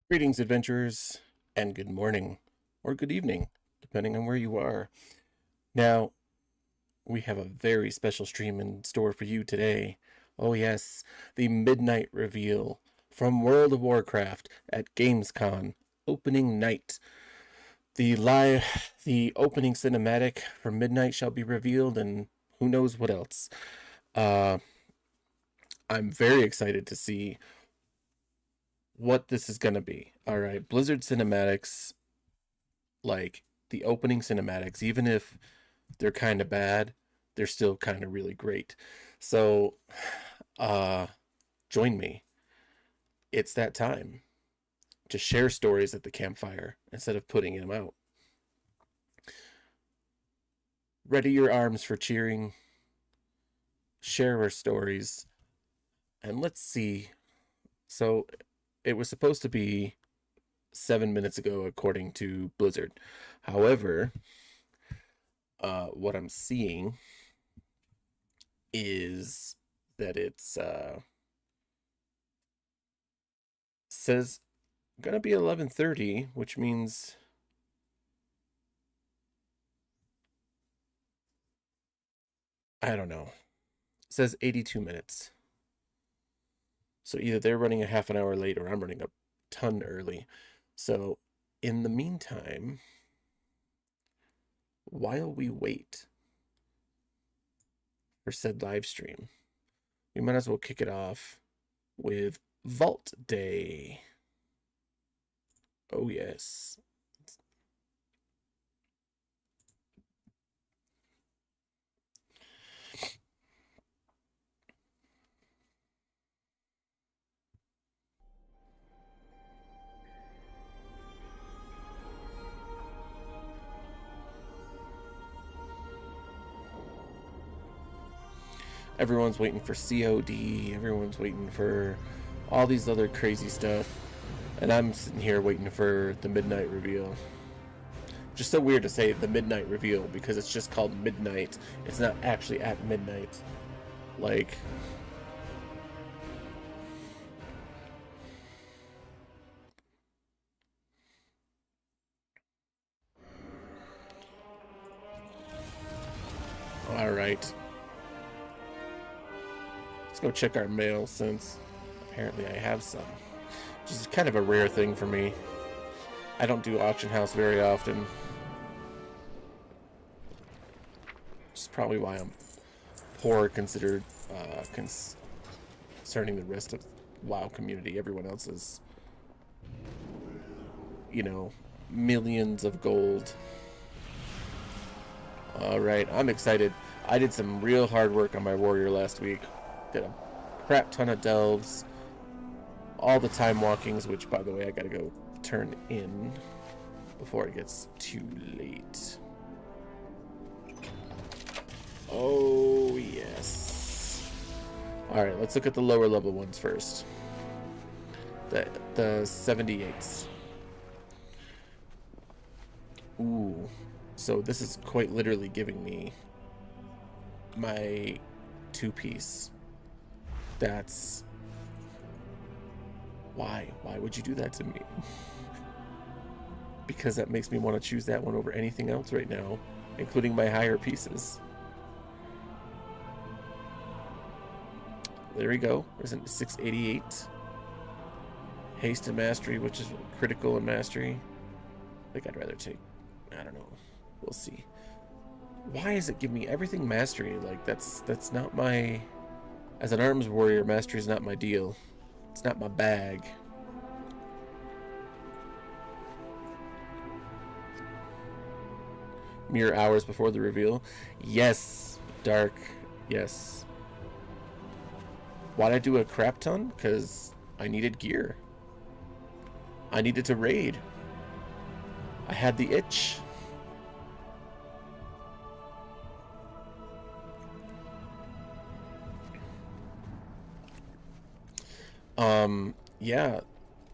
Greetings, adventurers, and good morning or good evening, depending on where you are. Now, we have a very special stream in store for you today. Oh, yes, the midnight reveal from World of Warcraft at Gamescom opening night. The opening cinematic for midnight shall be revealed, and who knows what else. Uh, I'm very excited to see what this is gonna be. All right, Blizzard Cinematics, like the opening cinematics, even if they're kind of bad, they're still kind of really great. So, uh, join me. It's that time to share stories at the campfire instead of putting them out. Ready your arms for cheering. Share our stories. And let's see. So, it was supposed to be 7 minutes ago, according to Blizzard. However, what I'm seeing is that it's says gonna be 11:30, which means I don't know. It says 82 minutes. So either they're running a half an hour late or I'm running a ton early. So in the meantime, while we wait for said live stream, we might as well kick it off with Vault Day. Oh yes. Everyone's waiting for COD, everyone's waiting for all these other crazy stuff, and I'm sitting here waiting for the midnight reveal. Just so weird to say the midnight reveal because it's just called midnight. It's not actually at midnight. Like, all right. Let's go check our mail since apparently I have some. Which is kind of a rare thing for me. I don't do auction house very often. Which is probably why I'm poor considered concerning the rest of WoW community. Everyone else is, you know, millions of gold. Alright, I'm excited. I did some real hard work on my warrior last week. Did a crap ton of delves. All the time walkings, which by the way I gotta go turn in before it gets too late. Oh yes. Alright, let's look at the lower level ones first. The 78s. Ooh. So this is quite literally giving me my two-piece. That's... Why? Why would you do that to me? Because that makes me want to choose that one over anything else right now, including my higher pieces. There we go. There's a 688. Haste and Mastery, which is critical and mastery. I think I'd rather take... I don't know. We'll see. Why is it giving me everything mastery? Like, that's not my... As an arms warrior, mastery is not my deal. It's not my bag. Mere hours before the reveal. Yes, Dark. Yes. Why'd I do a crap ton? Because I needed gear. I needed to raid. I had the itch. Yeah,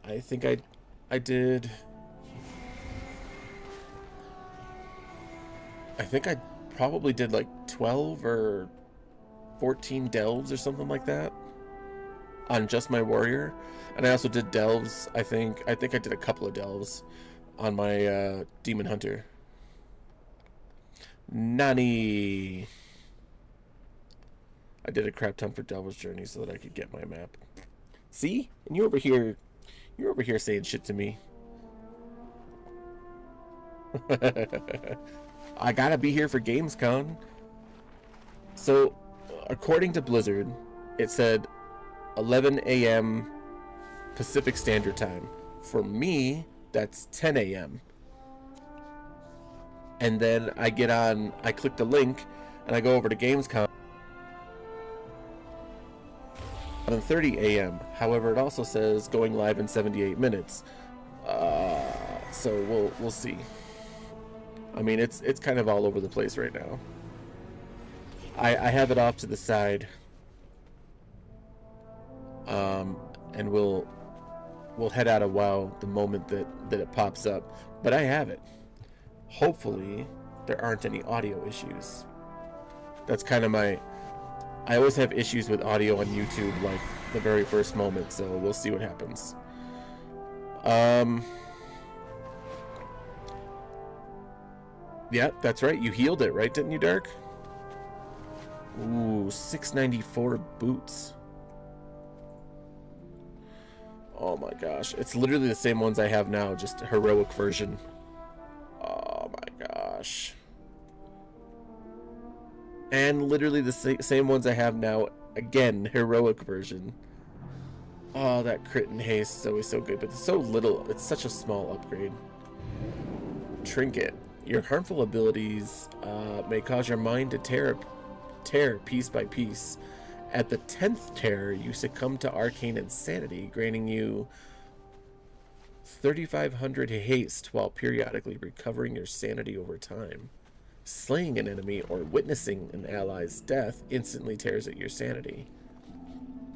I think I did. I think I probably did like 12 or 14 delves or something like that. on just my warrior, and I also did delves. I think I did a couple of delves on my demon hunter. Nani. I did a crap ton for Delver's Journey so that I could get my map. See? And you're over here saying shit to me. I gotta be here for Gamescom. So, according to Blizzard, it said 11 a.m. Pacific Standard Time. For me, that's 10 a.m. And then I click the link, and I go over to Gamescom. 11:30 a.m. However, it also says going live in 78 minutes. So we'll see. I mean, it's kind of all over the place right now. I have it off to the side. And we'll head out of WoW the moment that it pops up. But I have it. Hopefully, there aren't any audio issues. That's kind of I always have issues with audio on YouTube, like the very first moment, so we'll see what happens. Yeah, that's right. You healed it, right? Didn't you, Dark? Ooh, 694 boots. Oh my gosh. It's literally the same ones I have now, just a heroic version. Oh my gosh. And literally the same ones I have now, again, heroic version. Oh, that crit and haste is always so good, but it's so little. It's such a small upgrade. Trinket. Your harmful abilities may cause your mind to tear piece by piece. At the 10th tear, you succumb to arcane insanity, granting you 3,500 haste while periodically recovering your sanity over time. Slaying an enemy or witnessing an ally's death instantly tears at your sanity.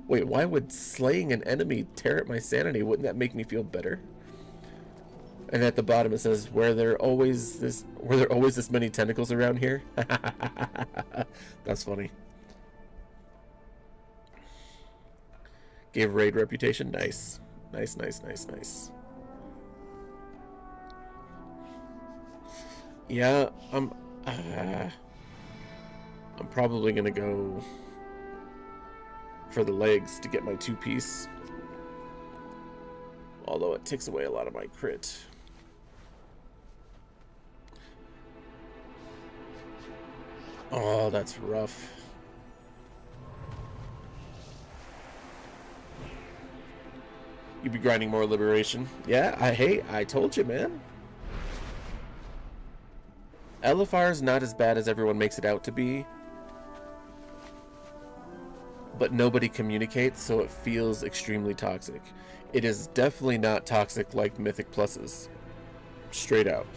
Wait, why would slaying an enemy tear at my sanity? Wouldn't that make me feel better? And at the bottom it says, were there always this many tentacles around here? That's funny. Gave raid reputation. Nice. Nice. Yeah, I'm probably gonna go for the legs to get my 2-piece. Although it takes away a lot of my crit. Oh, that's rough. You be grinding more Liberation. Yeah, I told you, man. LFR is not as bad as everyone makes it out to be. But nobody communicates, so it feels extremely toxic. It is definitely not toxic like Mythic Pluses. Straight out.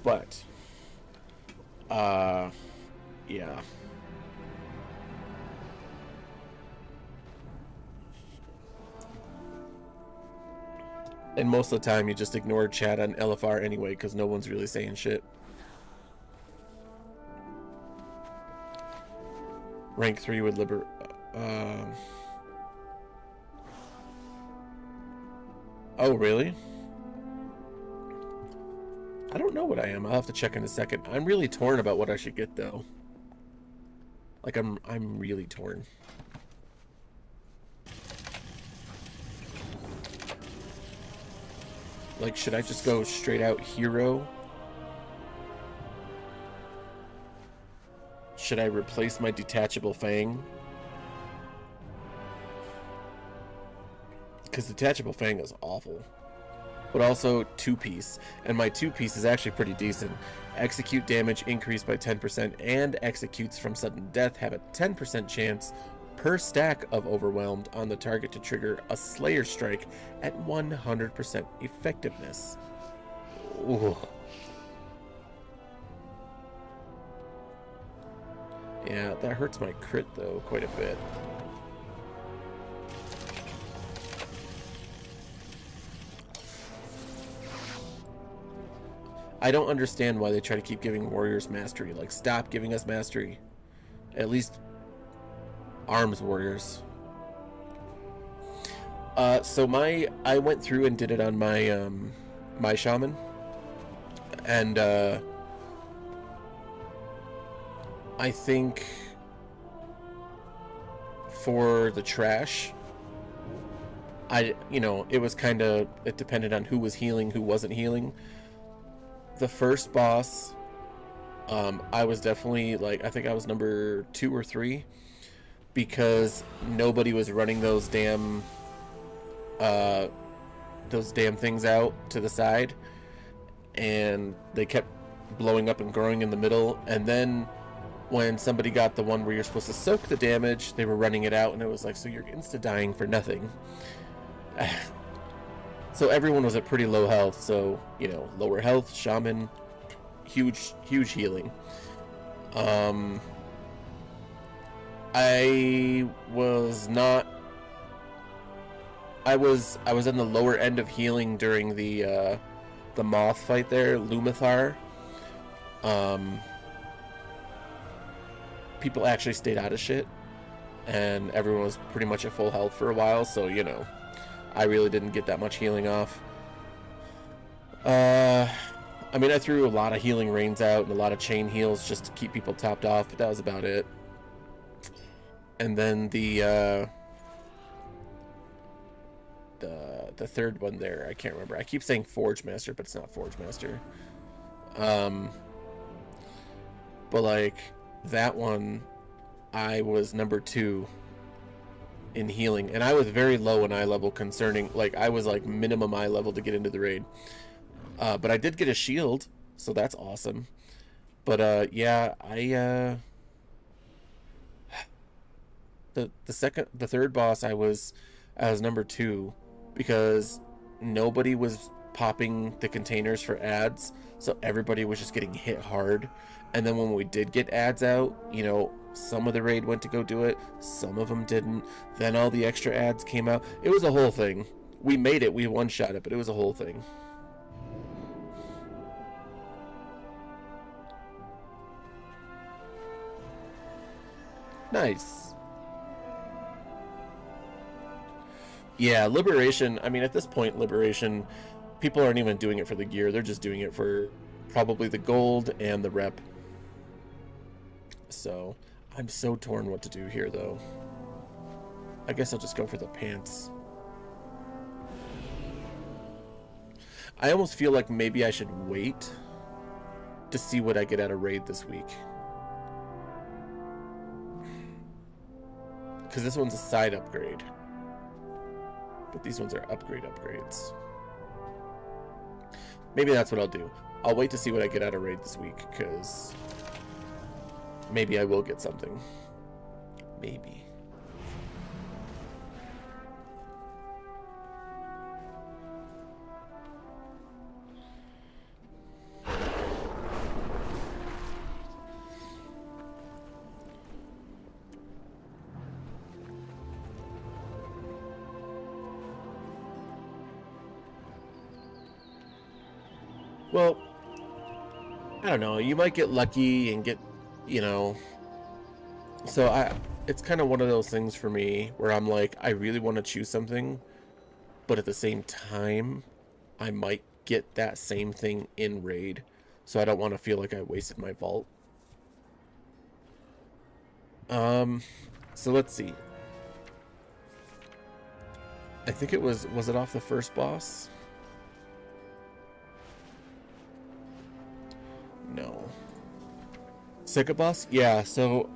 But, yeah. And most of the time you just ignore chat on LFR anyway, because no one's really saying shit. Rank 3 with Oh, really? I don't know what I am. I'll have to check in a second. I'm really torn about what I should get, though. Like, I'm really torn. Like, should I just go straight out hero? Should I replace my detachable fang? Because detachable fang is awful. But also 2-piece. And my 2-piece is actually pretty decent. Execute damage increased by 10% and executes from sudden death have a 10% chance per stack of overwhelmed on the target to trigger a Slayer strike at 100% effectiveness. Ooh. Yeah, that hurts my crit though quite a bit. I don't understand why they try to keep giving warriors mastery. Like, stop giving us mastery. At least arms warriors. So I went through and did it on my shaman, and I think for the trash, it was kind of, it depended on who was healing, who wasn't healing. The first boss, I was definitely, like, I think I was number 2 or 3, because nobody was running those damn things out to the side, and they kept blowing up and growing in the middle. And then when somebody got the one where you're supposed to soak the damage, they were running it out, and it was like, so you're insta dying for nothing. So everyone was at pretty low health, so, lower health, shaman, huge healing. I was in the lower end of healing during the moth fight there, Lumathar. People actually stayed out of shit, and everyone was pretty much at full health for a while, so, I really didn't get that much healing off. I threw a lot of healing rains out and a lot of chain heals just to keep people topped off, but that was about it. And then the third one there, I can't remember. I keep saying Forge Master, but it's not Forge Master. But like that one, I was number 2 in healing, and I was very low in eye level, concerning, like, I was like minimum eye level to get into the raid. But I did get a shield, so that's awesome. But yeah, the third boss, I was number 2, because nobody was popping the containers for ads, so everybody was just getting hit hard. And then when we did get ads out, some of the raid went to go do it, some of them didn't. Then all the extra ads came out. It was a whole thing. We made it, we one-shot it, but it was a whole thing. Nice. Yeah, Liberation, at this point, Liberation, people aren't even doing it for the gear, they're just doing it for probably the gold and the rep. So, I'm so torn what to do here, though. I guess I'll just go for the pants. I almost feel like maybe I should wait to see what I get out of raid this week. Because this one's a side upgrade. But these ones are upgrades. Maybe that's what I'll do. I'll wait to see what I get out of raid this week, because maybe I will get something. Maybe. Well, I don't know. You might get lucky and get, So it's kind of one of those things for me where I'm like, I really want to choose something, but at the same time, I might get that same thing in raid, so I don't want to feel like I wasted my vault. So let's see. I think it was it off the first boss? No. Second boss? Yeah, so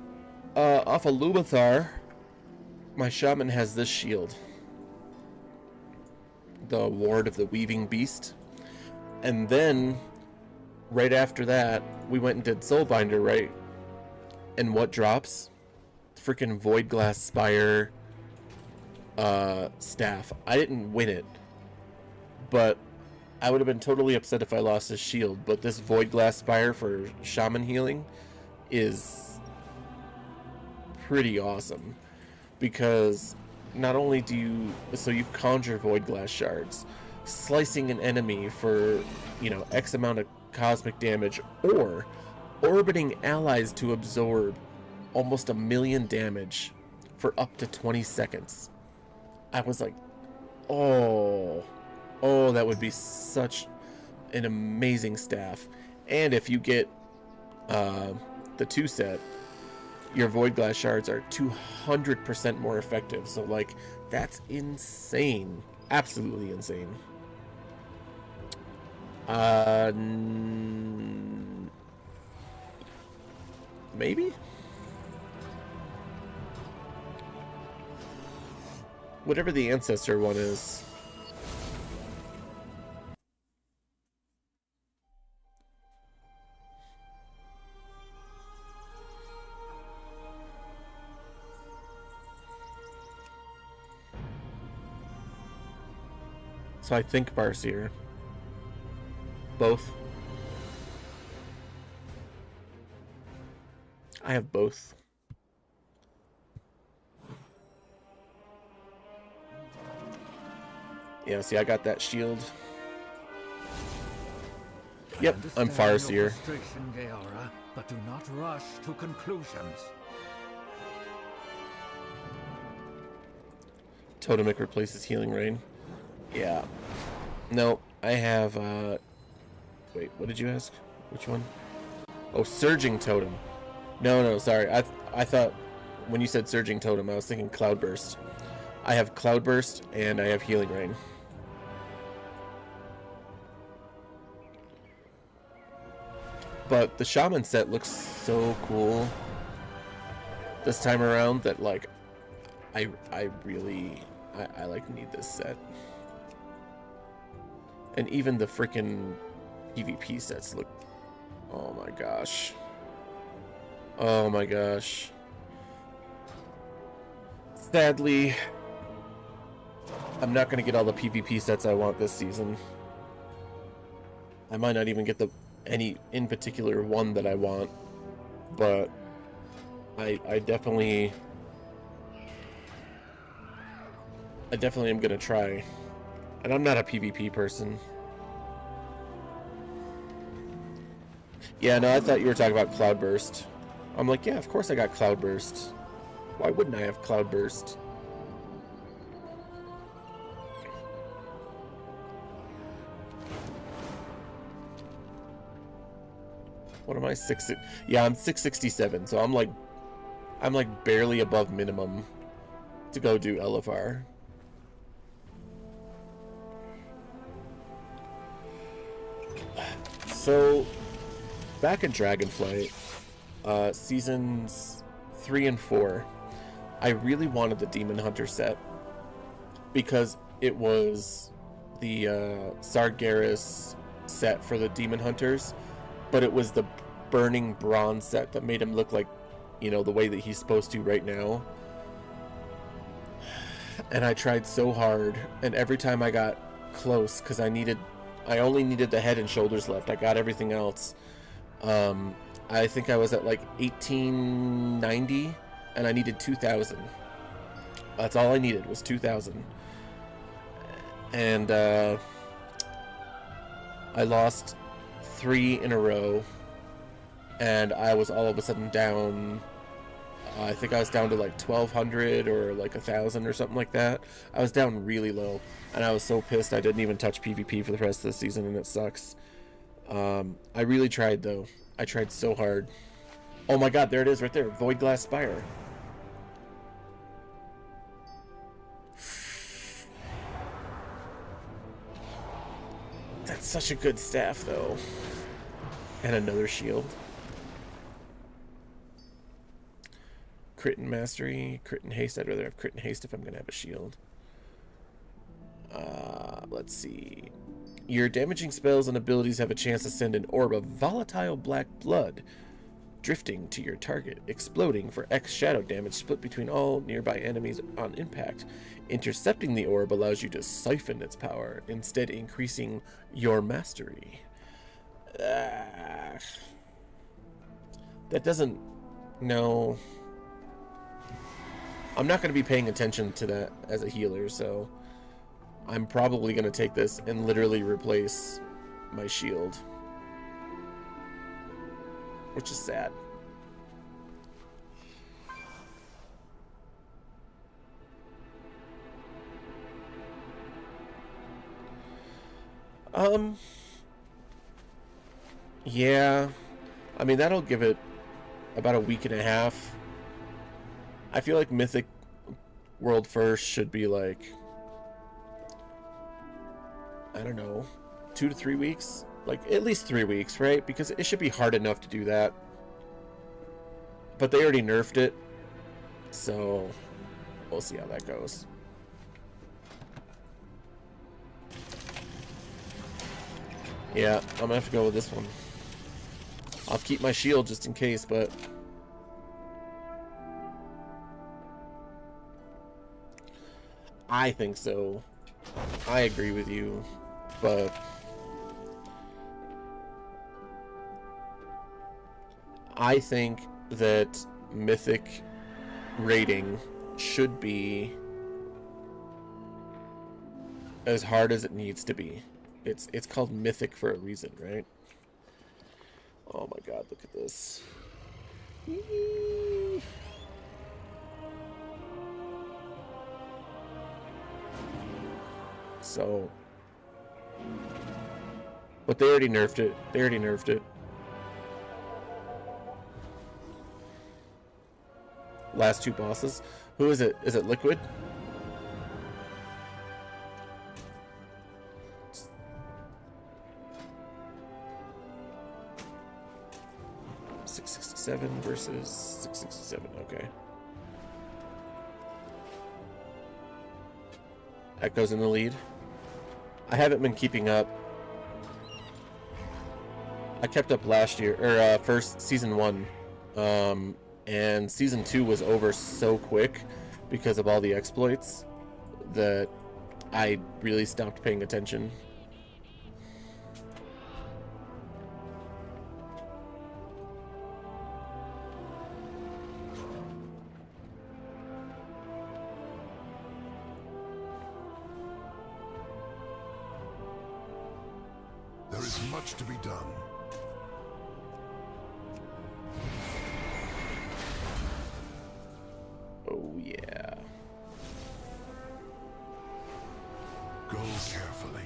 off of Lumathar, my shaman has this shield. The Ward of the Weaving Beast. And then, right after that, we went and did Soulbinder, right? And what drops? Freaking Voidglass Spire staff. I didn't win it, but I would have been totally upset if I lost his shield, but this Voidglass Spire for shaman healing is pretty awesome, because not only do you conjure Voidglass shards, slicing an enemy for, X amount of cosmic damage, or orbiting allies to absorb almost 1,000,000 damage for up to 20 seconds. I was like, Oh, oh, that would be such an amazing staff. And if you get the 2 set, your Void Glass shards are 200% more effective. So, like, that's insane. Absolutely insane. Maybe? Whatever the Ancestor one is. So I think Barseer. Both. I have both. Yeah, see, I got that shield. Yep, I'm Farseer. But do not rush to conclusions. Totemic replaces Healing Rain. Yeah. No, I have, wait, what did you ask? Which one? Oh, Surging Totem. No, sorry. I thought when you said Surging Totem, I was thinking Cloudburst. I have Cloudburst and I have Healing Rain. But the Shaman set looks so cool this time around that, like, I really like need this set. And even the freaking PvP sets look, oh my gosh. Oh my gosh. Sadly, I'm not going to get all the PvP sets I want this season. I might not even get any in particular one that I want, but I definitely am going to try. And I'm not a PvP person. Yeah, no, I thought you were talking about Cloudburst. I'm like, yeah, of course I got Cloudburst. Why wouldn't I have Cloudburst? What am I, yeah, I'm 667, so I'm like barely above minimum to go do LFR. So, back in Dragonflight, seasons 3 and 4, I really wanted the Demon Hunter set because it was the Sargeras set for the Demon Hunters, but it was the Burning Bronze set that made him look like, you know, the way that he's supposed to right now. And I tried so hard, and every time I got close, because I only needed the head and shoulders left. I got everything else. I think I was at like 1890, and I needed 2,000. That's all I needed was 2,000. And I lost 3 in a row, and I was all of a sudden down. I think I was down to like 1,200 or like 1,000 or something like that. I was down really low, and I was so pissed I didn't even touch PvP for the rest of the season, and it sucks. I really tried though. I tried so hard. Oh my god, there it is right there. Void Glass Spire. That's such a good staff though. And another shield. Crit and Mastery, Crit and Haste. I'd rather have Crit and Haste if I'm going to have a shield. Let's see. Your damaging spells and abilities have a chance to send an orb of volatile black blood drifting to your target, exploding for X shadow damage split between all nearby enemies on impact. Intercepting the orb allows you to siphon its power, instead increasing your mastery. That doesn't... No... I'm not going to be paying attention to that as a healer, so I'm probably going to take this and literally replace my shield, which is sad. Um, yeah. I mean, that'll give it about a week and a half. I feel like Mythic World First should be like, I don't know, 2 to 3 weeks? Like, at least 3 weeks, right? Because it should be hard enough to do that. But they already nerfed it, so we'll see how that goes. Yeah, I'm gonna have to go with this one. I'll keep my shield just in case, but I think so. I agree with you, but I think that Mythic rating should be as hard as it needs to be. It's called Mythic for a reason, right? Oh my god, look at this. So, but they already nerfed it. They already nerfed it. Last two bosses. Who is it? Is it Liquid? $667 versus $667. Okay. Echo's in the lead. I haven't been keeping up. I kept up last year, or first season 1, and season 2 was over so quick because of all the exploits that I really stopped paying attention. There is much to be done. Oh yeah. Go carefully.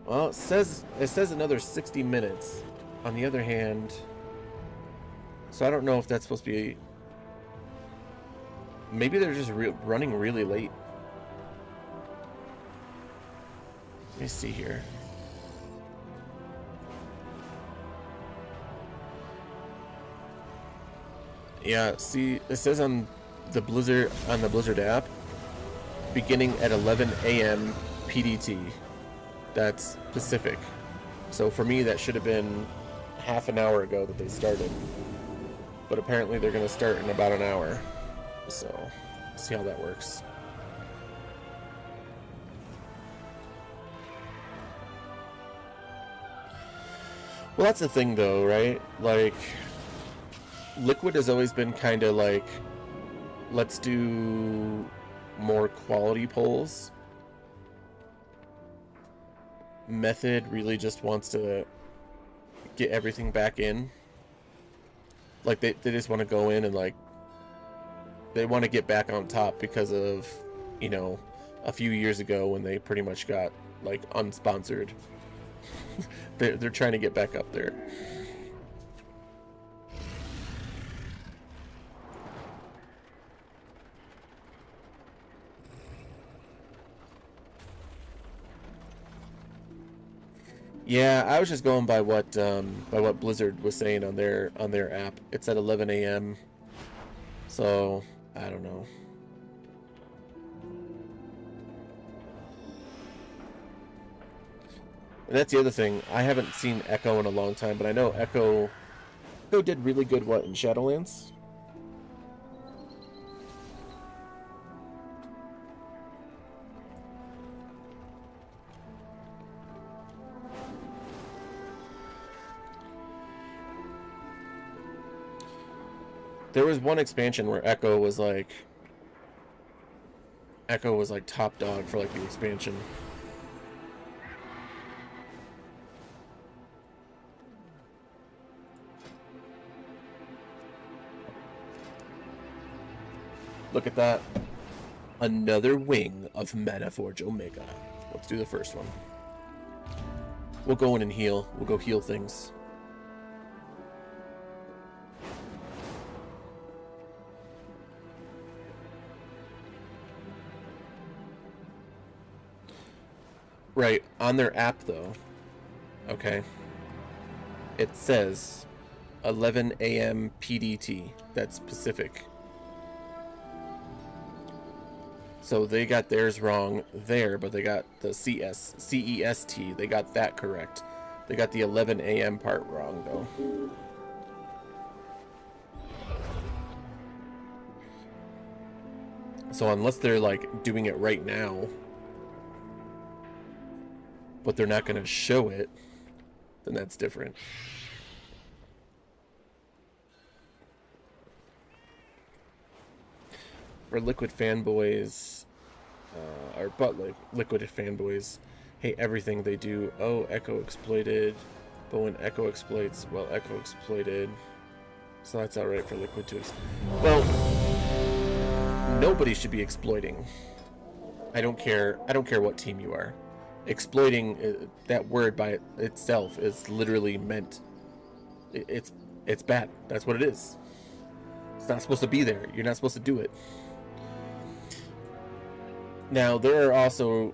Well, it says another 60 minutes. On the other hand, so I don't know if that's supposed to be. Maybe they're just running really late. Let me see here. Yeah, see, it says on the Blizzard app, beginning at 11 a.m. PDT. That's Pacific. So for me, that should have been half an hour ago that they started. But apparently they're going to start in about an hour. So, see how that works. Well, that's the thing though, right? Like, Liquid has always been kind of like, let's do more quality polls. Method really just wants to get everything back in. Like, they just want to go in and, like, they want to get back on top because of, you know, a few years ago when they pretty much got, like, unsponsored. They're trying to get back up there. Yeah, I was just going by what Blizzard was saying on their app. It's at 11 a.m. So, I don't know. And that's the other thing. I haven't seen Echo in a long time, but I know Echo did really good in Shadowlands? There was one expansion where Echo was like top dog for like the expansion. Look at that. Another wing of Manaforge Omega. Let's do the first one. We'll go in and heal. We'll go heal things. Right, on their app though, okay, it says 11 a.m. PDT. That's Pacific. So they got theirs wrong there, but they got the CEST. They got that correct. They got the 11 a.m. part wrong though. So unless they're like doing it right now, but they're not going to show it, then that's different. For Liquid fanboys, or but like Liquid fanboys hate everything they do. Oh, Echo exploited, but when Echo exploits, well, Echo exploited, so that's all right for Liquid to well, nobody should be exploiting. I don't care what team you are. Exploiting, that word by itself is literally meant, it's bad. That's what it is. It's not supposed to be there. You're not supposed to do it. Now, there are also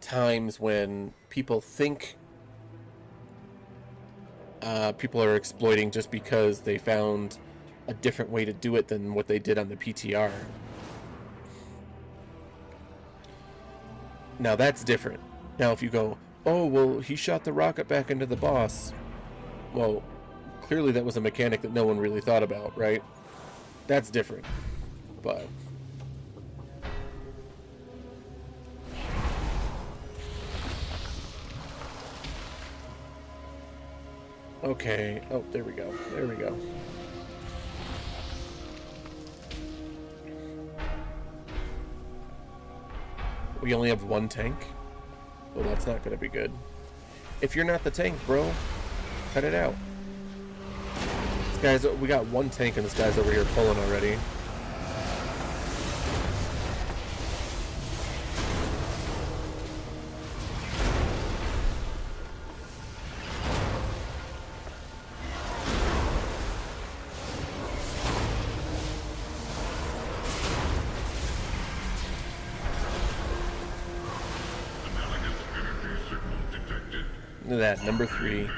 times when people think people are exploiting just because they found a different way to do it than what they did on the PTR. Now, that's different. Now, if you go, oh, well, he shot the rocket back into the boss. Well, clearly that was a mechanic that no one really thought about, right? That's different. But okay. Oh, there we go. There we go. We only have one tank? Well, that's not going to be good. If you're not the tank, bro, cut it out. This guy's, we got one tank and this guy's over here pulling already. Look at that, number 3.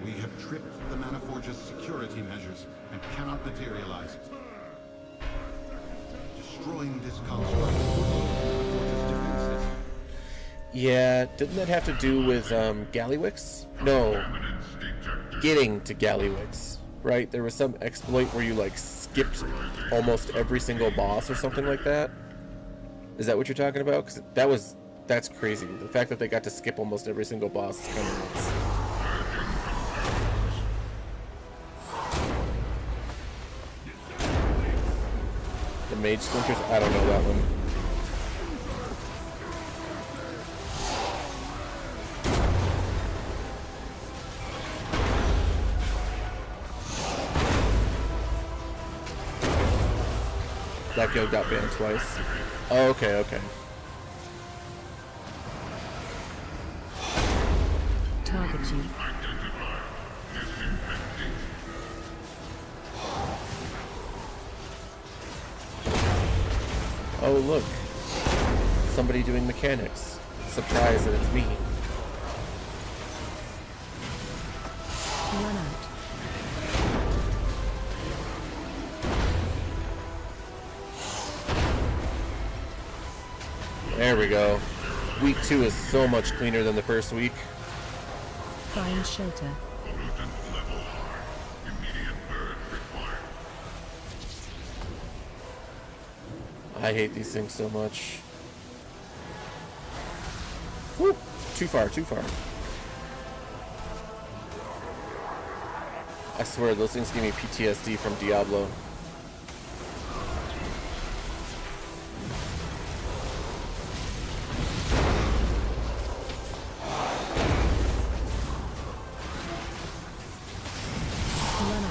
We have tripped the Manaforge's security measures and cannot materialize. Destroying this construct would lower Manaforge's defenses. Yeah, didn't that have to do with Gallywix? No, getting to Gallywix, right? There was some exploit where you like skipped almost every single boss or something like that. Is that what you're talking about? Because that's crazy. The fact that they got to skip almost every single boss is kind of nuts. The Mage Splinters? I don't know that one. Black Yo got banned twice. Oh, okay, okay. Target you. Oh, look. Somebody doing mechanics. Surprised that it's me. Run out. There we go. Week 2 is so much cleaner than the first week. Find shelter. I hate these things so much. Woo! Too far, too far. I swear, those things give me PTSD from Diablo.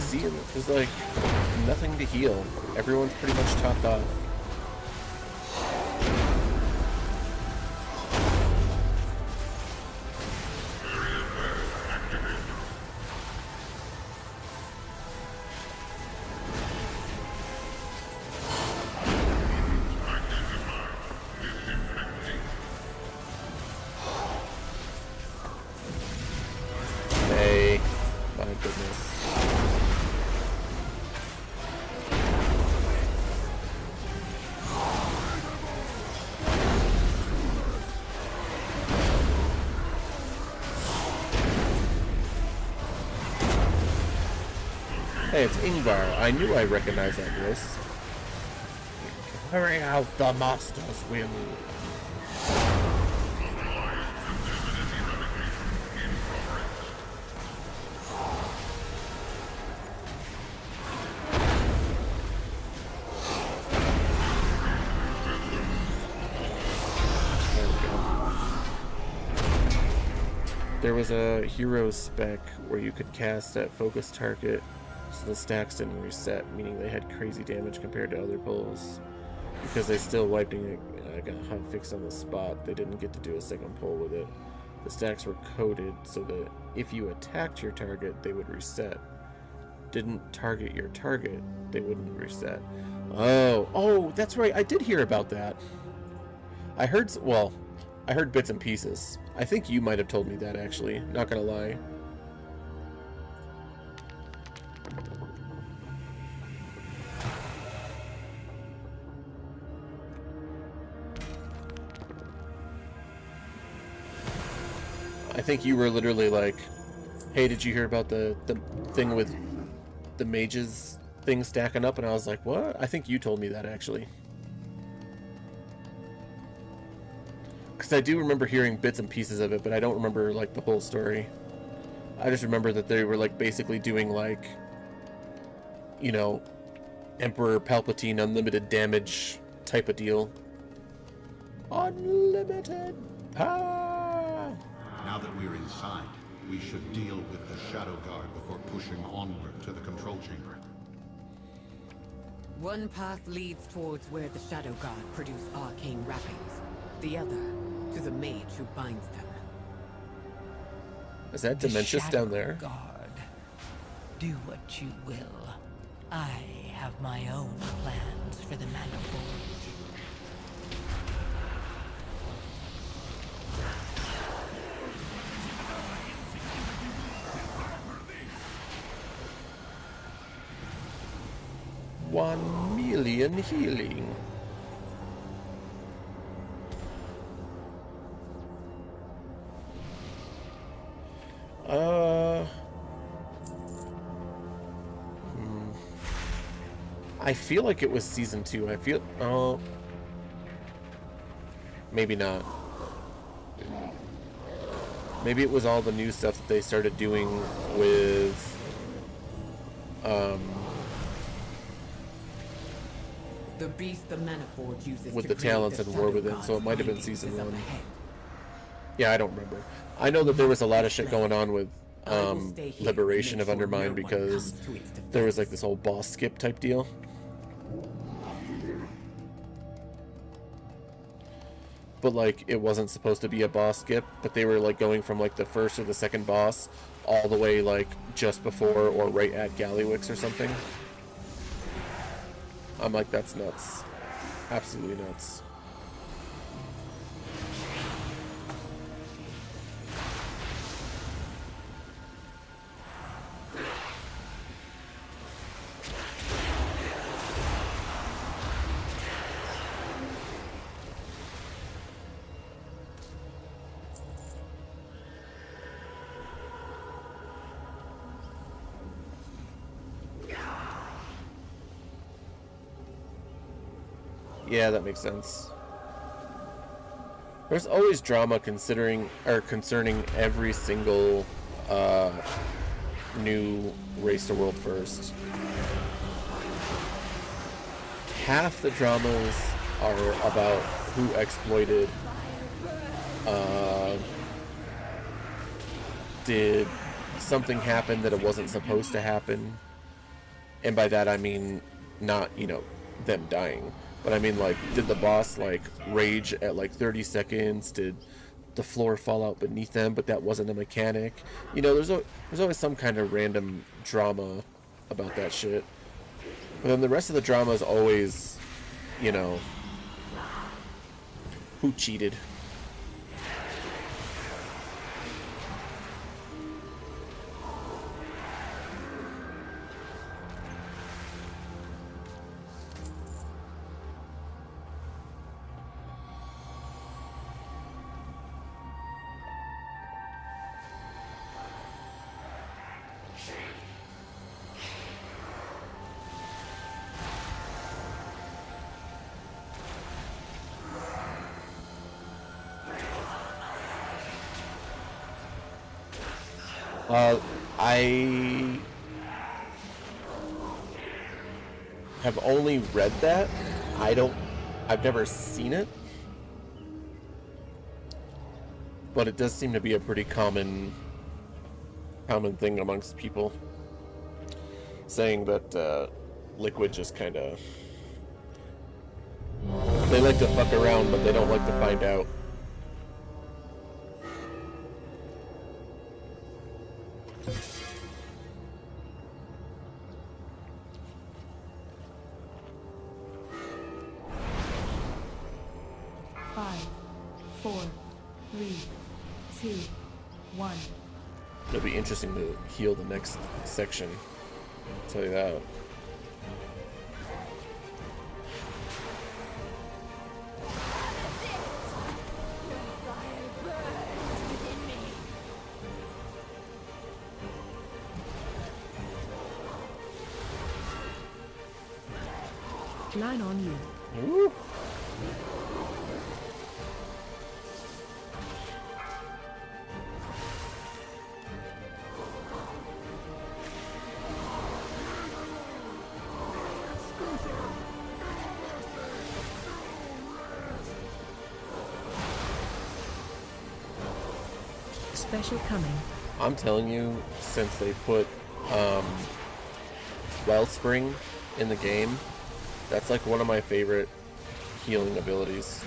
See, there's like nothing to heal. Everyone's pretty much topped off. Hey, my goodness. Hey, it's Ingvar. I knew I recognized that voice. Carry out the master's will. There we go. There was a hero spec where you could cast at focus target so the stacks didn't reset, meaning they had crazy damage compared to other pulls. Because they still wiped it, got hot fixed on the spot, they didn't get to do a second pull with it. The stacks were coded so that if you attacked your target, they would reset. Didn't target your target, they wouldn't reset. Oh, that's right, I did hear about that. I heard bits and pieces. I think you might have told me that, actually, not gonna lie. I think you were literally like, hey, did you hear about the thing with the mages thing stacking up? And I was like, what? I think you told me that, actually. Because I do remember hearing bits and pieces of it, but I don't remember, like, the whole story. I just remember that they were, like, basically doing, like, you know, Emperor Palpatine unlimited damage type of deal. Unlimited power! Now that we're inside, we should deal with the Shadow Guard before pushing onward to the control chamber. One path leads towards where the Shadow Guard produce arcane wrappings. The other, to the mage who binds them. Is that Dementius down there? Guard, do what you will. I have my own plans for the Manifold. $1 million healing. I feel like it was season 2. I feel, oh, maybe not. Maybe it was all the new stuff that they started doing with, The beast the Manifold uses with to the create talents the and war with Shadow it, so it might have been God's season findings 1. is up ahead. Yeah, I don't remember. I know that there was a lot of shit going on with Liberation of Undermine because there was like this whole boss skip type deal. But like it wasn't supposed to be a boss skip, but they were like going from like the first or the second boss all the way like just before or right at Gallywix or something. I'm like, that's nuts. Absolutely nuts. Yeah, that makes sense. There's always drama concerning every single new Race to World First. Half the dramas are about who exploited, did something happen that it wasn't supposed to happen, And by that I mean not, you know, them dying, but I mean, like, did the boss like rage at like 30 seconds? Did the floor fall out beneath them, but that wasn't a mechanic? You know, there's always some kind of random drama about that shit. But then the rest of the drama is always, you know, who cheated. I have only read that. I've never seen it. But it does seem to be a pretty common thing amongst people, saying that Liquid just kind of, they like to fuck around, but they don't like to find out. It'll be interesting to heal the next section, I'll tell you that. Line on you. Ooh. Special coming. I'm telling you, since they put Wellspring in the game, that's like one of my favorite healing abilities.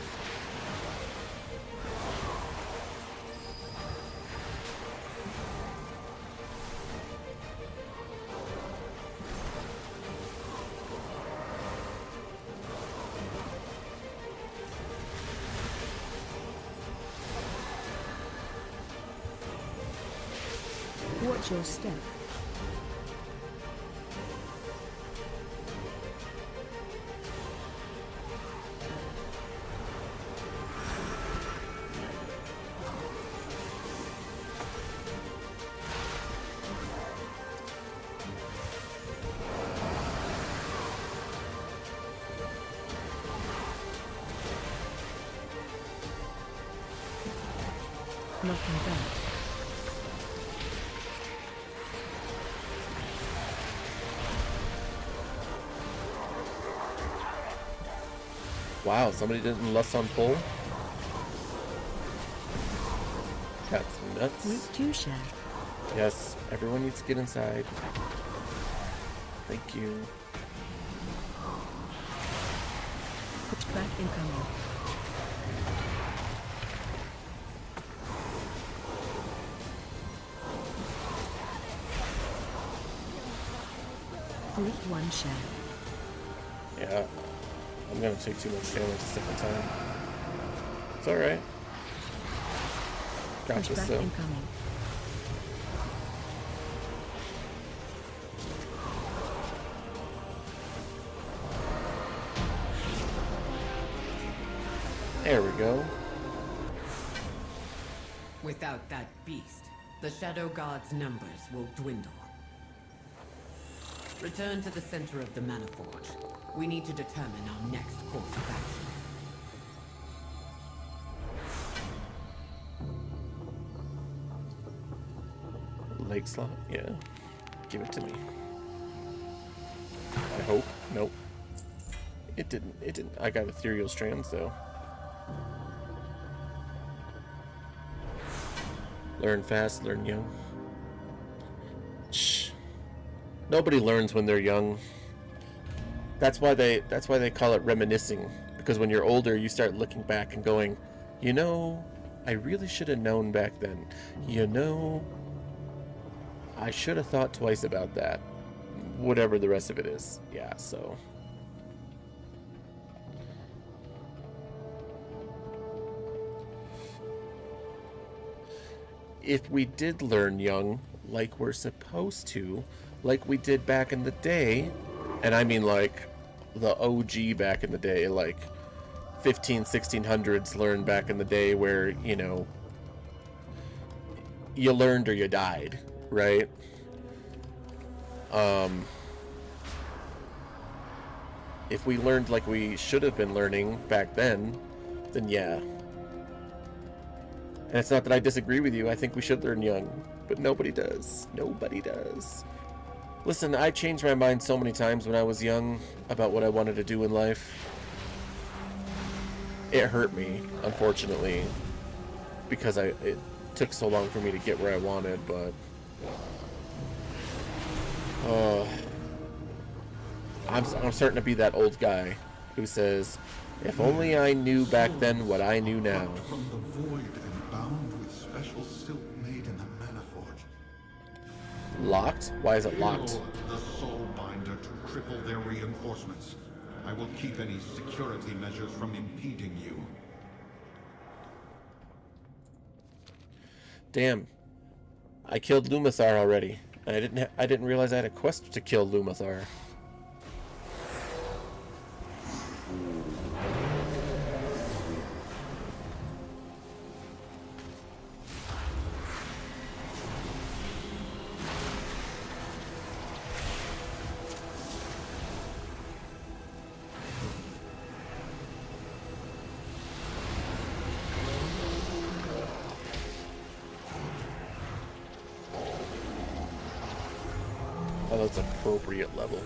Watch your step. Knocking back. Wow, somebody didn't lust on pull? That's nuts. Route 2 share. Yes, everyone needs to get inside. Thank you. Pushback incoming. Route 1 share. Yeah, I'm gonna take too much damage the second time. It's alright. Got this Pushback though. incoming. There we go. Without that beast, the Shadow God's numbers will dwindle. Return to the center of the Mana Forge. We need to determine our next course of action. Leg slot? Yeah. Give it to me. I hope. Nope. It didn't. I got ethereal strands though. Learn fast, learn young. Shh. Nobody learns when they're young. That's why they call it reminiscing, because when you're older you start looking back and going, you know, I really should have known back then. You know, I should have thought twice about that. Whatever the rest of it is. Yeah, so if we did learn young, like we're supposed to, like we did back in the day, and I mean like the OG back in the day, like 1600s learned back in the day, where, you know, you learned or you died, right? If we learned like we should have been learning back then yeah. And it's not that I disagree with you. I think we should learn young, but nobody does. Nobody does. Listen, I changed my mind so many times when I was young about what I wanted to do in life. It hurt me, unfortunately, because it took so long for me to get where I wanted, but I'm starting to be that old guy who says, if only I knew back then what I knew now. From the void and bound with special silk made in the Mana Forge. Locked? Why is it locked? Kill the soul binder to cripple their reinforcements. I will keep any security measures from impeding you. Damn. I killed Lumathar already. And I didn't realize I had a quest to kill Lumathar. Oh, that's appropriate level.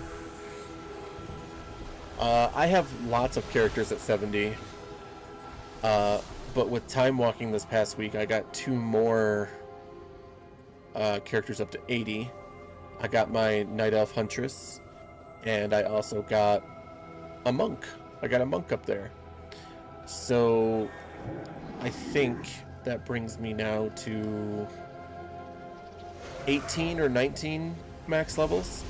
I have lots of characters at 70. But with time walking this past week, I got 2 more characters up to 80. I got my Night Elf Huntress, and I also got a monk. I got a monk up there. So I think that brings me now to 18 or 19 max levels.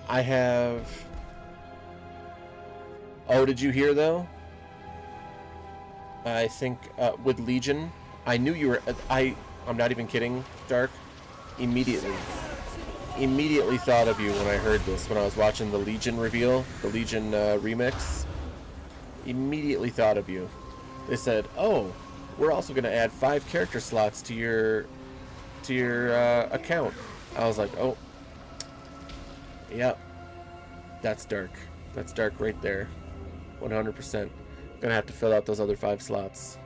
I have... Oh, did you hear, though? I think, with Legion, I knew you were... I'm not even kidding, Dark. Immediately thought of you when I heard this, when I was watching the Legion reveal, the Legion remix. Immediately thought of you. They said, oh, we're also going to add 5 character slots to your account. I was like, oh. Yep. That's Dark. That's Dark right there. 100%. Gonna have to fill out those other 5 slots.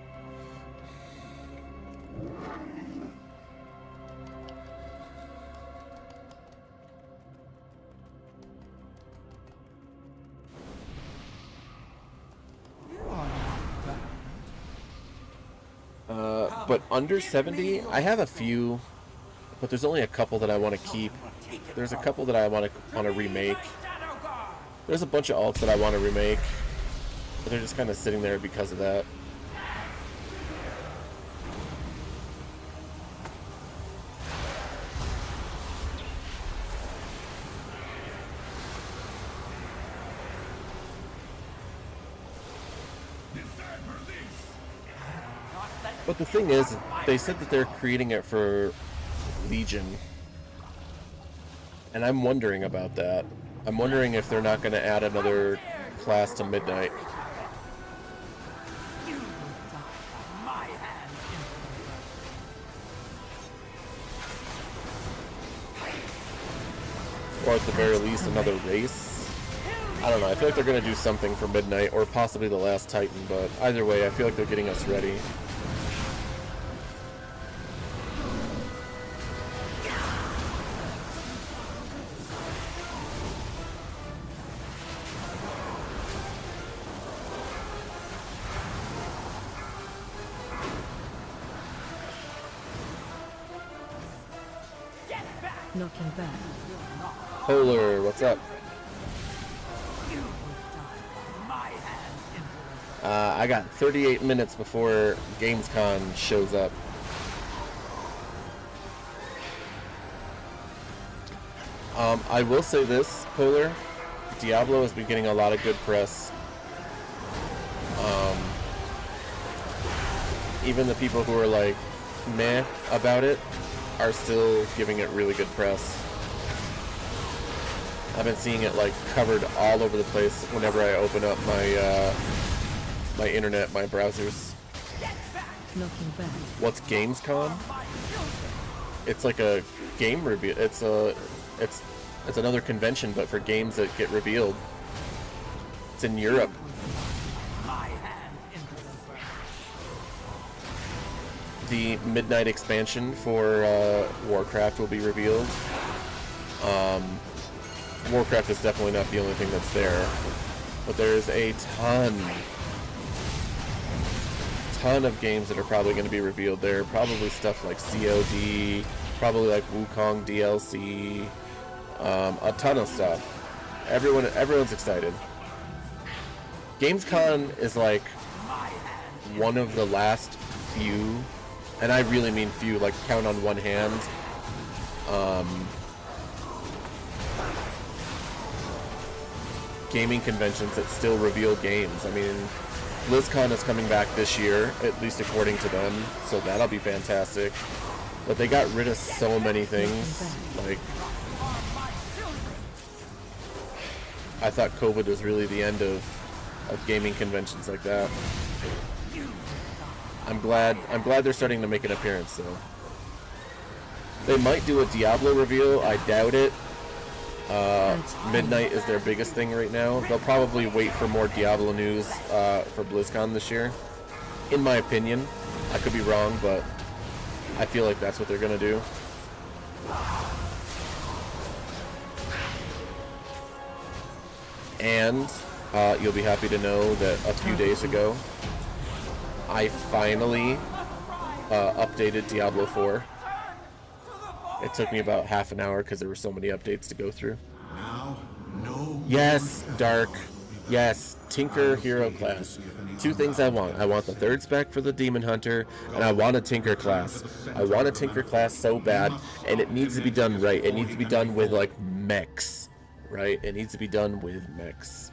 But under 70, I have a few, but there's only a couple that I want to keep. There's a couple that I want to remake. There's a bunch of alts that I want to remake, but they're just kind of sitting there because of that. But the thing is, they said that they're creating it for Legion. And I'm wondering about that. I'm wondering if they're not going to add another class to Midnight. or at the very least another race. I don't know, I feel like they're going to do something for Midnight, or possibly the Last Titan, but either way, I feel like they're getting us ready. Knocking back. Polar, what's up? I got 38 minutes before Gamescom shows up. I will say this, Polar. Diablo has been getting a lot of good press. Even the people who are like meh about it are still giving it really good press. I've been seeing it like covered all over the place whenever I open up my my internet, my browsers. Knocking back. What's Gamescom? It's like a game review. It's another convention, but for games that get revealed. It's in Europe. The Midnight expansion for Warcraft will be revealed. Warcraft is definitely not the only thing that's there, but there's a ton of games that are probably going to be revealed there. Probably stuff like COD, probably like Wukong DLC, a ton of stuff. Everyone's excited. Gamescom is like one of the last few, and I really mean few, like count on one hand, gaming conventions that still reveal games. I mean, BlizzCon is coming back this year, at least according to them, so that'll be fantastic. But they got rid of so many things. Like, I thought COVID was really the end of gaming conventions like that. I'm glad they're starting to make an appearance though. They might do a Diablo reveal, I doubt it. Midnight is their biggest thing right now. They'll probably wait for more Diablo news for BlizzCon this year. In my opinion, I could be wrong, but I feel like that's what they're gonna do. And you'll be happy to know that a few days ago, I finally updated Diablo 4. It took me about half an hour because there were so many updates to go through. Now, no. Yes, Dark. Yes, Tinker Hero class. Two things I want. I want the third spec for the Demon Hunter, and I want a Tinker class. I want a Tinker class so bad, and it needs to be done right. It needs to be done with, like, mechs, right? It needs to be done with mechs.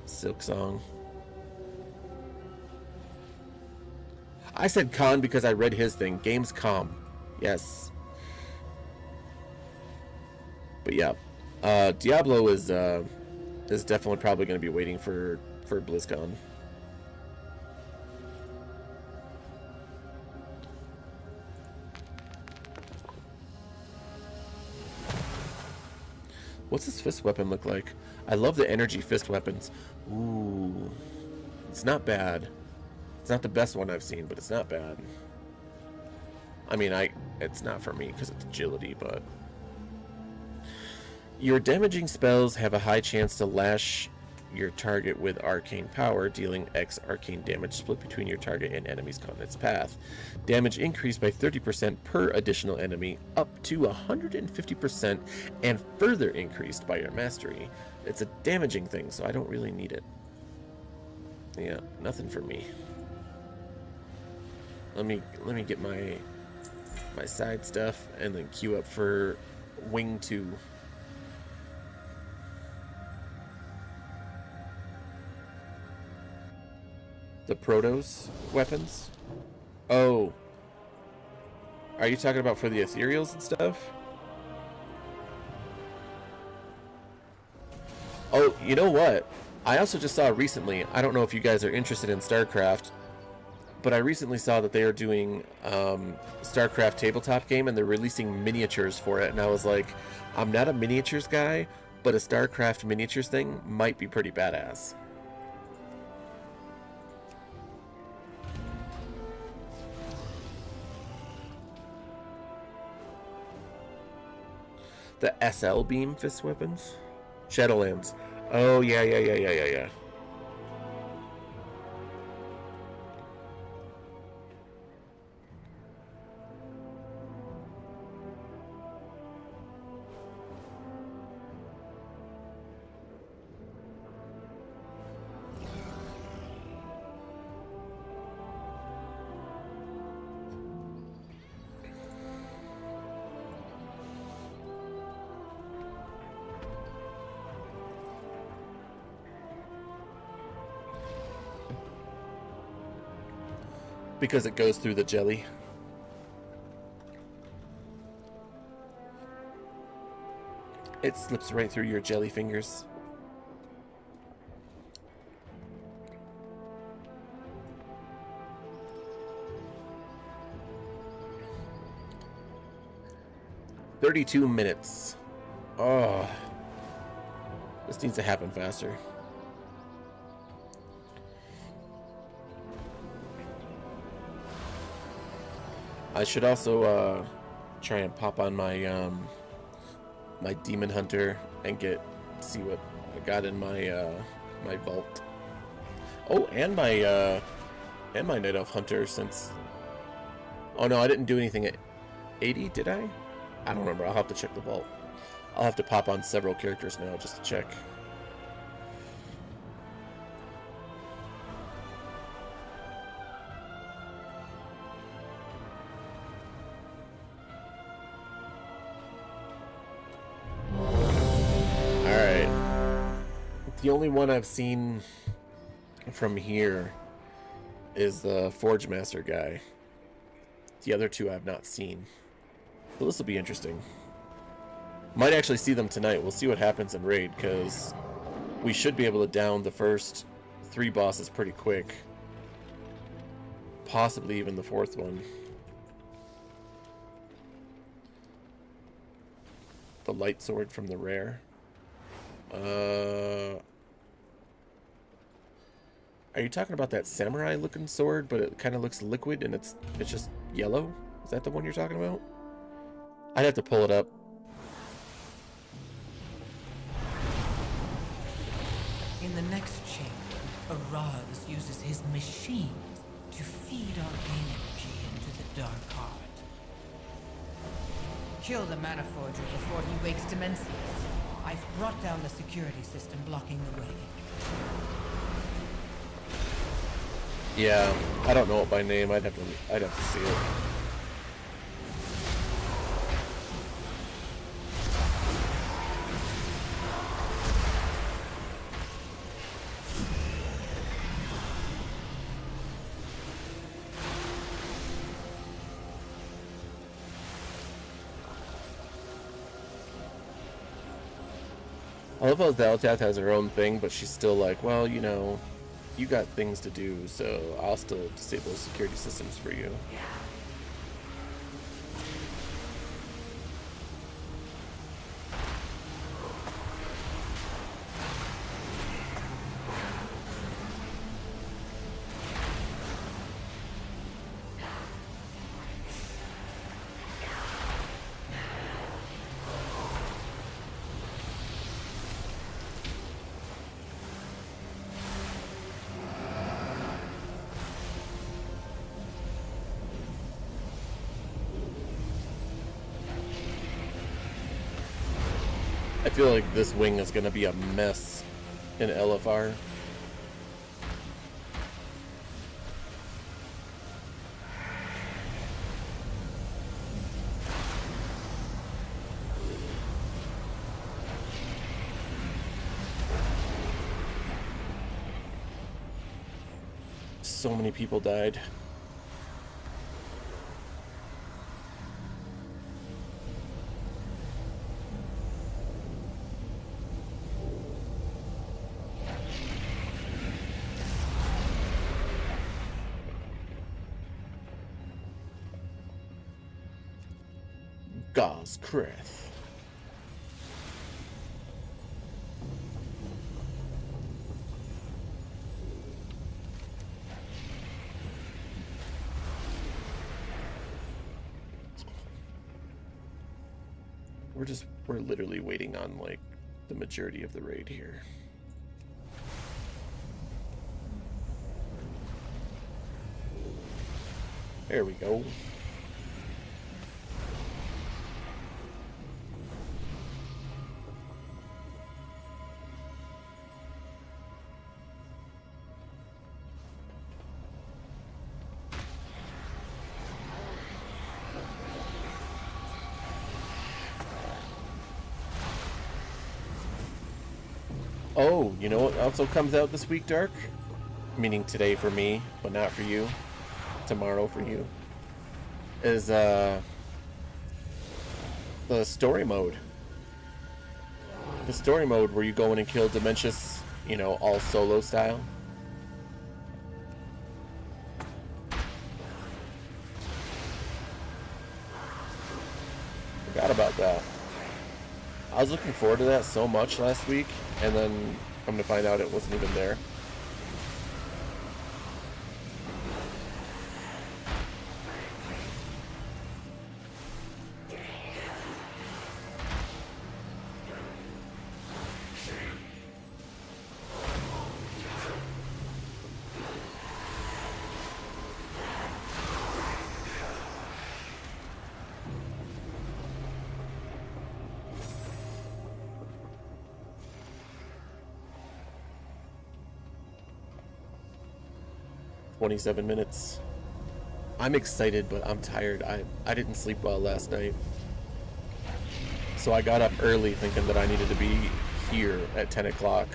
Silk Song. I said con because I read his thing. Gamescom. Yes. But yeah. Diablo is definitely probably going to be waiting for BlizzCon. What's this fist weapon look like? I love the energy fist weapons. Ooh. It's not bad. It's not the best one I've seen, but it's not bad. I mean, it's not for me because it's agility, but... Your damaging spells have a high chance to lash your target with arcane power, dealing X arcane damage split between your target and enemies caught in its path. Damage increased by 30% per additional enemy, up to 150%, and further increased by your mastery. It's a damaging thing, so I don't really need it. Yeah, nothing for me. Let me get my side stuff and then queue up for Wing 2. The Protoss weapons? Oh. Are you talking about for the ethereals and stuff? Oh, you know what? I also just saw recently, I don't know if you guys are interested in StarCraft, but I recently saw that they are doing StarCraft tabletop game, and they're releasing miniatures for it. And I was like, I'm not a miniatures guy, but a StarCraft miniatures thing might be pretty badass. The SL beam fist weapons, Shadowlands. Oh yeah. Because it goes through the jelly. It slips right through your jelly fingers. "32 minutes. Oh. This needs to happen faster. I should also try and pop on my my Demon Hunter and see what I got in my my vault. Oh, and my Night Elf Hunter, since... Oh no, I didn't do anything at 80, did I? I don't remember. I'll have to check the vault. I'll have to pop on several characters now just to check. The only one I've seen from here is the Forge Master guy. The other two I've not seen. But this will be interesting. Might actually see them tonight. We'll see what happens in Raid, because we should be able to down the first 3 bosses pretty quick. Possibly even the 4th one. The light sword from the rare. Are you talking about that samurai looking sword, but it kind of looks liquid and it's just yellow? Is that the one you're talking about? I'd have to pull it up. In the next chamber, Araz uses his machines to feed arcane energy into the dark heart. Kill the mana forger before he wakes Dimensius. I've brought down the security system blocking the way. Yeah, I don't know it by name. I'd have to see it. I love how Zeldath has her own thing, but she's still like, well, you know, you got things to do, so I'll still disable security systems for you. I feel like this wing is going to be a mess in LFR. So many people died. Goskrith. We're literally waiting on like the majority of the raid here. There we go. Oh, you know what also comes out this week, Dark? Meaning today for me, but not for you. Tomorrow for you. Is the story mode. The story mode where you go in and kill Dementius, you know, all solo style. Forgot about that. I was looking forward to that so much last week, and then I'm gonna find out it wasn't even there. "27 minutes. I'm excited, but I'm tired. I didn't sleep well last night. So I got up early thinking that I needed to be here at 10 o'clock.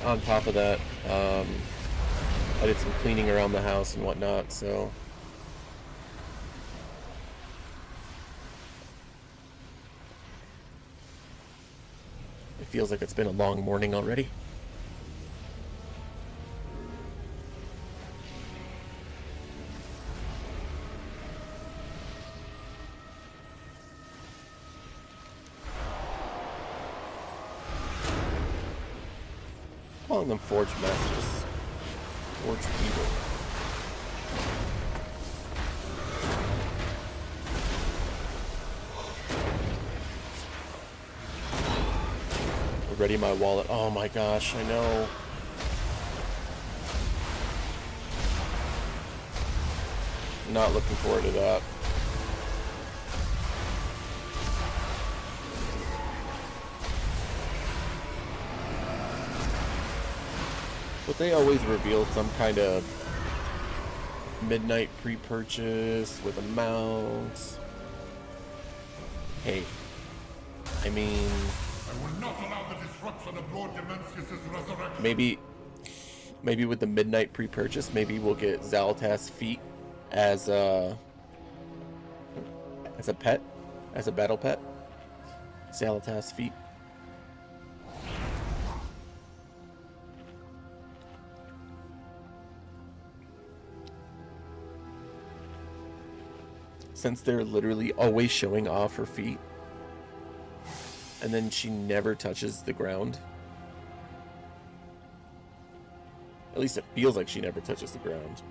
On top of that, I did some cleaning around the house and whatnot, so... It feels like it's been a long morning already. Calling them Forged Masters. Forged Evil. Ready my wallet. Oh my gosh, I know. Not looking forward to that. But they always reveal some kind of midnight pre-purchase with a mount. Hey, I mean... I will not allow the disruption of Lord Dementius' resurrection. Maybe with the midnight pre-purchase, maybe we'll get Xal'atath's feet as a pet, as a battle pet. Xal'atath's feet. Since they're literally always showing off her feet, and then she never touches the ground. At least it feels like she never touches the ground.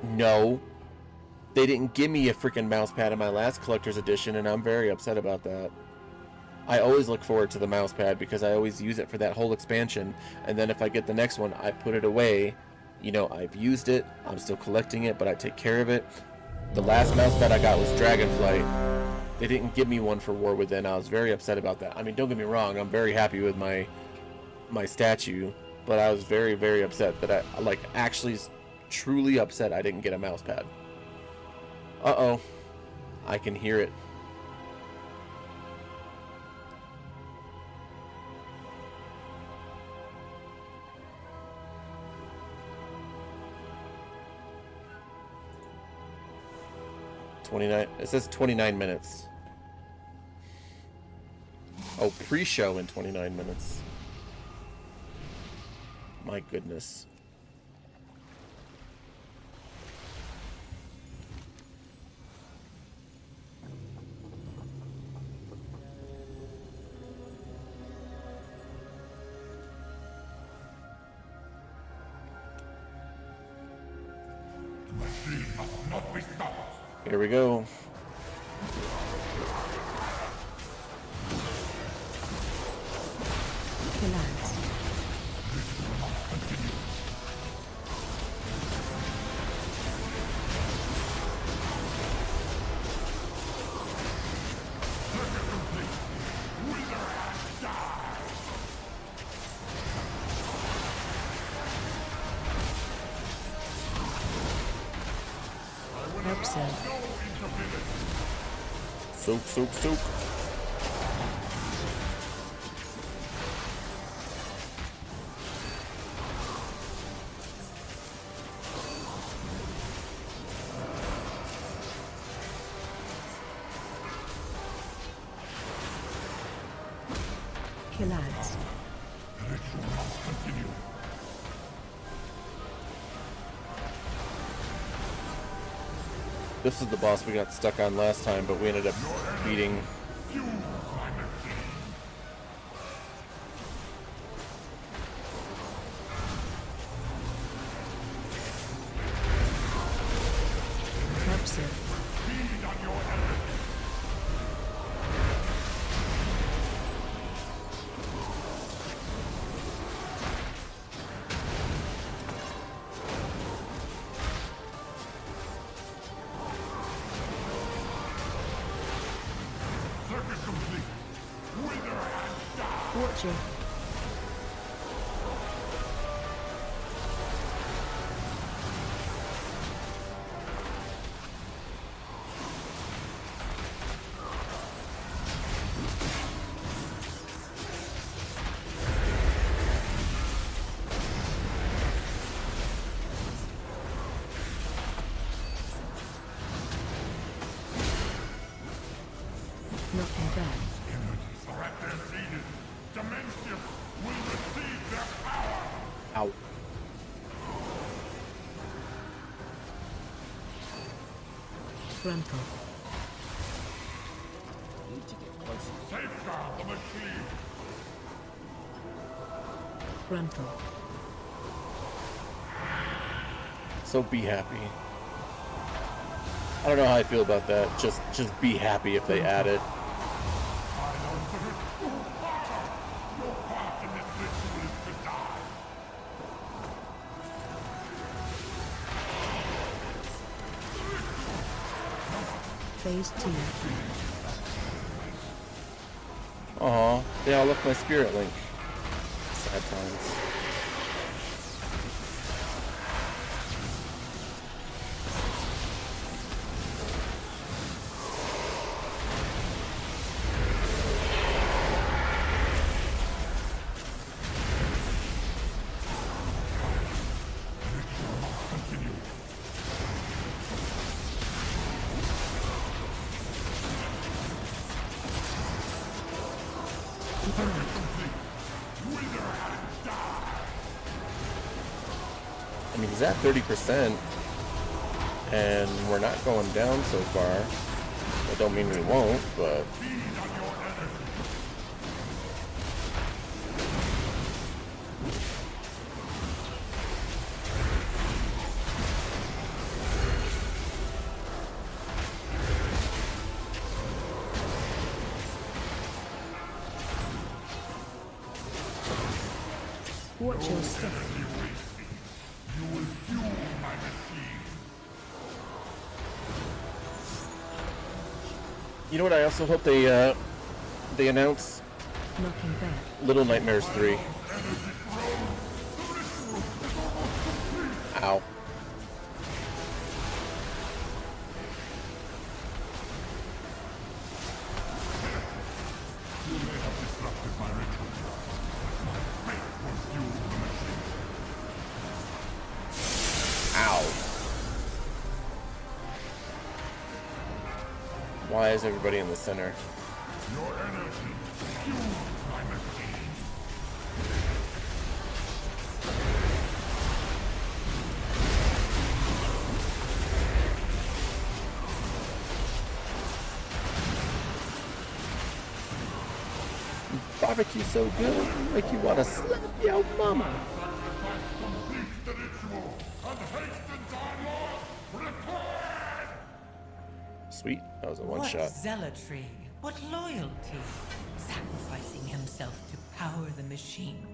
No. They didn't give me a freaking mouse pad in my last collector's edition, and I'm very upset about that. I always look forward to the mouse pad because I always use it for that whole expansion, and then if I get the next one, I put it away. You know, I've used it, I'm still collecting it, but I take care of it. The last mouse pad I got was Dragonflight. They didn't give me one for War Within. I was very upset about that. I mean, don't get me wrong, I'm very happy with my statue, but I was very, very upset that I, like, actually truly upset I didn't get a mouse pad. Uh-oh. I can hear it. 29. It says 29 minutes. Oh, pre-show in 29 minutes. My goodness. The machine must not be stopped. Here we go. Collapse. Hope so. Soak, soak, soak. Collapse. This is the boss we got stuck on last time, but we ended up beating. Hope so. Circuit complete. Wither and die. Watcher. Knocking back. Energies are at their zenith. Dementia will receive their power. Ow. Frontal. Safeguard the machine. Frontal. So be happy. I don't know how I feel about that. Just be happy if they add it. Your part in this ritual is to die. Phase 2. Aw, they all left my spirit link. Sad times. I mean, he's at 30%, and we're not going down so far. That don't mean we won't, but Watch your step. You will fuel my machine. you know what? I also hope they announce Knocking back. Little Nightmares 3. Ow. You may have disrupted my ritual. My fate will fuel the machine. Ow. Why is everybody in the center? Your energy fuels my machine. Barbecue so good, make you wanna slap your mama. Complete the ritual and hasten thy Lord return! Sweet, that was a one What shot. zealotry, what loyalty, sacrificing himself to power the machine.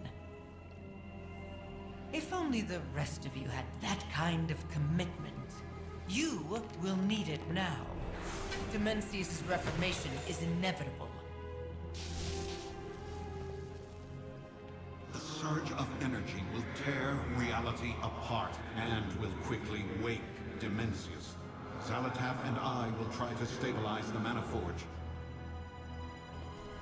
If only the rest of you had that kind of commitment. You will need it now. Demencius' reformation is inevitable. The surge of energy will tear reality apart and will quickly wake Demencius. Zalatath and I will try to stabilize the Mana Forge.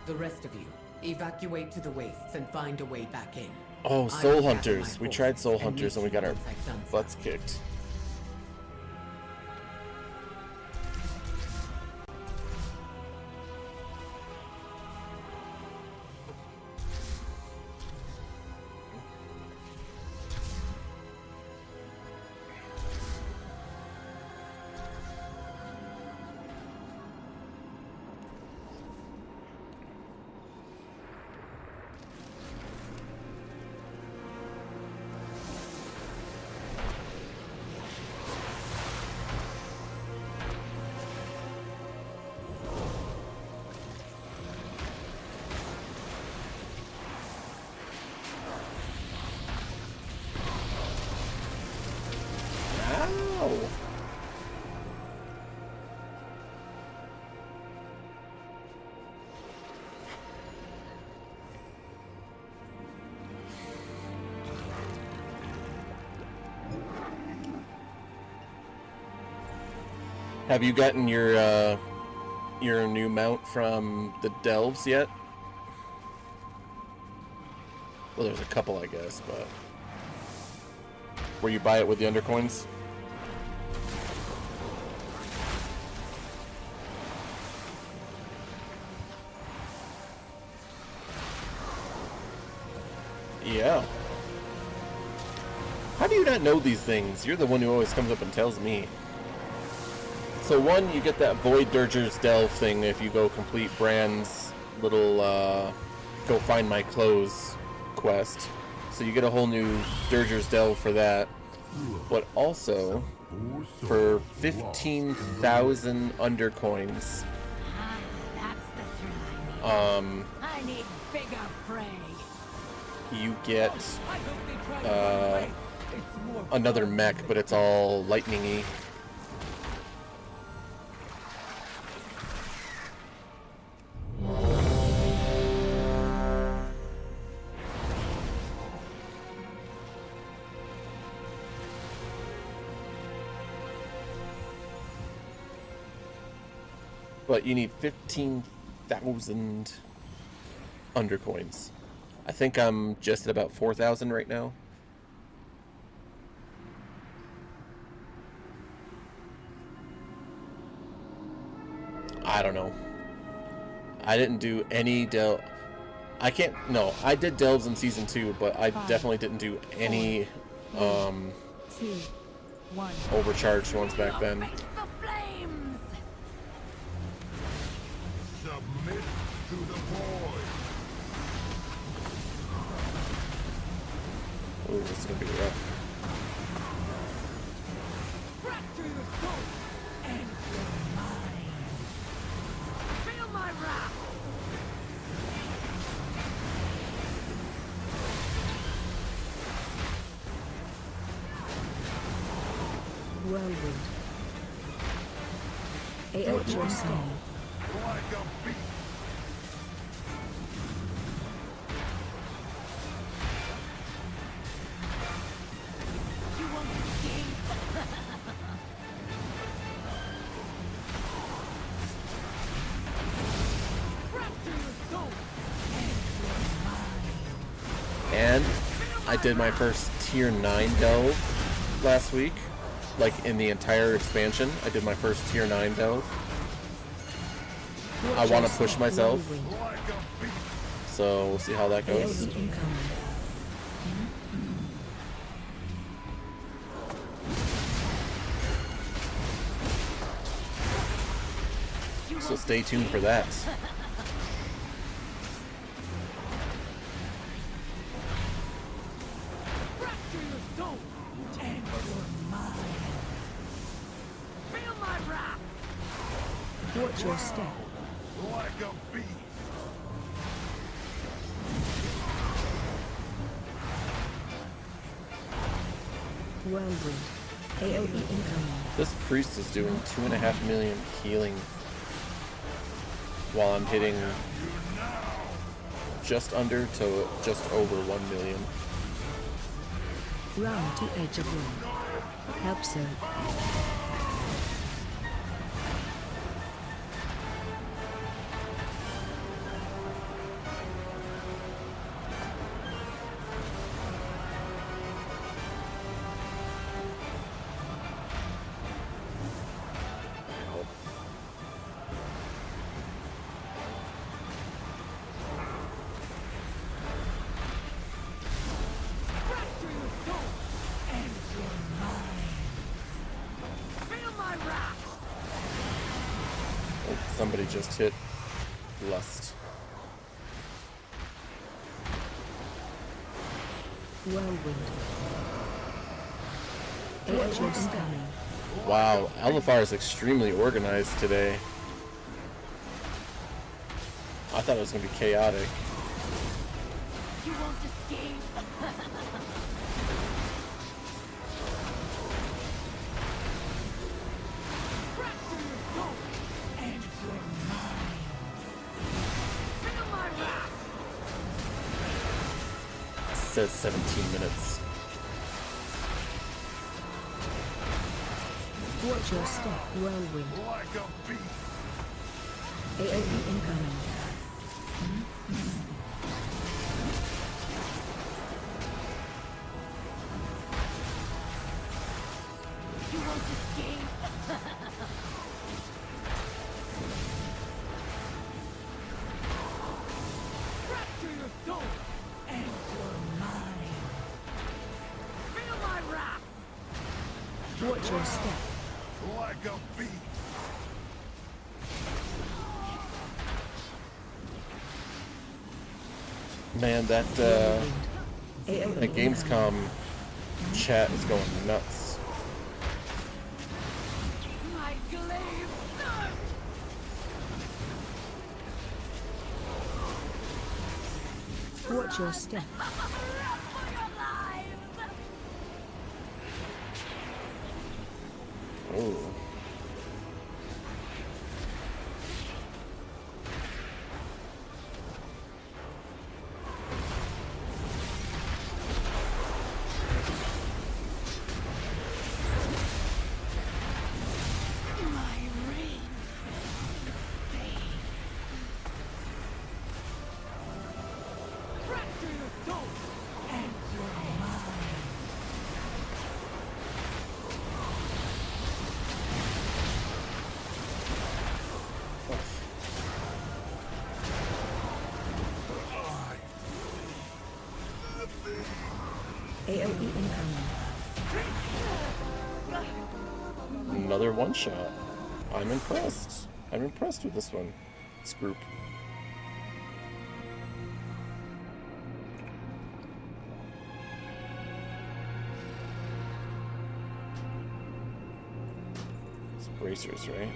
The rest of you, evacuate to the wastes and find a way back in. Oh, I Soul will gather Hunters. my We tried forces Soul and Hunters and we meet got you our once I've done so. butts kicked. Ow! Have you gotten your new mount from the Delves yet? Well, there's a couple, I guess, but where you buy it with the undercoins. Yeah. How do you not know these things? You're the one who always comes up and tells me. So one, you get that Void Dirger's Delve thing if you go complete Brand's little go find my clothes quest. So you get a whole new Dirger's Delve for that. But also, for 15,000 undercoins, That's the thrill I need. I need bigger prey. you get another mech, but it's all lightning-y. But you need 15,000 undercoins. I think I'm just at about 4,000 right now. I don't know. I didn't do any I can't. No, I did delves in season 2, but I definitely didn't do any 2, 1. overcharged ones back then. Face the flames. Submit to the void. Ooh, this is gonna be rough. Fracture your soul and your mind. Feel my wrath. Whirlwind. Ultra Storm. Like a beast. You won't escape. Fracture your soul And I did my first tier 9 delve last week. Like in the entire expansion, I did my first tier 9 delve. I want to push myself, so we'll see how that goes. AoE incoming. So stay tuned for that. Fracture your soul, and your mind. Feel my wrath. Watch your step. Like a beast. Whirlwind. AoE incoming. This priest is doing 2.5 million healing while I'm hitting just under to just over 1 million. Run to edge of room. Help so. Fracture your soul, and your mind. Feel my wrath. Oh, somebody just hit lust. Whirlwind. AoE incoming. Wow, Alifar is extremely organized today. I thought it was going to be chaotic. You won't escape. Fracture your soul, and your mind. Feel my wrath. It says 17 minutes. Watch your step. Whirlwind. Like a beast. AoE incoming. You won't escape. Fracture your soul, and your mind. Feel my wrath. Watch your step. Like a beast. Man, that AoE that Gamescom chat is going nuts. My glaive thirst. Watch your step. Run for your lives. Oh. My ring. Fracture your soul, and your mind. AoE incoming. Another one shot. I'm impressed. I'm impressed with this one. This group. It's bracers, right?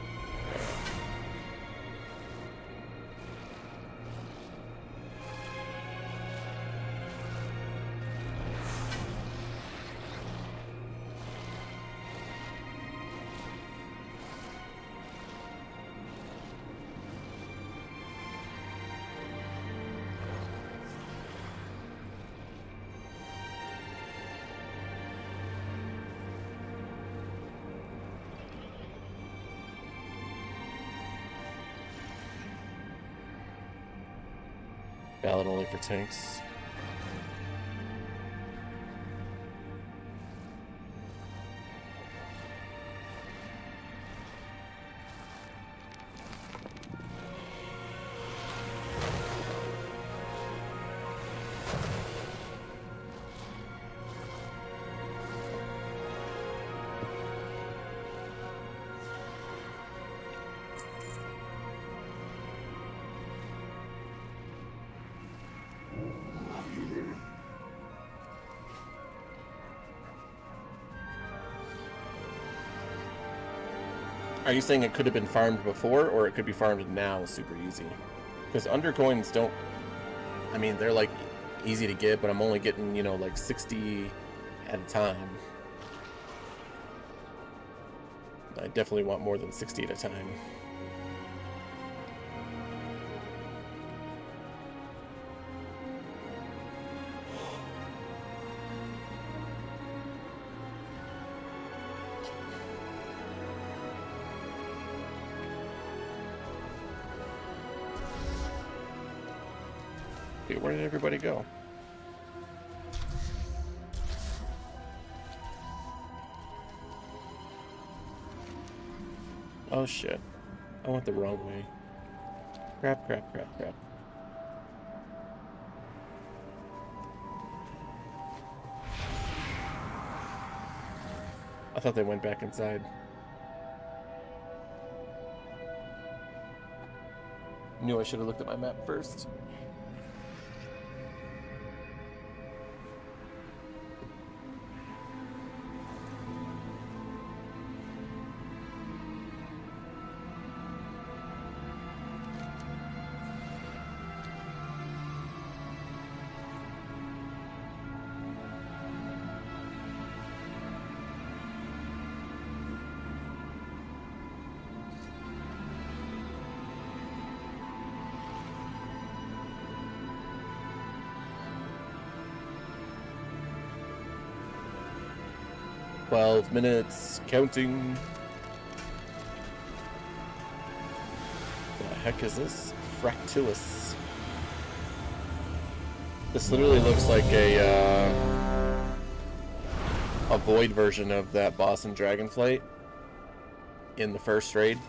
Valid only for tanks. Are you saying it could have been farmed before, or it could be farmed now super easy? Because undercoins don't... I mean, they're like easy to get, but I'm only getting, you know, like 60 at a time. I definitely want more than 60 at a time. Wait, where did everybody go? Oh shit. I went the wrong way. Crap, crap, crap, crap. I thought they went back inside. Knew I should have looked at my map first. Minutes counting. What the heck is this? Fractilis. This literally looks like a void version of that boss in Dragonflight in the first raid.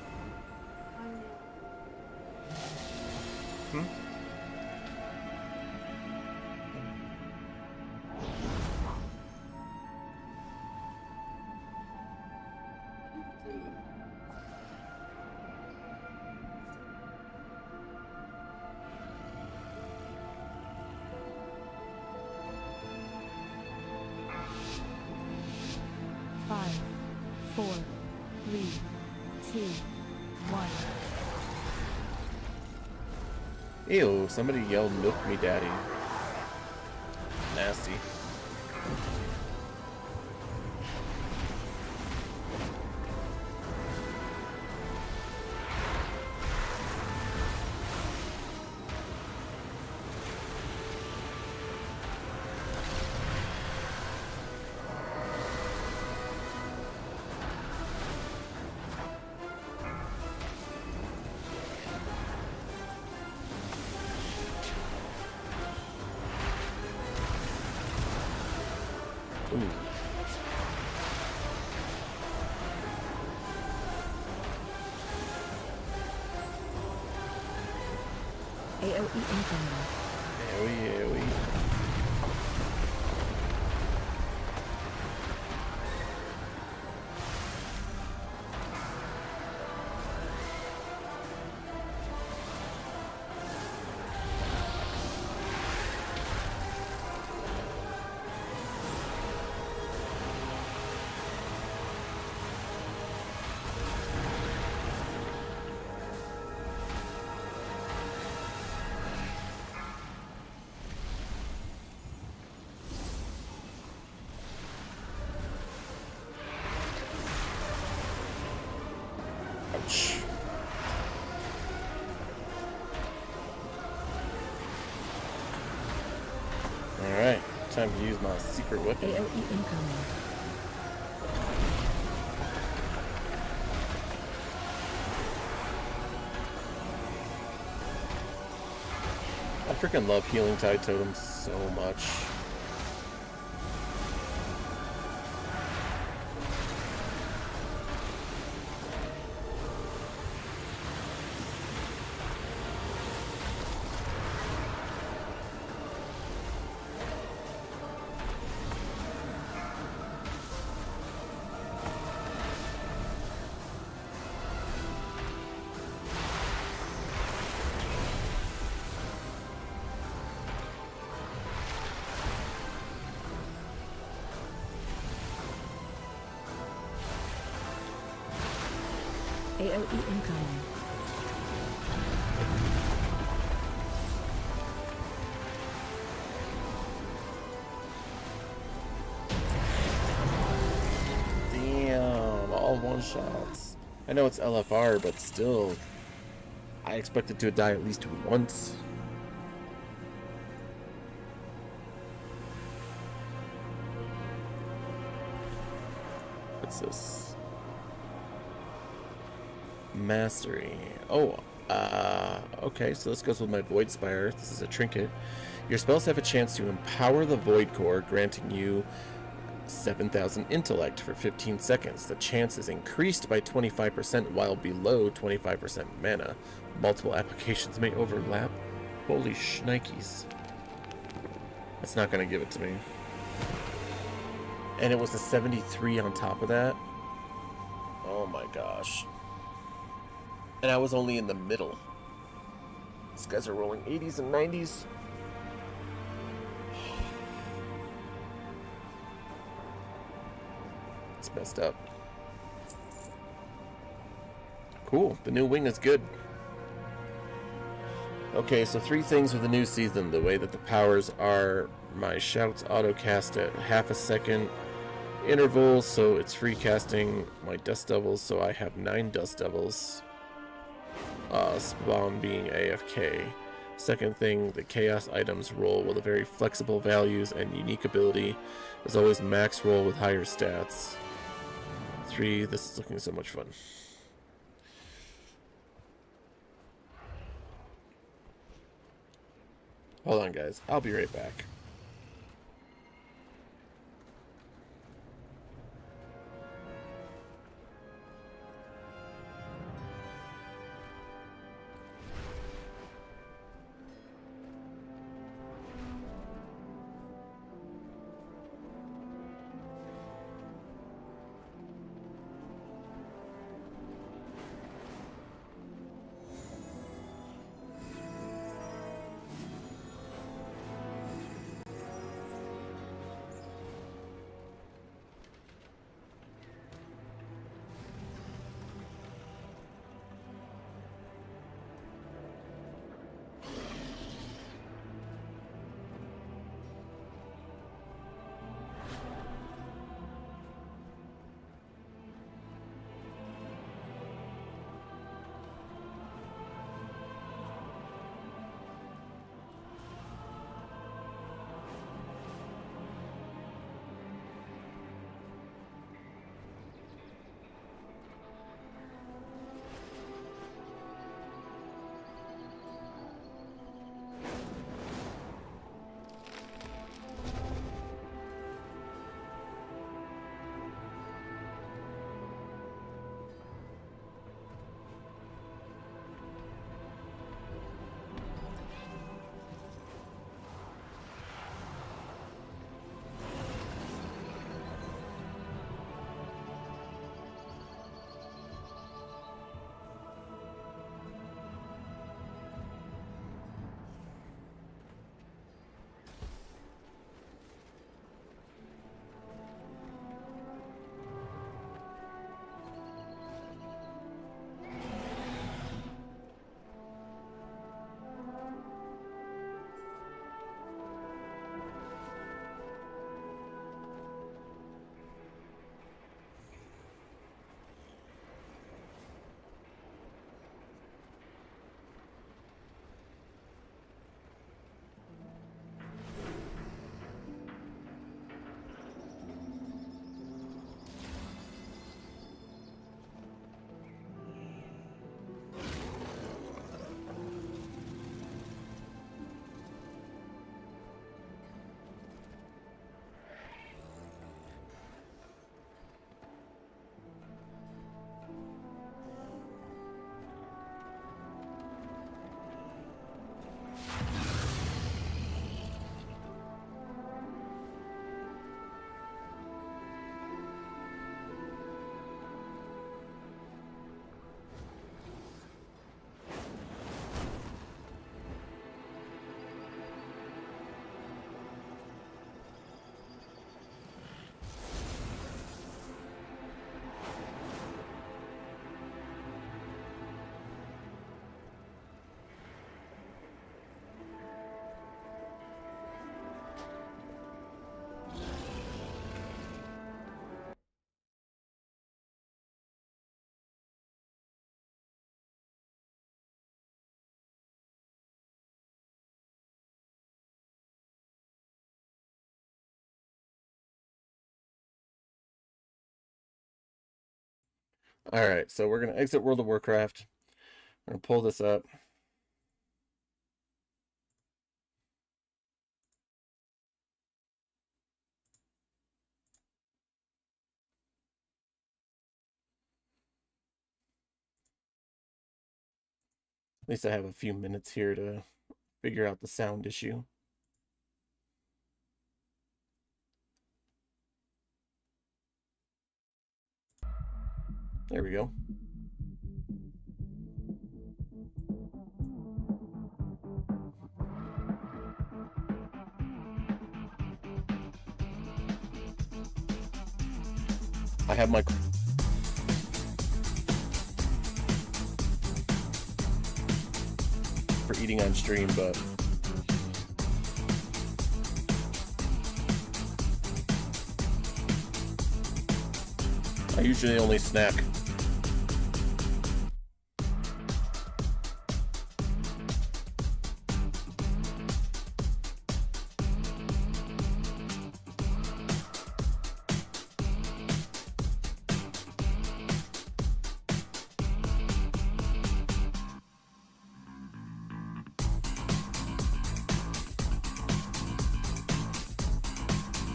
Ew, somebody yelled milk me daddy. Nasty. AOE incoming. AOE. Ouch. Alright, time to use my secret weapon. AOE incoming. I freaking love healing tide totems so much. AOE incoming. Damn, all one shots. I know it's LFR, but still, I expect it to die at least once. What's this? Mastery. Oh, okay, so this goes with my Void Spire. This is a trinket. Your spells have a chance to empower the Void Core, granting you 7,000 intellect for 15 seconds. The chance is increased by 25% while below 25% mana. Multiple applications may overlap. Holy shnikes. That's not going to give it to me. And it was a 73 on top of that. Oh my gosh. And I was only in the middle. These guys are rolling 80s and 90s. It's messed up. Cool. The new wing is good. Okay, so 3 things with the new season. The way that the powers are, my shouts auto-cast at half a second intervals, so it's free casting my Dust Devils, so I have 9 Dust Devils. Spawn being AFK. Second thing, the Chaos items roll with a very flexible values and unique ability. As always, max roll with higher stats. 3, this is looking so much fun. Hold on, guys. I'll be right back. All right, so we're gonna exit World of Warcraft. We're gonna pull this up. At least I have a few minutes here to figure out the sound issue. There we go. I have my for eating on stream, but I usually only snack.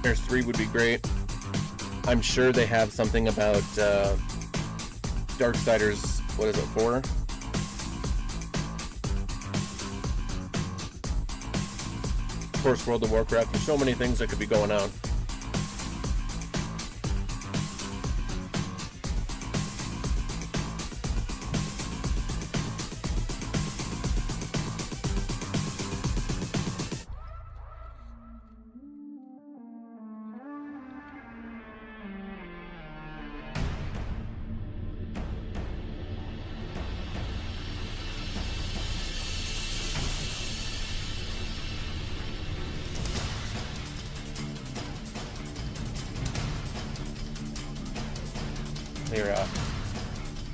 There's 3 would be great. I'm sure they have something about Darksiders, what is it, 4? Of course, World of Warcraft. There's so many things that could be going on.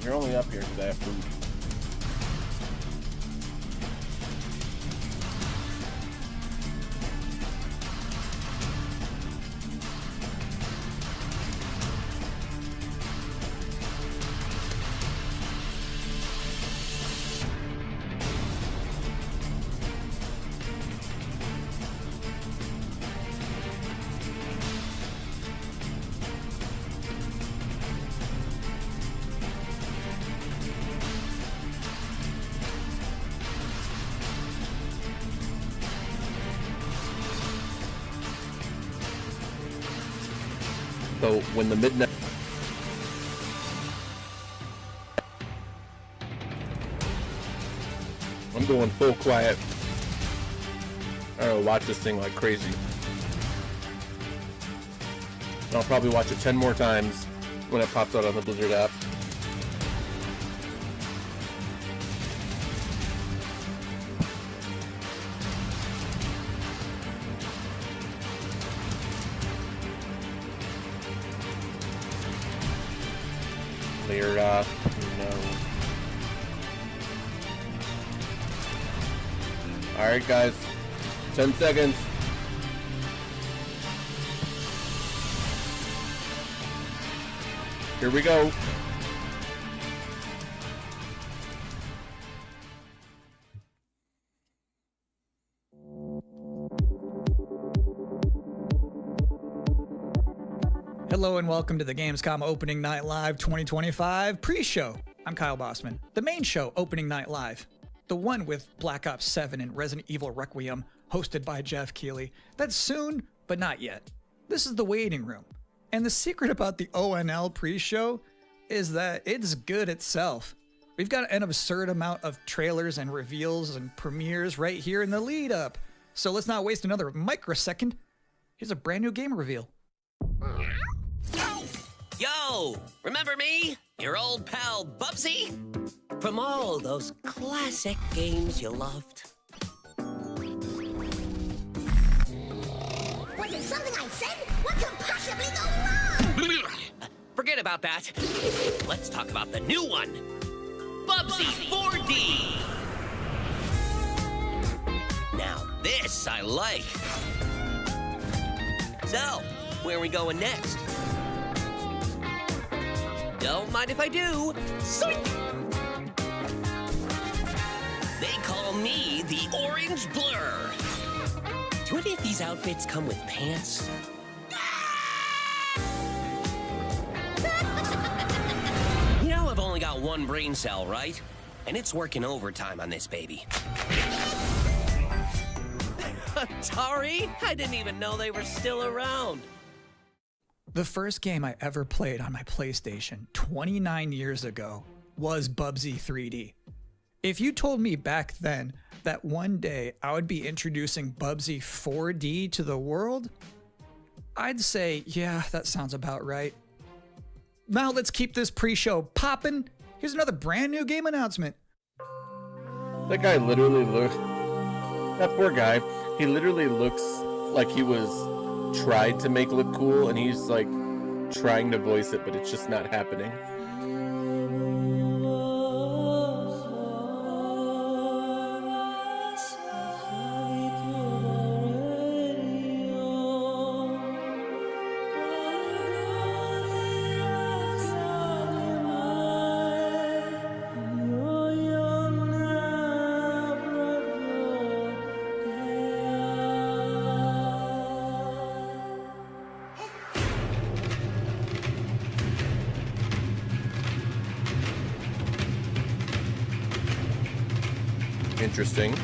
You're only up here because I have food. So when the midnight I'm going full quiet. I gotta watch this thing like crazy. I'll probably watch it 10 more times when it pops out on the Blizzard app. Clear up. No. Alright guys. 10 seconds. Here we go. Hello and welcome to the Gamescom Opening Night Live 2025 pre-show. I'm Kyle Bossman. The main show, Opening Night Live. The one with Black Ops 7 and Resident Evil Requiem, hosted by Jeff Keighley. That's soon, but not yet. This is the waiting room. And the secret about the ONL pre-show is that it's good itself. We've got an absurd amount of trailers and reveals and premieres right here in the lead up. So let's not waste another microsecond. Here's a brand new game reveal. Yo, remember me? Your old pal Bubsy? From all those classic games you loved. Was it something I said? What could possibly go wrong? Forget about that. Let's talk about the new one. Bubsy 4D. Now this I like. So, where are we going next? Don't mind if I do. Zoink! They call me the Orange Blur. Do any of these outfits come with pants? You know I've only got one brain cell, right? And it's working overtime on this baby. Atari? I didn't even know they were still around. The first game I ever played on my PlayStation 29 years ago was Bubsy 3D. If you told me back then that one day I would be introducing Bubsy 4D to the world, I'd say, yeah, that sounds about right. Now let's keep this pre-show popping. Here's another brand new game announcement. That guy literally looks... That poor guy, he literally looks like he was tried to make look cool, and he's like trying to voice it, but it's just not happening. Interesting.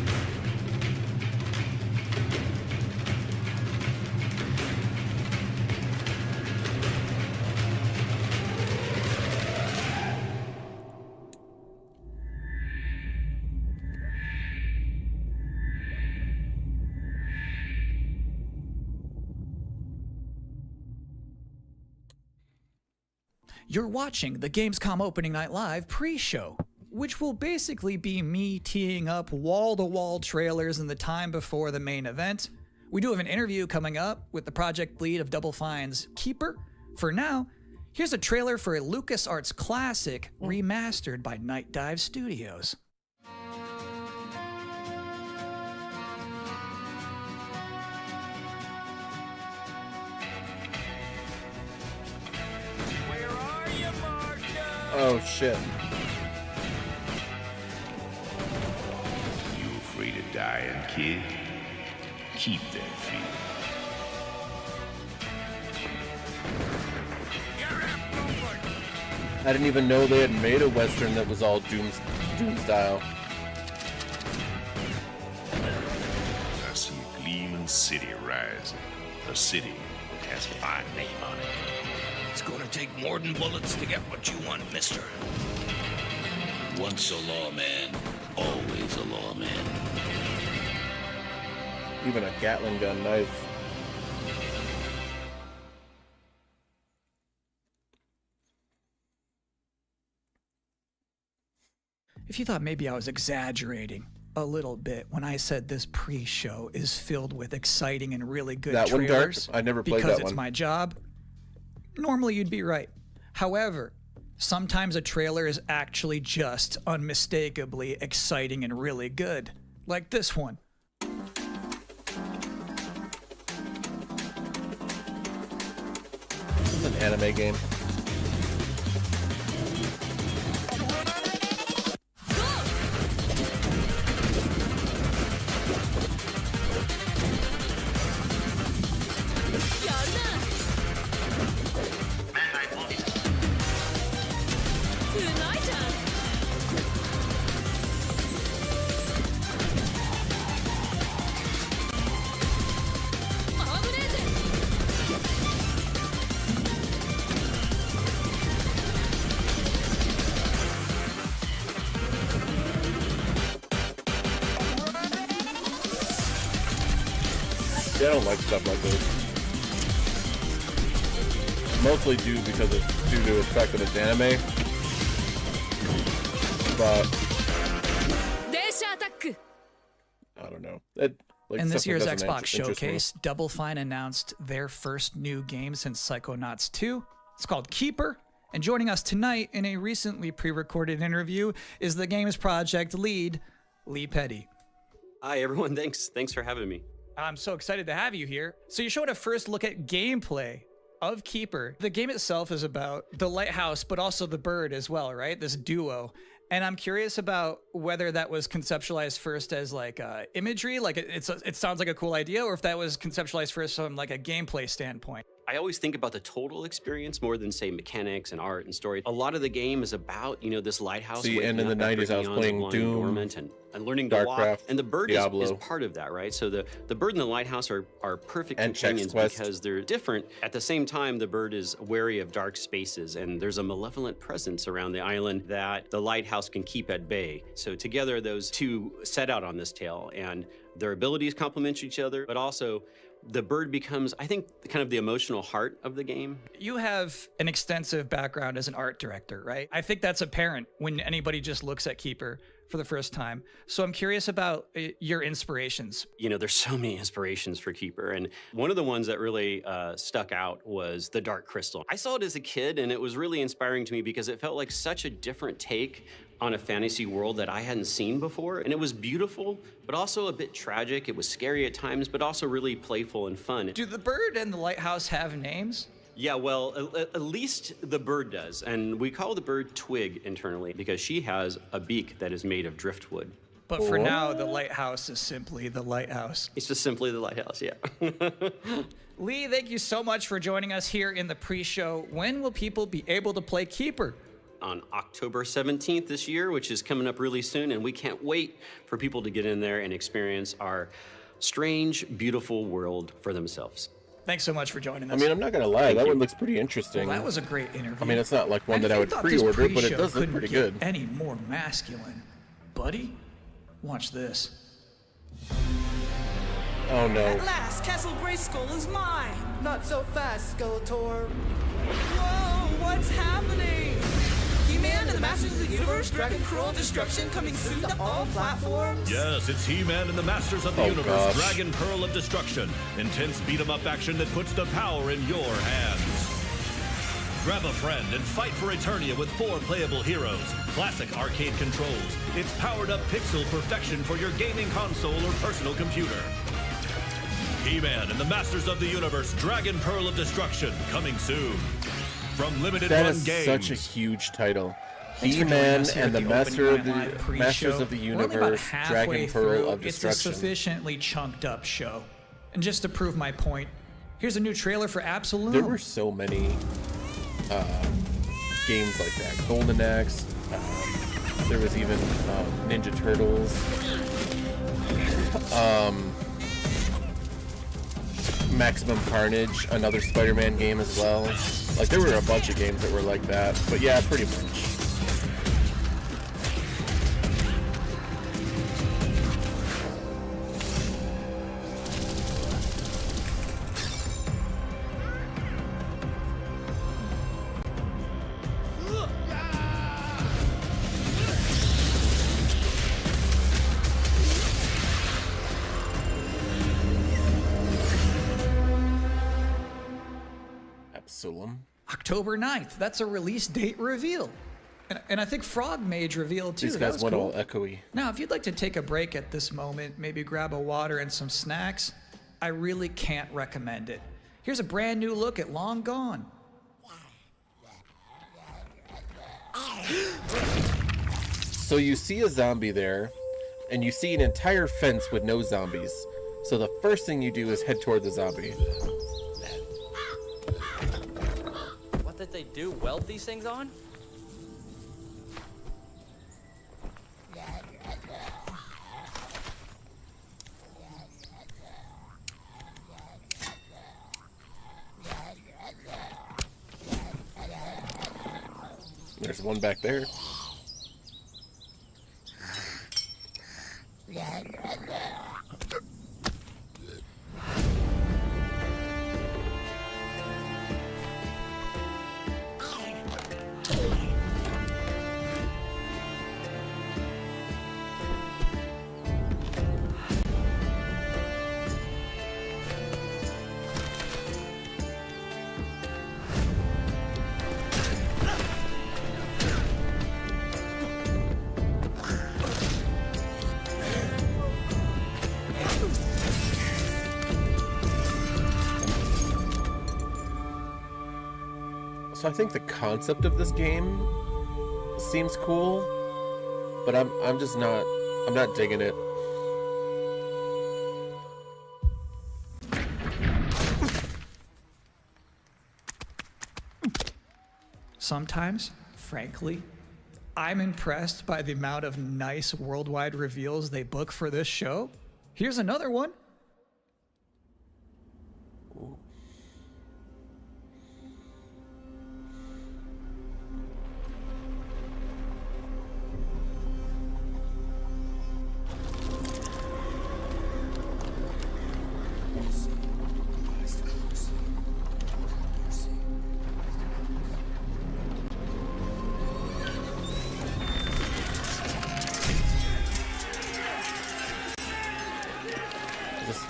You're watching the Gamescom Opening Night Live pre-show, which will basically be me teeing up wall-to-wall trailers in the time before the main event. We do have an interview coming up with the project lead of Double Fine's Keeper. For now, here's a trailer for a LucasArts classic remastered by Night Dive Studios. Where are you, Marco? Oh shit. You afraid of dying, kid? Keep that fear. I didn't even know they had made a Western that was all Doom style. I see a gleaming city rising. A city that has a fine name on it. It's gonna take more than bullets to get what you want, mister. Once a lawman, always a lawman. Even a Gatling gun knife. If you thought maybe I was exaggerating a little bit when I said this pre-show is filled with exciting and really good That one, Dark? trailers I never played because that it's one. my job, normally you'd be right. However, sometimes a trailer is actually just unmistakably exciting and really good, like this one. This is an anime game. I don't like stuff like this. Mostly due to the fact that it's anime. But I don't know. In this year's Xbox showcase, Double Fine announced their first new game since Psychonauts 2. It's called Keeper. And joining us tonight in a recently pre-recorded interview is the game's project lead, Lee Petty. Hi everyone, thanks for having me. I'm so excited to have you here. So you showed a first look at gameplay of Keeper, the game itself is about the lighthouse, but also the bird as well, right? This duo. And I'm curious about whether that was conceptualized first as like imagery, like it sounds like a cool idea, or if that was conceptualized first from like a gameplay standpoint. I always think about the total experience more than, say, mechanics and art and story. A lot of the game is about, you know, this lighthouse. See, and in the 90s, I was playing Doom, and learning to walk. Warcraft, And the bird Diablo. is part of that, right? So the bird and the lighthouse are perfect And companions Chex Quest. because they're different. At the same time, the bird is wary of dark spaces, and there's a malevolent presence around the island that the lighthouse can keep at bay. So together, those two set out on this tale, and their abilities complement each other, but also the bird becomes, I think, kind of the emotional heart of the game. You have an extensive background as an art director, right? I think that's apparent when anybody just looks at Keeper for the first time. So I'm curious about your inspirations. You know, there's so many inspirations for Keeper, and one of the ones that really stuck out was the Dark Crystal. I saw it as a kid, and it was really inspiring to me because it felt like such a different take on a fantasy world that I hadn't seen before. And it was beautiful, but also a bit tragic. It was scary at times, but also really playful and fun. Do the bird and the lighthouse have names? Yeah, well, at least the bird does. And we call the bird Twig internally because she has a beak that is made of driftwood. But for now, the lighthouse is simply the lighthouse. It's just simply the lighthouse, yeah. Lee, thank you so much for joining us here in the pre-show. When will people be able to play Keeper? On October 17th this year, which is coming up really soon, and we can't wait for people to get in there and experience our strange, beautiful world for themselves. Thanks so much for joining us. I mean, I'm not gonna lie, that one looks pretty interesting. Well, that was a great interview. I mean, it's not like one And that if I you would thought this pre-order, but it pre-show does look couldn't pretty get good. any more masculine, buddy, watch this. Oh no. At last, Castle Grayskull is mine! Not so fast, Skeletor. Whoa, what's happening? He-Man and the Masters of the Universe, Dragon Pearl of Destruction coming soon to all platforms? Yes, it's He-Man and the Masters of the Oh, Universe, gosh. Dragon Pearl of Destruction. Intense beat-em-up action that puts the power in your hands. Grab a friend and fight for Eternia with 4 playable heroes, classic arcade controls. It's powered-up pixel perfection for your gaming console or personal computer. He-Man and the Masters of the Universe, Dragon Pearl of Destruction, coming soon. From Limited That Run is Games. such a huge title. Thanks for joining He-Man us here and at the Opening Masters Night Live pre-show. Masters of the We're only about Universe, halfway Dragon Pearl through. of It's a Destruction. sufficiently chunked up show. And just to prove my point, here's a new trailer for Absolute. There were so many games like that. Golden Axe. There was even Ninja Turtles. Maximum Carnage, another Spider-Man game as well. Like, there were a bunch of games that were like that. But yeah, pretty much. Absalom. October 9th. That's a release date reveal. And I think Frog Mage revealed too. These That guys was went cool. all echoey. Now, if you'd like to take a break at this moment, maybe grab a water and some snacks, I really can't recommend it. Here's a brand new look at Long Gone. So you see a zombie there, and you see an entire fence with no zombies. So the first thing you do is head toward the zombie. What did they do? Weld these things on? There's one back there. So I think the concept of this game seems cool, but I'm not digging it. Sometimes, frankly, I'm impressed by the amount of nice worldwide reveals they book for this show. Here's another one.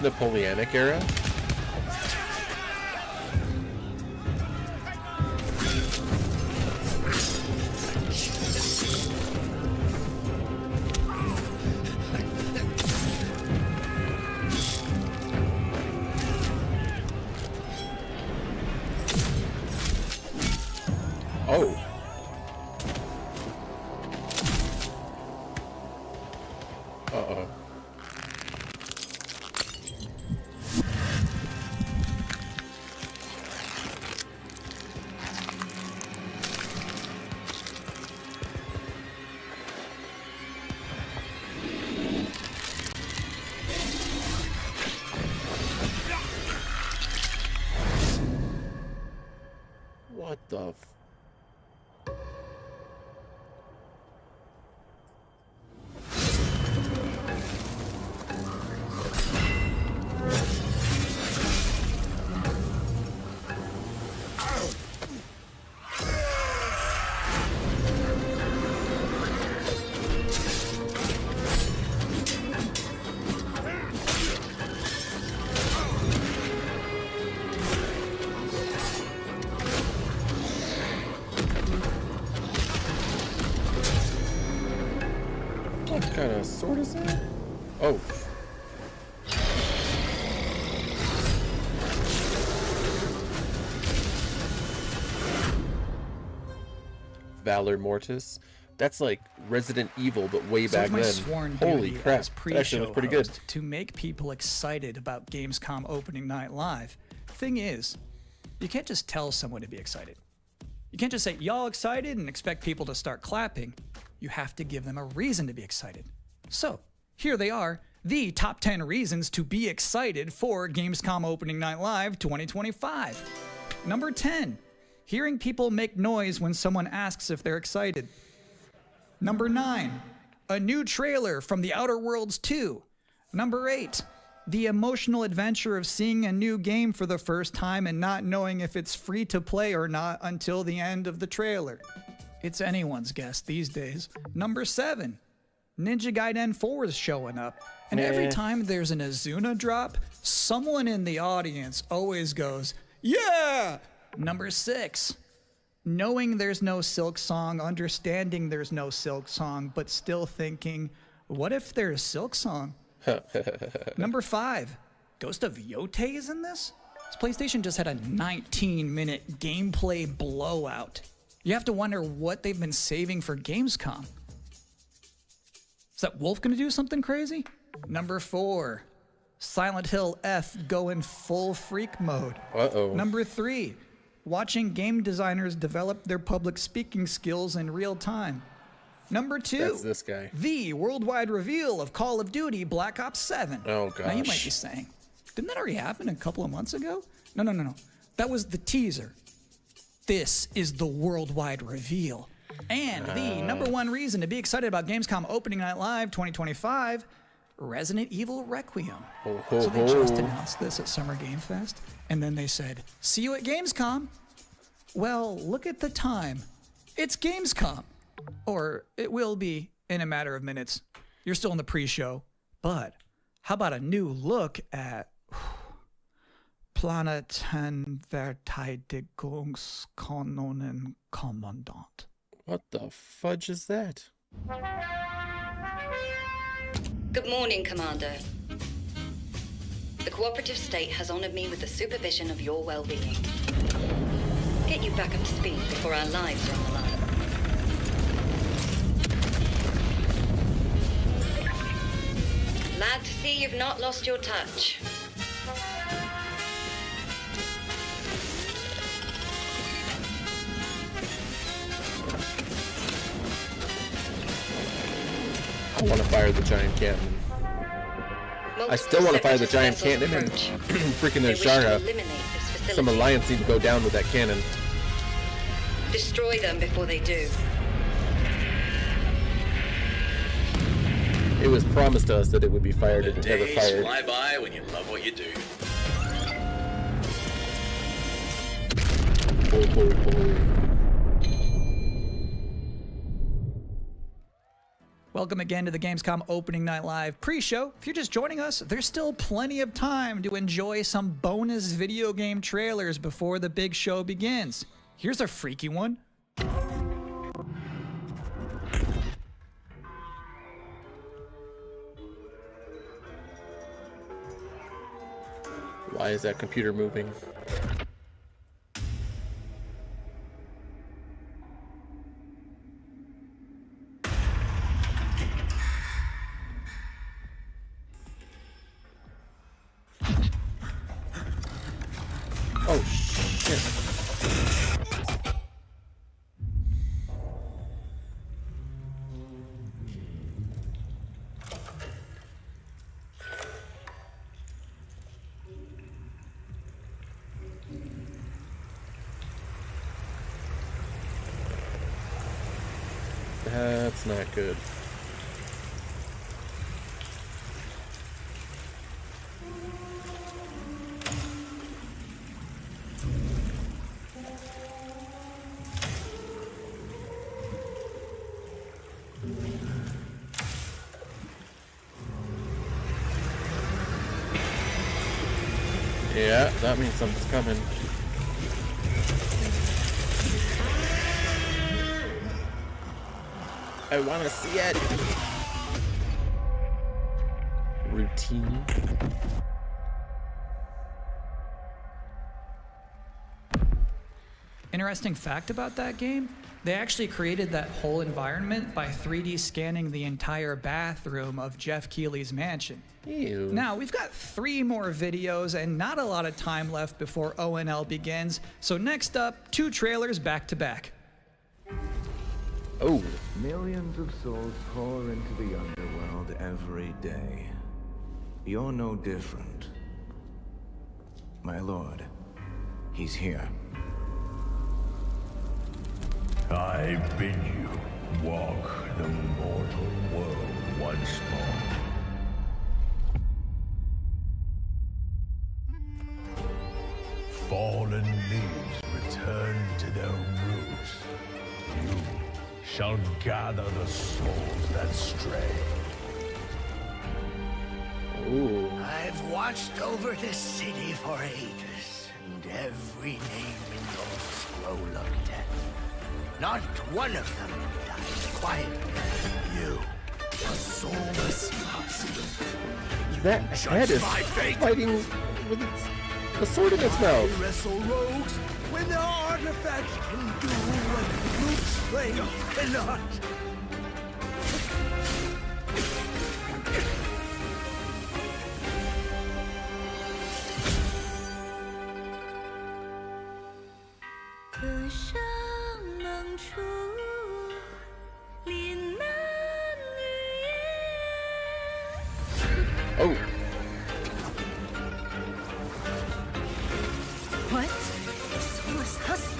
Napoleonic era? Oh. Uh-oh. What the f... What kind of sword is that? Oh. Valor Mortis. That's like Resident Evil, but way back my then. Sworn Holy duty crap. as That pre-show actually looks pretty good. host to make people excited about Gamescom opening night live. Thing is, you can't just tell someone to be excited. You can't just say, y'all excited, and expect people to start clapping. You have to give them a reason to be excited. So, here they are, the top 10 reasons to be excited for Gamescom Opening Night Live 2025. Number 10, hearing people make noise when someone asks if they're excited. Number 9, a new trailer from The Outer Worlds 2. Number 8, the emotional adventure of seeing a new game for the first time and not knowing if it's free to play or not until the end of the trailer. It's anyone's guess these days. Number 7, Ninja Gaiden 4 is showing up. And every time there's an Azuna drop, someone in the audience always goes, yeah! Number 6, knowing there's no Silk Song, understanding there's no Silk Song, but still thinking, what if there's Silk Song? Number 5, Ghost of Yotei is in this? PlayStation just had a 19-minute gameplay blowout. You have to wonder what they've been saving for Gamescom. Is that Wolf gonna do something crazy? Number 4, Silent Hill F going full freak mode. Uh-oh. Number 3, watching game designers develop their public speaking skills in real time. Number 2, That's this guy. The worldwide reveal of Call of Duty Black Ops 7. Oh, gosh. Now you might be saying, didn't that already happen a couple of months ago? No. That was the teaser. This is the worldwide reveal. And the number 1 reason to be excited about Gamescom Opening Night Live 2025, Resident Evil Requiem. So they just announced this at Summer Game Fest, and then they said, see you at Gamescom. Well, look at the time. It's Gamescom. Or it will be in a matter of minutes. You're still in the pre-show. But how about a new look at Planetverteidigungskanonen-Kommandant? What the fudge is that? Good morning, Commander. The cooperative state has honored me with the supervision of your well-being. Get you back up to speed before our lives are on the line. Glad to see you've not lost your touch. I want to fire the giant cannon. I still want to fire the giant cannon and freaking Ashara. Some alliance need to go down with that cannon. Destroy them before they do. It was promised to us that it would be fired and it never Days fired. fly by when you love what you do. Welcome again to the Gamescom Opening Night Live pre-show. If you're just joining us, there's still plenty of time to enjoy some bonus video game trailers before the big show begins. Here's a freaky one. Why is that computer moving? Oh shit. That's not good. Yeah, that means something's coming. I want to see it. Routine. Interesting fact about that game, they actually created that whole environment by 3D scanning the entire bathroom of Jeff Keighley's mansion. Ew. Now, we've got 3 more videos and not a lot of time left before ONL begins, so next up, 2 trailers back to back. Oh. Millions of souls pour into the underworld every day. You're no different. My lord, he's here. I bid you walk the mortal world once more. Fallen leaves return to their roots. You shall gather the souls that stray. Ooh. I've watched over this city for ages, and every name in your scroll of death. Not one of them dies quietly. You, a soulless husk. That head is fighting with a sword in its mouth. I wrestle rogues when their artifacts can do what brute strength cannot. Oh. What? Soulless husk?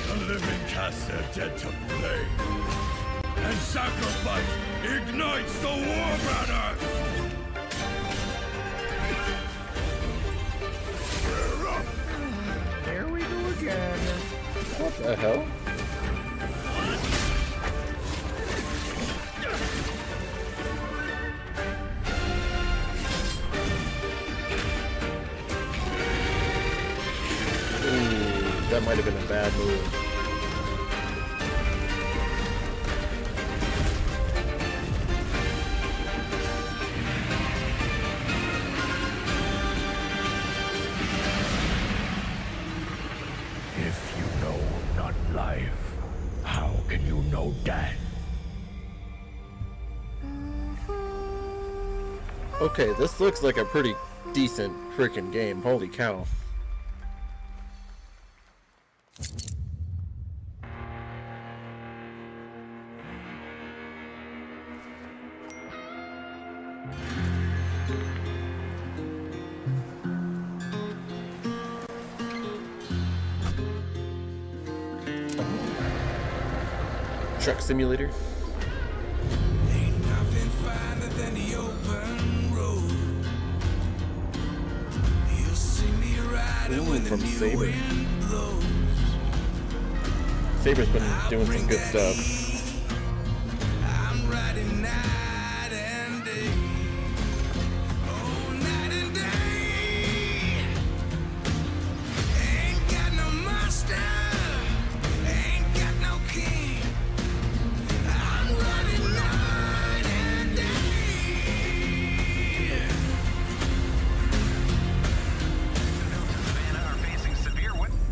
The living cast their dead to flame, and sacrifice ignites the war banners! Here we go again. What the hell? Ooh, that might have been a bad move. If you know not life, how can you know death? Okay, this looks like a pretty decent freaking game. Holy cow. Truck simulator. Ain't nothing finer than the open road. You'll see me riding Ooh, when the from new Saber. wind blows. Saber's been doing some good stuff. I'm riding night and day. Oh, night and day. Ain't got no master. Ain't got no king. I'm riding night and day.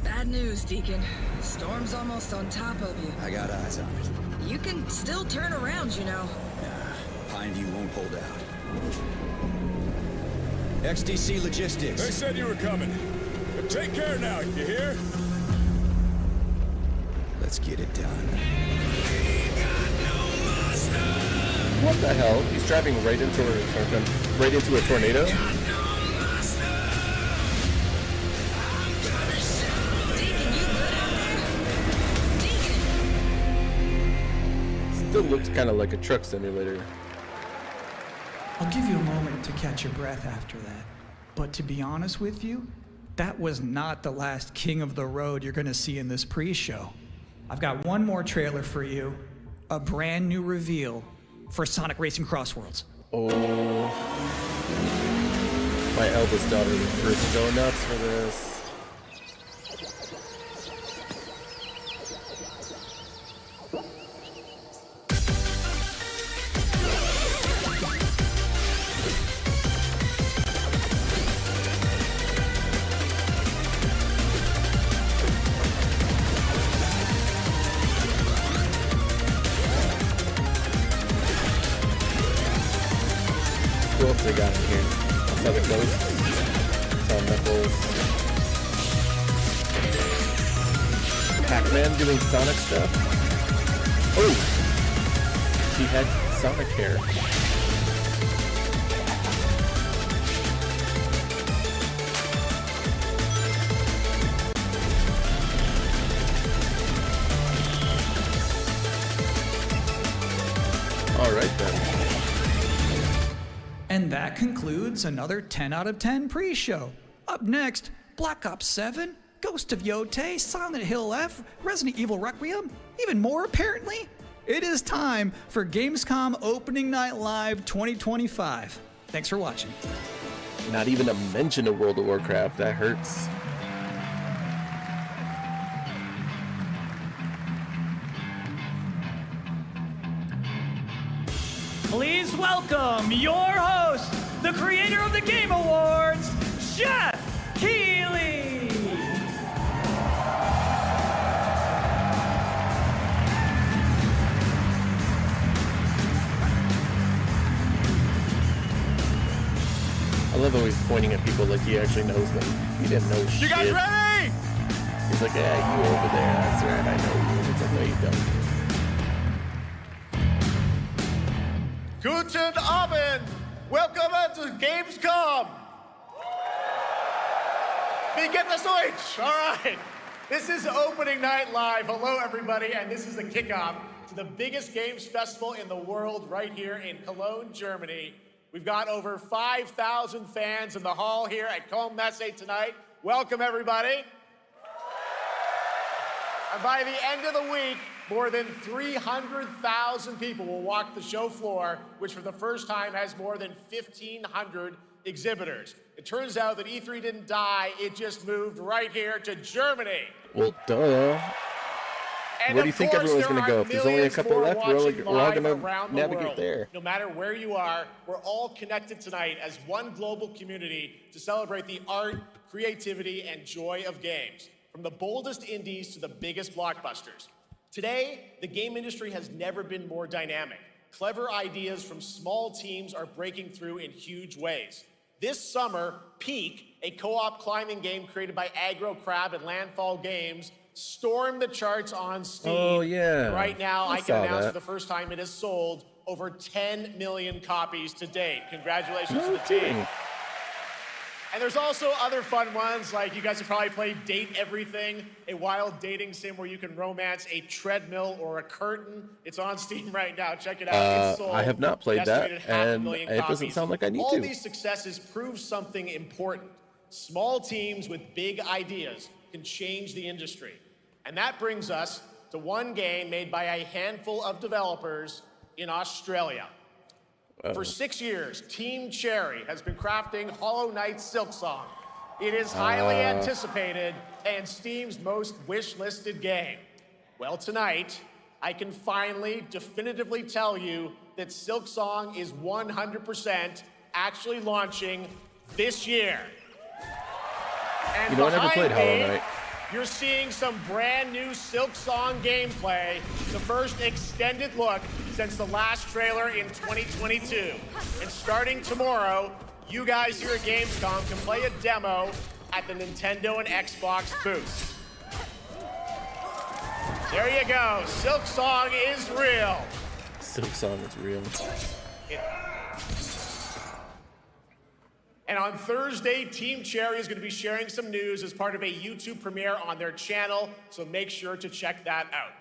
Bad news, Deacon. Storm's almost on top of you. I got eyes on it. You can still turn around, you know. Pineview won't hold out. XDC Logistics. They said you were coming. But take care now, you hear? Let's get it done. What the hell? He's driving right into a tornado? Still looks kind of like a truck simulator. I'll give you a moment to catch your breath after that. But to be honest with you, that was not the last king of the road you're going to see in this pre-show. I've got one more trailer for you, a brand new reveal for Sonic Racing Crossworlds. Oh, my eldest daughter was go nuts for this. What else they got in here? That's how it goes. That's how Knuckles. Pac-Man doing Sonic stuff. Oh! He had Sonic hair. Alright then. And that concludes another 10 out of 10 pre-show. Up next, Black Ops 7, Ghost of Yotei, Silent Hill F, Resident Evil Requiem, even more apparently. It is time for Gamescom Opening Night Live 2025. Thanks for watching. Not even a mention of World of Warcraft. That hurts. Please welcome your host, the creator of the Game Awards, Jeff Keighley. I love how he's pointing at people like he actually knows them. He didn't know shit. You guys ready? He's like, yeah, you over there. That's right, I know you. It's like, no, you don't. Guten Abend! Welcome to Gamescom! Wie geht es euch? All right. This is Opening Night Live. Hello, everybody, and this is the kickoff to the biggest games festival in the world right here in Cologne, Germany. We've got over 5,000 fans in the hall here at Cologne Messe tonight. Welcome, everybody. And by the end of the week, more than 300,000 people will walk the show floor, which for the first time has more than 1,500 exhibitors. It turns out that E3 didn't die, it just moved right here to Germany. Well, duh. And Where do you think everyone's going to go? If there's only a couple left, we're all going to navigate there. No matter where you are, we're all connected tonight as one global community to celebrate the art, creativity, and joy of games. from the boldest indies to the biggest blockbusters. Today, the game industry has never been more dynamic. Clever ideas from small teams are breaking through in huge ways. This summer, Peak, a co-op climbing game created by Aggro Crab and Landfall Games, stormed the charts on Steam. Oh, yeah. And right now, I can saw announce that. for the first time it has sold over 10 million copies to date. Congratulations to the team. And there's also other fun ones, like you guys have probably played Date Everything, a wild dating sim where you can romance a treadmill or a curtain. It's on Steam right now. Check it out. It's sold I have not played that, estimated 500,000 and it doesn't copies. sound like I need All to. these successes prove something important. Small teams with big ideas can change the industry. And that brings us to one game made by a handful of developers in Australia. For 6 years, Team Cherry has been crafting Hollow Knight Silksong. It is highly anticipated and Steam's most wish-listed game. Well, tonight, I can finally definitively tell you that Silksong is 100% actually launching this year. And You know, I never behind played Hollow me, Knight. you're seeing some brand new Silksong gameplay, the first extended look since the last trailer in 2022. And starting tomorrow, you guys here at Gamescom can play a demo at the Nintendo and Xbox booths. There you go, Silksong is real. Silksong is real. And on Thursday, Team Cherry is going to be sharing some news as part of a YouTube premiere on their channel, so make sure to check that out.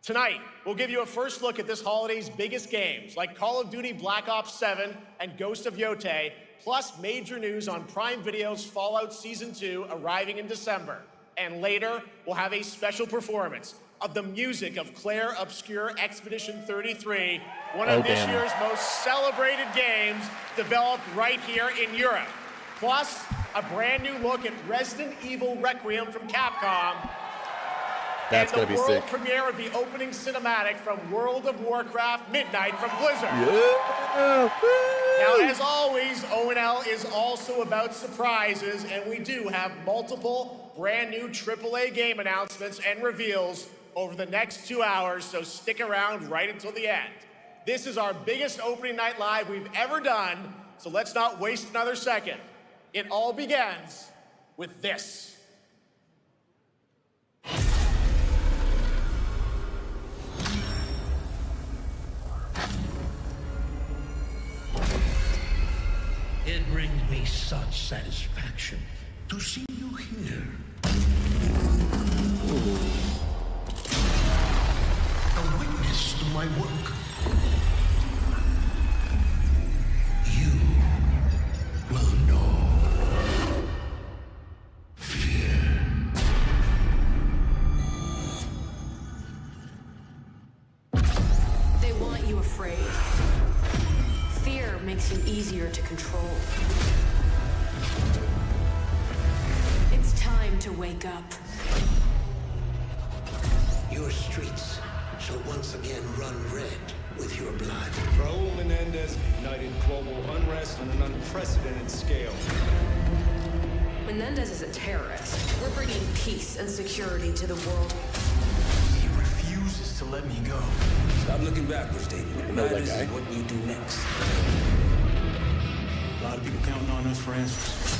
Tonight, we'll give you a first look at this holiday's biggest games, like Call of Duty Black Ops 7 and Ghost of Yotei, plus major news on Prime Video's Fallout Season 2 arriving in December. And later, we'll have a special performance of the music of Claire Obscure Expedition 33, one of this year's most celebrated games developed right here in Europe. Plus, a brand new look at Resident Evil Requiem from Capcom. That's and gonna be the world sick. premiere of the opening cinematic from World of Warcraft Midnight from Blizzard. Yeah. Now, as always, O&L is also about surprises, and we do have multiple brand new AAA game announcements and reveals over the next 2 hours, so stick around right until the end. This is our biggest opening night live we've ever done, so let's not waste another second. It all begins with this. It brings me such satisfaction to see you here. A witness to my work. You will know fear. They want you afraid. Fear makes you easier to control. It's time to wake up. Your streets shall once again run red with your blood. Raul Menendez ignited global unrest on an unprecedented scale. Menendez is a terrorist. We're bringing peace and security to the world. He refuses to let me go. Stop looking backwards, David. What matters is what you do next. A lot of people counting on us for answers.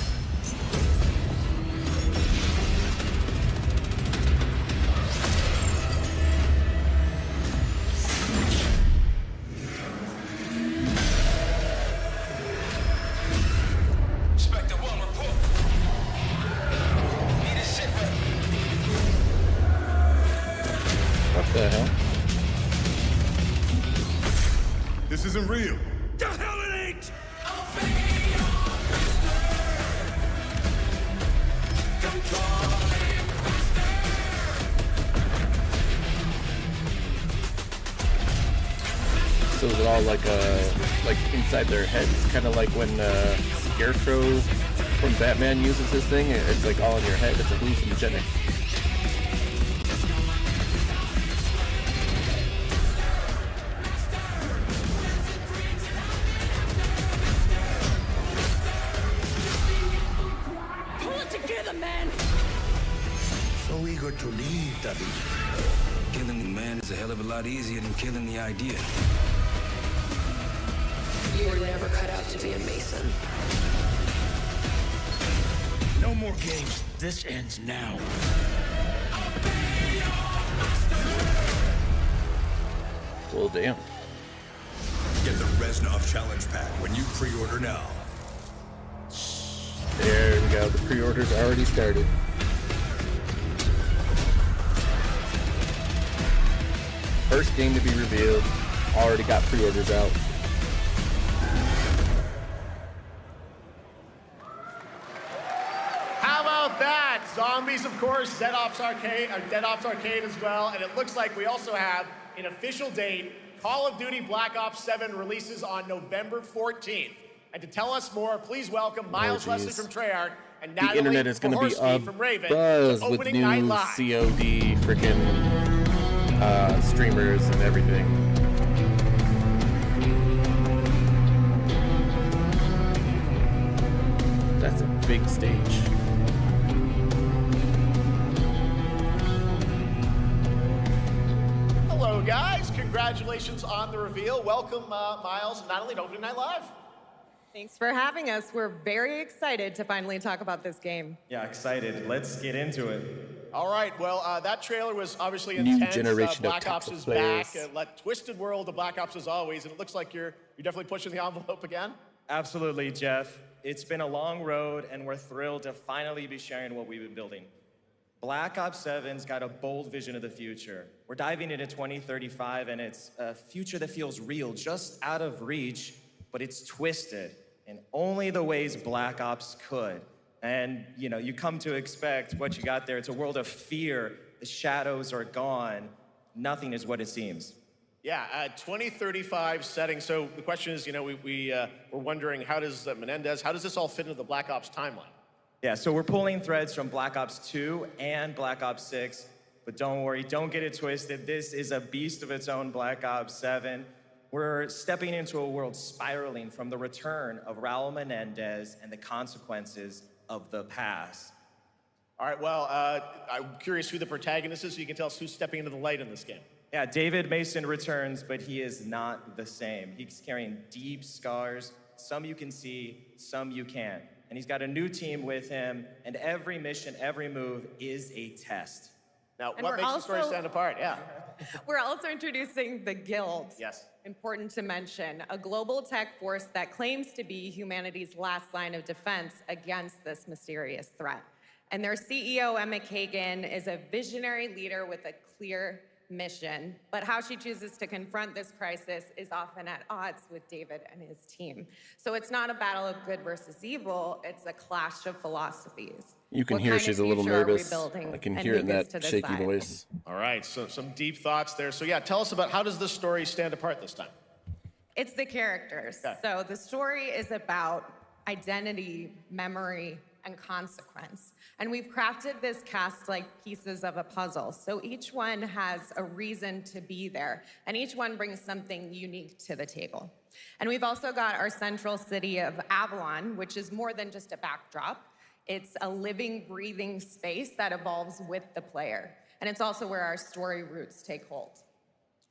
Inspector 1, report. Need a shipment. What the hell? This isn't real. The hell it ain't! So is it all like inside their heads, kind of like when Scarecrow from Batman uses his thing? It's like all in your head. It's hallucinogenic. Pull it together, man! so eager to leave, David? Killing the man is a hell of a lot easier than killing the idea. You were never cut out to be a Mason. No more games. This ends now. Well, damn. Get the Reznov Challenge Pack when you pre-order now. There we go. The pre-orders already started. First game to be revealed. Already got pre-orders out. How about that? Zombies, of course, Dead Ops Arcade as well, and it looks like we also have an official date. Call of Duty Black Ops 7 releases on November 14th. And to tell us more, please welcome Miles Leslie from Treyarch and Natalie The internet is going to be Pohorsky from Raven buzz to with Opening Night new Live. COD freaking streamers and everything. That's a big stage. Hello, guys. Congratulations on the reveal. Welcome, Miles and Natalie to Opening Night Live. Thanks for having us. We're very excited to finally talk about this game. Yeah, excited. Let's get into it. All right. Well, that trailer was obviously New intense. generation of Black Ops tactical is players. back. Twisted world of Black Ops as always, and it looks like you're definitely pushing the envelope again. Absolutely, Jeff. It's been a long road, and we're thrilled to finally be sharing what we've been building. Black Ops 7's got a bold vision of the future. We're diving into 2035, and it's a future that feels real, just out of reach, but it's twisted in only the ways Black Ops could. And, you come to expect what you got there. It's a world of fear. The shadows are gone. Nothing is what it seems. Yeah, 2035 setting. So the question is, we're wondering, how does Menendez, how does this all fit into the Black Ops timeline? Yeah, so we're pulling threads from Black Ops 2 and Black Ops 6, but don't worry, don't get it twisted. This is a beast of its own, Black Ops 7. We're stepping into a world spiraling from the return of Raul Menendez and the consequences of the past. All right, well, I'm curious who the protagonist is, so you can tell us who's stepping into the light in this game. Yeah, David Mason returns, but he is not the same. He's carrying deep scars. Some you can see, some you can't. And he's got a new team with him, and every mission, every move is a test. Now, And what we're makes the story also- stand apart? Yeah. We're also introducing the Guild. Yes. Important to mention, a global tech force that claims to be humanity's last line of defense against this mysterious threat. And their CEO, Emma Kagan, is a visionary leader with a clear mission, but how she chooses to confront this crisis is often at odds with David and his team. So it's not a battle of good versus evil, it's a clash of philosophies. You can What hear kind she's of a little future are we nervous. building, I can and hear it who in gets that to shaky decide? voice. All right, so some deep thoughts there. So yeah, tell us about, how does this story stand apart this time? It's the characters. Okay. So the story is about identity, memory, and consequence. And we've crafted this cast like pieces of a puzzle. So each one has a reason to be there, and each one brings something unique to the table. And we've also got our central city of Avalon, which is more than just a backdrop. It's a living, breathing space that evolves with the player. And it's also where our story roots take hold.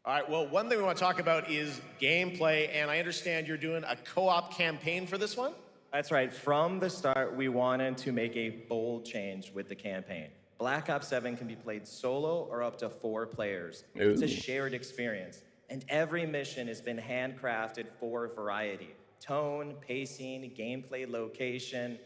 All right, well, one thing we want to talk about is gameplay, and I understand you're doing a co-op campaign for this one? That's right. From the start, we wanted to make a bold change with the campaign. Black Ops 7 can be played solo or up to 4 players. It's a shared experience, and every mission has been handcrafted for variety. Tone, pacing, gameplay location.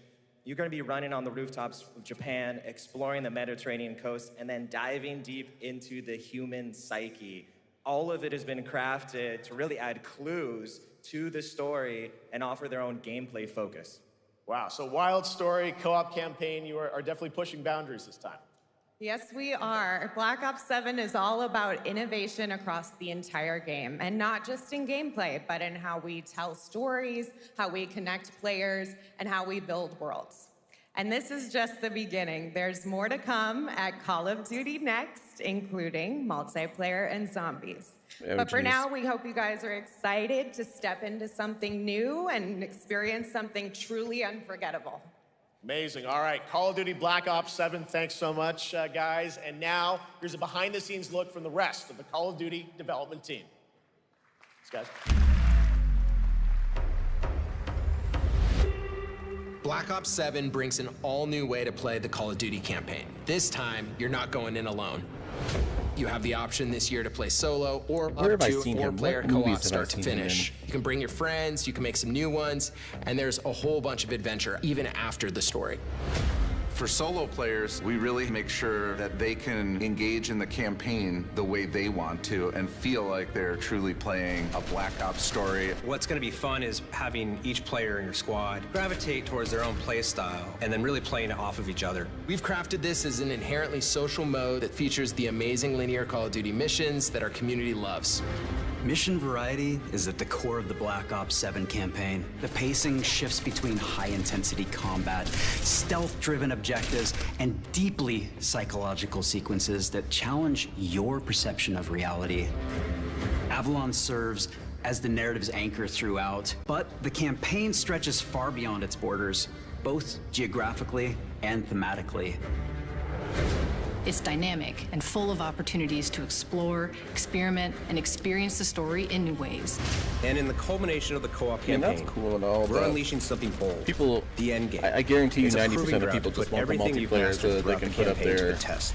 You're going to be running on the rooftops of Japan, exploring the Mediterranean coast, and then diving deep into the human psyche. All of it has been crafted to really add clues to the story and offer their own gameplay focus. Wow, so wild story, co-op campaign, you are definitely pushing boundaries this time. Yes, we are. Black Ops 7 is all about innovation across the entire game, and not just in gameplay, but in how we tell stories, how we connect players, and how we build worlds. And this is just the beginning. There's more to come at Call of Duty Next, including multiplayer and zombies. But for now, we hope you guys are excited to step into something new and experience something truly unforgettable. Amazing. All right, Call of Duty Black Ops 7, thanks so much, guys. And now, here's a behind-the-scenes look from the rest of the Call of Duty development team. Thanks, guys. Black Ops 7 brings an all-new way to play the Call of Duty campaign. This time, you're not going in alone. You have the option this year to play solo or Where up have I to a seen him? 4-player What movies co-op have I start to seen him finish. You can bring your friends, you can make some new ones, and there's a whole bunch of adventure even after the story. For solo players, we really make sure that they can engage in the campaign the way they want to and feel like they're truly playing a Black Ops story. What's going to be fun is having each player in your squad gravitate towards their own play style and then really playing it off of each other. We've crafted this as an inherently social mode that features the amazing linear Call of Duty missions that our community loves. Mission variety is at the core of the Black Ops 7 campaign. The pacing shifts between high-intensity combat, stealth-driven objectives, and deeply psychological sequences that challenge your perception of reality. Avalon serves as the narrative's anchor throughout, but the campaign stretches far beyond its borders, both geographically and thematically. It's dynamic and full of opportunities to explore, experiment, and experience the story in new ways. And in the culmination of the co-op campaign, that's cool and all, we're but unleashing something bold. People, the end game. I guarantee you It's a 90% proving of ground people to just put want the everything you've multiplayer mastered so that they throughout can the put up campaign to their the test.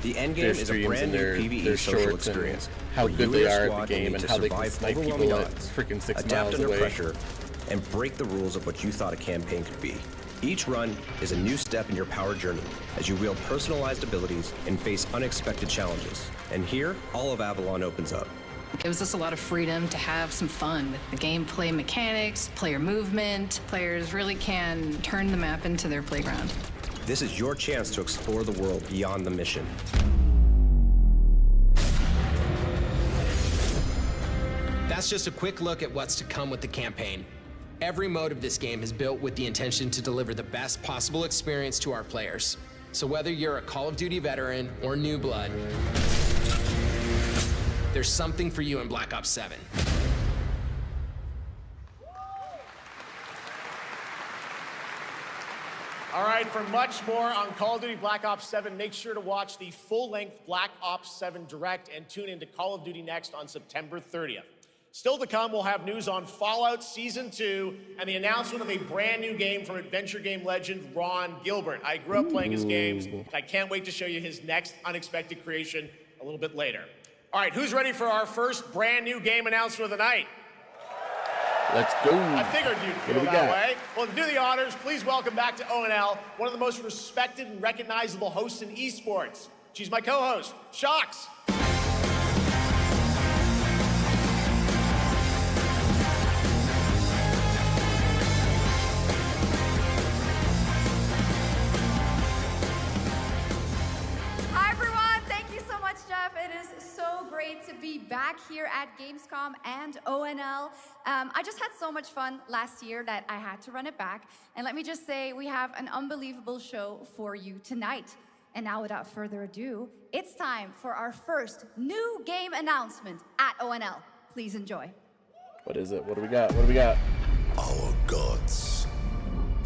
The end game their is a streams brand and new their PvE social shorts and experience. how where good you they and your are at squad the will game need and to how they can survive snipe overwhelming people at odds, freaking 6 adapt miles under away. pressure, and break the rules of what you thought a campaign could be. Each run is a new step in your power journey as you wield personalized abilities and face unexpected challenges. And here, all of Avalon opens up. It gives us a lot of freedom to have some fun with the gameplay mechanics, player movement. Players really can turn the map into their playground. This is your chance to explore the world beyond the mission. That's just a quick look at what's to come with the campaign. Every mode of this game is built with the intention to deliver the best possible experience to our players. So whether you're a Call of Duty veteran or new blood, there's something for you in Black Ops 7. All right, for much more on Call of Duty Black Ops 7, make sure to watch the full-length Black Ops 7 Direct and tune into Call of Duty Next on September 30th. Still to come, we'll have news on Fallout Season 2 and the announcement of a brand new game from adventure game legend Ron Gilbert. I grew up playing his games. I can't wait to show you his next unexpected creation a little bit later. All right, who's ready for our first brand new game announcement of the night? Let's go. I figured you'd feel that way. Well, to do the honors, please welcome back to ONL, one of the most respected and recognizable hosts in esports. She's my co-host, Shox. Hi, everyone. Thank you so much, Jeff. It is so great to be back here at Gamescom and ONL. I just had so much fun last year that I had to run it back. And let me just say, we have an unbelievable show for you tonight. And now, without further ado, it's time for our first new game announcement at ONL. Please enjoy. What is it? What do we got? What do we got? Our gods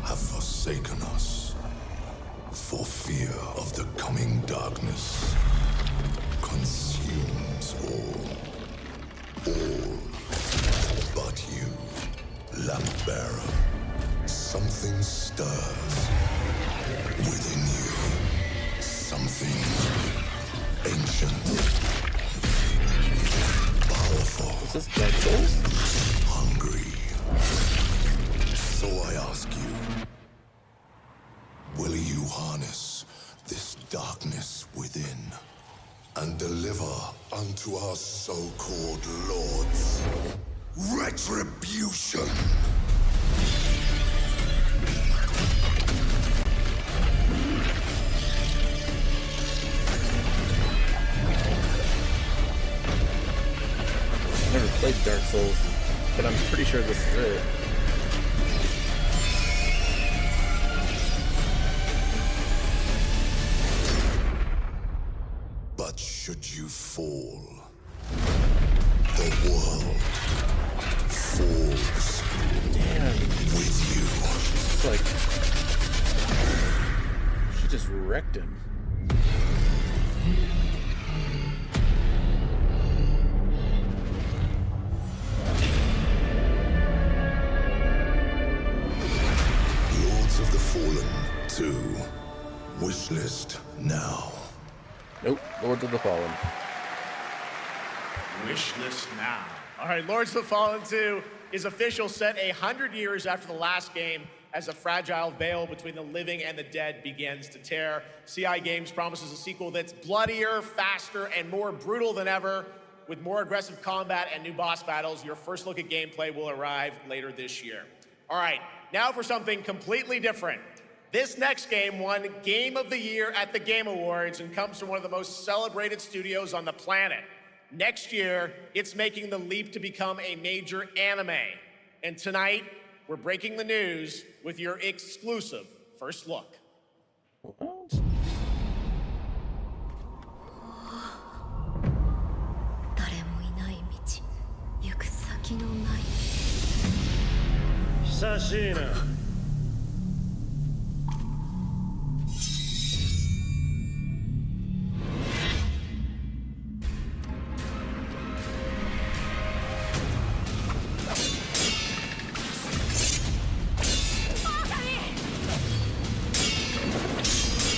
have forsaken us for fear of the coming darkness consumes all but you, lamp bearer. Something stirs within you, something ancient, powerful. Is this Dark Souls? Hungry. So I ask you, will you harness this darkness within and deliver unto our so-called lords retribution? I've never played Dark Souls, but I'm pretty sure this is it. But should you fall, the world falls with you. It's like She just wrecked him. Lords of the Fallen 2. Wishlist now. Nope, Lords of the Fallen. Wishlist now. All right, Lords of the Fallen 2 is official, set 100 years after the last game, as a fragile veil between the living and the dead begins to tear. CI Games promises a sequel that's bloodier, faster, and more brutal than ever. With more aggressive combat and new boss battles, your first look at gameplay will arrive later this year. All right, now for something completely different. This next game won Game of the Year at the Game Awards and comes from one of the most celebrated studios on the planet. Next year, it's making the leap to become a major anime. And tonight, we're breaking the news with your exclusive first look. What? Sashina.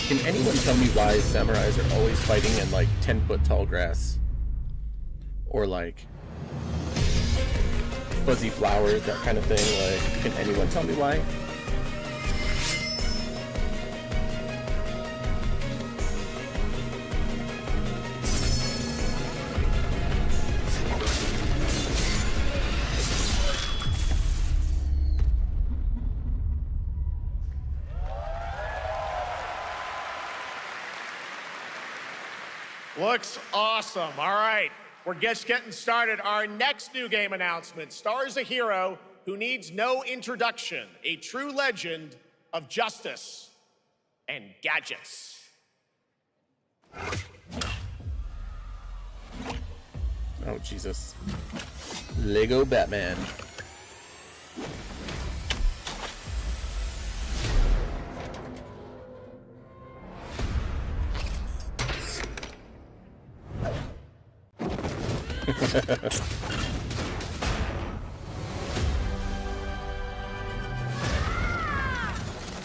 Can anyone tell me why samurais are always fighting in like 10-foot tall grass? Or like fuzzy flowers, that kind of thing? Like, can anyone tell me why? Looks awesome. All right, we're just getting started. Our next new game announcement stars a hero who needs no introduction, a true legend of justice and gadgets. Oh, Jesus. Lego Batman.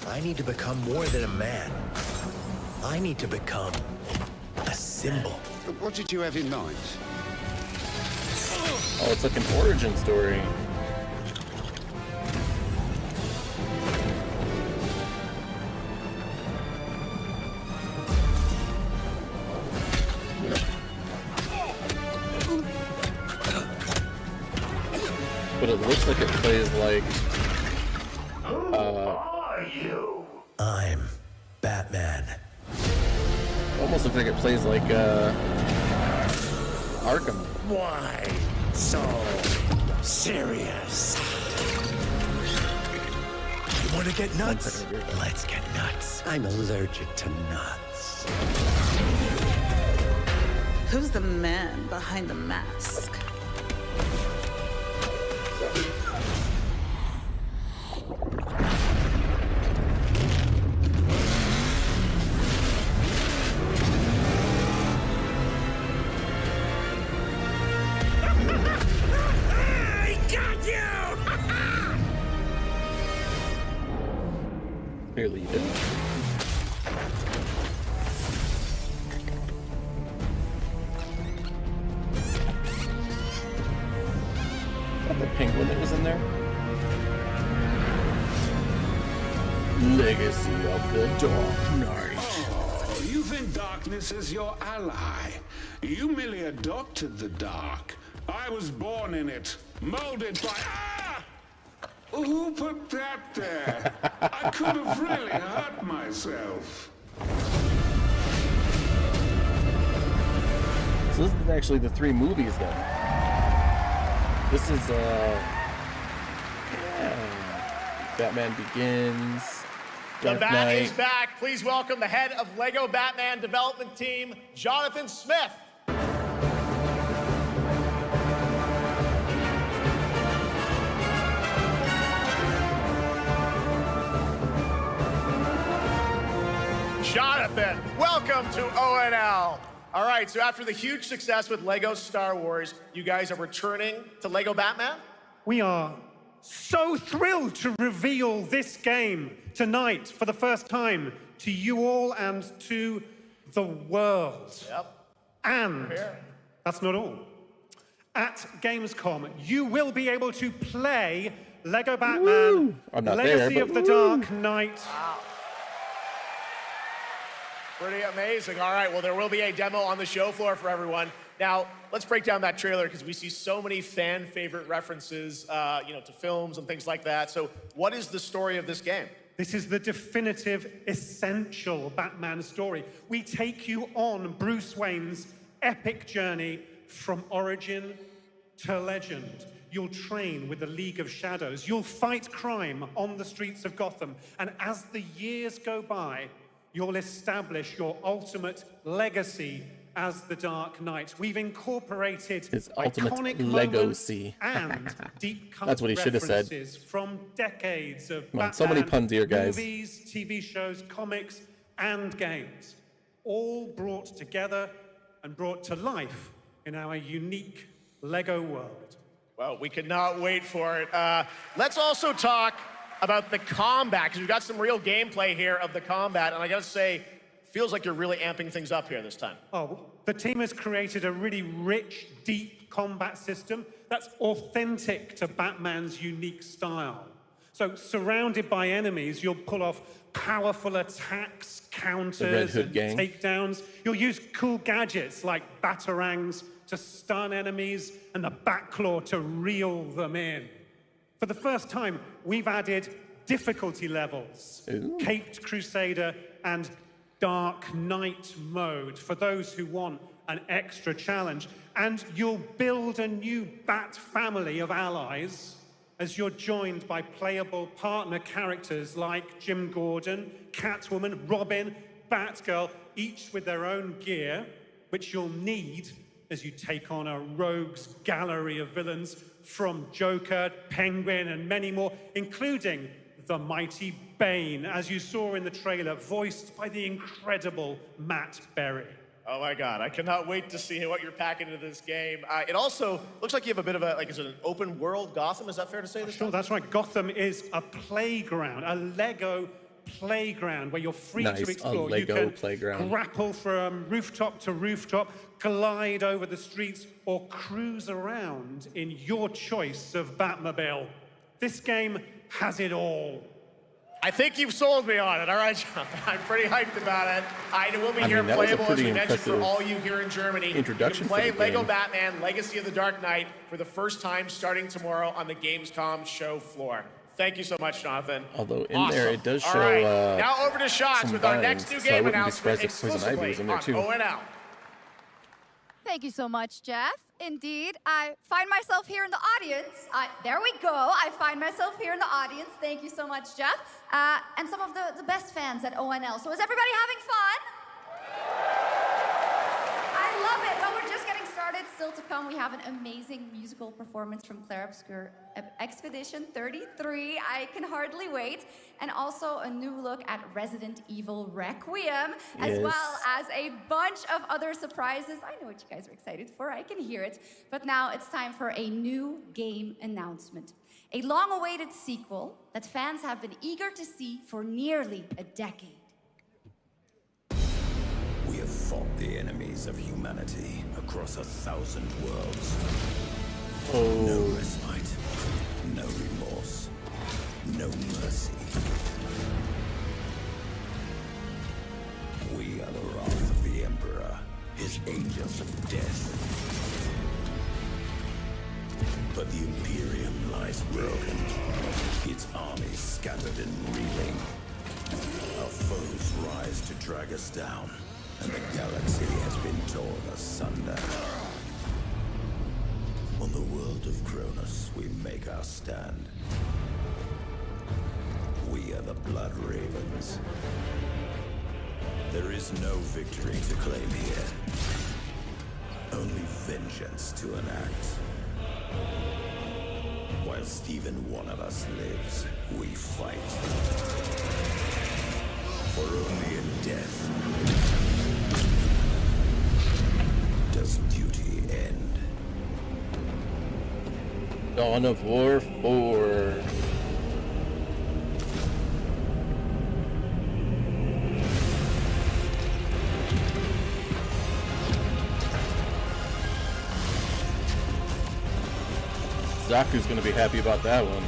I need to become more than a man. I need to become a symbol. What did you have in mind? Oh, it's like an origin story. But it looks like it plays like I'm Batman. almost looks like it plays like Arkham. Why so serious? You want to get nuts? Let's get nuts. I'm allergic to nuts. Who's the man behind the mask? Clearly you didn't. The penguin that was in there? Legacy of the Dark Knight. Oh, you think darkness is your ally. You merely adopted the dark. I was born in it, molded by... Ah! Who put that there? I could have really hurt myself. So this is actually the 3 movies then. This is Batman Begins, Dark The Bat Knight. is back. Please welcome the head of Lego Batman development team, Jonathan Smith. Jonathan, welcome to ONL. All right, so after the huge success with Lego Star Wars, you guys are returning to Lego Batman? We are so thrilled to reveal this game tonight for the first time to you all and to the world. Yep. And that's not all. At Gamescom, you will be able to play Lego Batman, I'm not Legacy there, of but the Dark Knight. Wow. Pretty amazing. All right, well, there will be a demo on the show floor for everyone. Now, let's break down that trailer because we see so many fan favorite references, to films and things like that. So what is the story of this game? This is the definitive, essential Batman story. We take you on Bruce Wayne's epic journey from origin to legend. You'll train with the League of Shadows. You'll fight crime on the streets of Gotham. And as the years go by, you'll establish your ultimate legacy as the Dark Knight. We've incorporated his iconic ultimate moments legacy. and deep cut That's what he should have said. references from decades of Come on, Batman so many puns here, guys. movies, TV shows, comics, and games, all brought together and brought to life in our unique Lego world. Well, we cannot wait for it. Let's also talk about the combat, because we've got some real gameplay here of the combat, and I gotta say, feels like you're really amping things up here this time. Oh, the team has created a really rich, deep combat system that's authentic to Batman's unique style. So, surrounded by enemies, you'll pull off powerful attacks, counters, and takedowns. You'll use cool gadgets like batarangs to stun enemies and the Batclaw to reel them in. For the first time, we've added difficulty levels, Caped Crusader and Dark Knight mode for those who want an extra challenge. And you'll build a new Bat family of allies as you're joined by playable partner characters like Jim Gordon, Catwoman, Robin, Batgirl, each with their own gear, which you'll need as you take on a rogues gallery of villains from Joker, Penguin, and many more, including the mighty Bane, as you saw in the trailer, voiced by the incredible Matt Berry. Oh my God, I cannot wait to see what you're packing into this game. It also looks like you have a bit of is it an open world Gotham? Is that fair to say this time? Sure, that's right. Gotham is a playground, a Lego playground where you're free to explore. A Lego you can playground. grapple from rooftop to rooftop, glide over the streets, or cruise around in your choice of Batmobile. This game has it all. I think you've sold me on it. All right, John. I'm pretty hyped about it. It will be here playable, as we mentioned, for all you here in Germany. Introduction. You can play Lego Batman, Legacy of the Dark Knight for the first time starting tomorrow on the Gamescom show floor. Thank you so much, Jonathan. Although in there it does show. All right, now over to Shots with our next new game announcement exclusively on ONL. Thank you so much, Jeff. Indeed, I find myself here in the audience. There we go. I find myself here in the audience. Thank you so much, Jeff. And some of the best fans at ONL. So is everybody having fun? I love it, but we're just getting started. Still to come, we have an amazing musical performance from Claire Obscure Expedition 33. I can hardly wait. And also a new look at Resident Evil Requiem, as well as a bunch of other surprises. I know what you guys are excited for. I can hear it. But now it's time for a new game announcement. A long-awaited sequel that fans have been eager to see for nearly a decade. We have fought the enemies of humanity across 1,000 worlds. No respite, no remorse, no mercy. We are the wrath of the Emperor, his angels of death. But the Imperium lies broken, its armies scattered and reeling. Our foes rise to drag us down, and the galaxy has been torn asunder. On the world of Cronus, we make our stand. We are the Blood Ravens. There is no victory to claim here. Only vengeance to enact. Whilst even one of us lives, we fight. For only in death does duty end. Dawn of War 4. Zaku's gonna be happy about that one.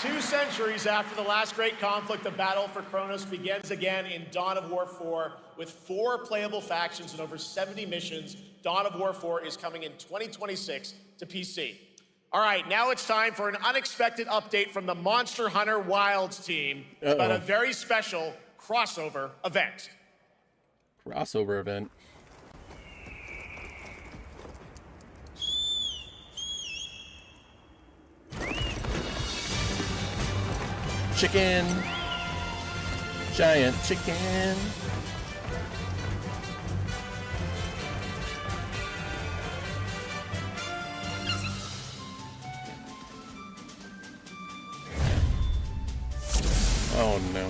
Two centuries after the last great conflict, the battle for Kronos begins again in Dawn of War 4 with 4 playable factions and over 70 missions. Dawn of War 4 is coming in 2026 to PC. All right, now it's time for an unexpected update from the Monster Hunter Wilds team about a very special crossover event. Crossover event. Chicken. Giant chicken. Oh no.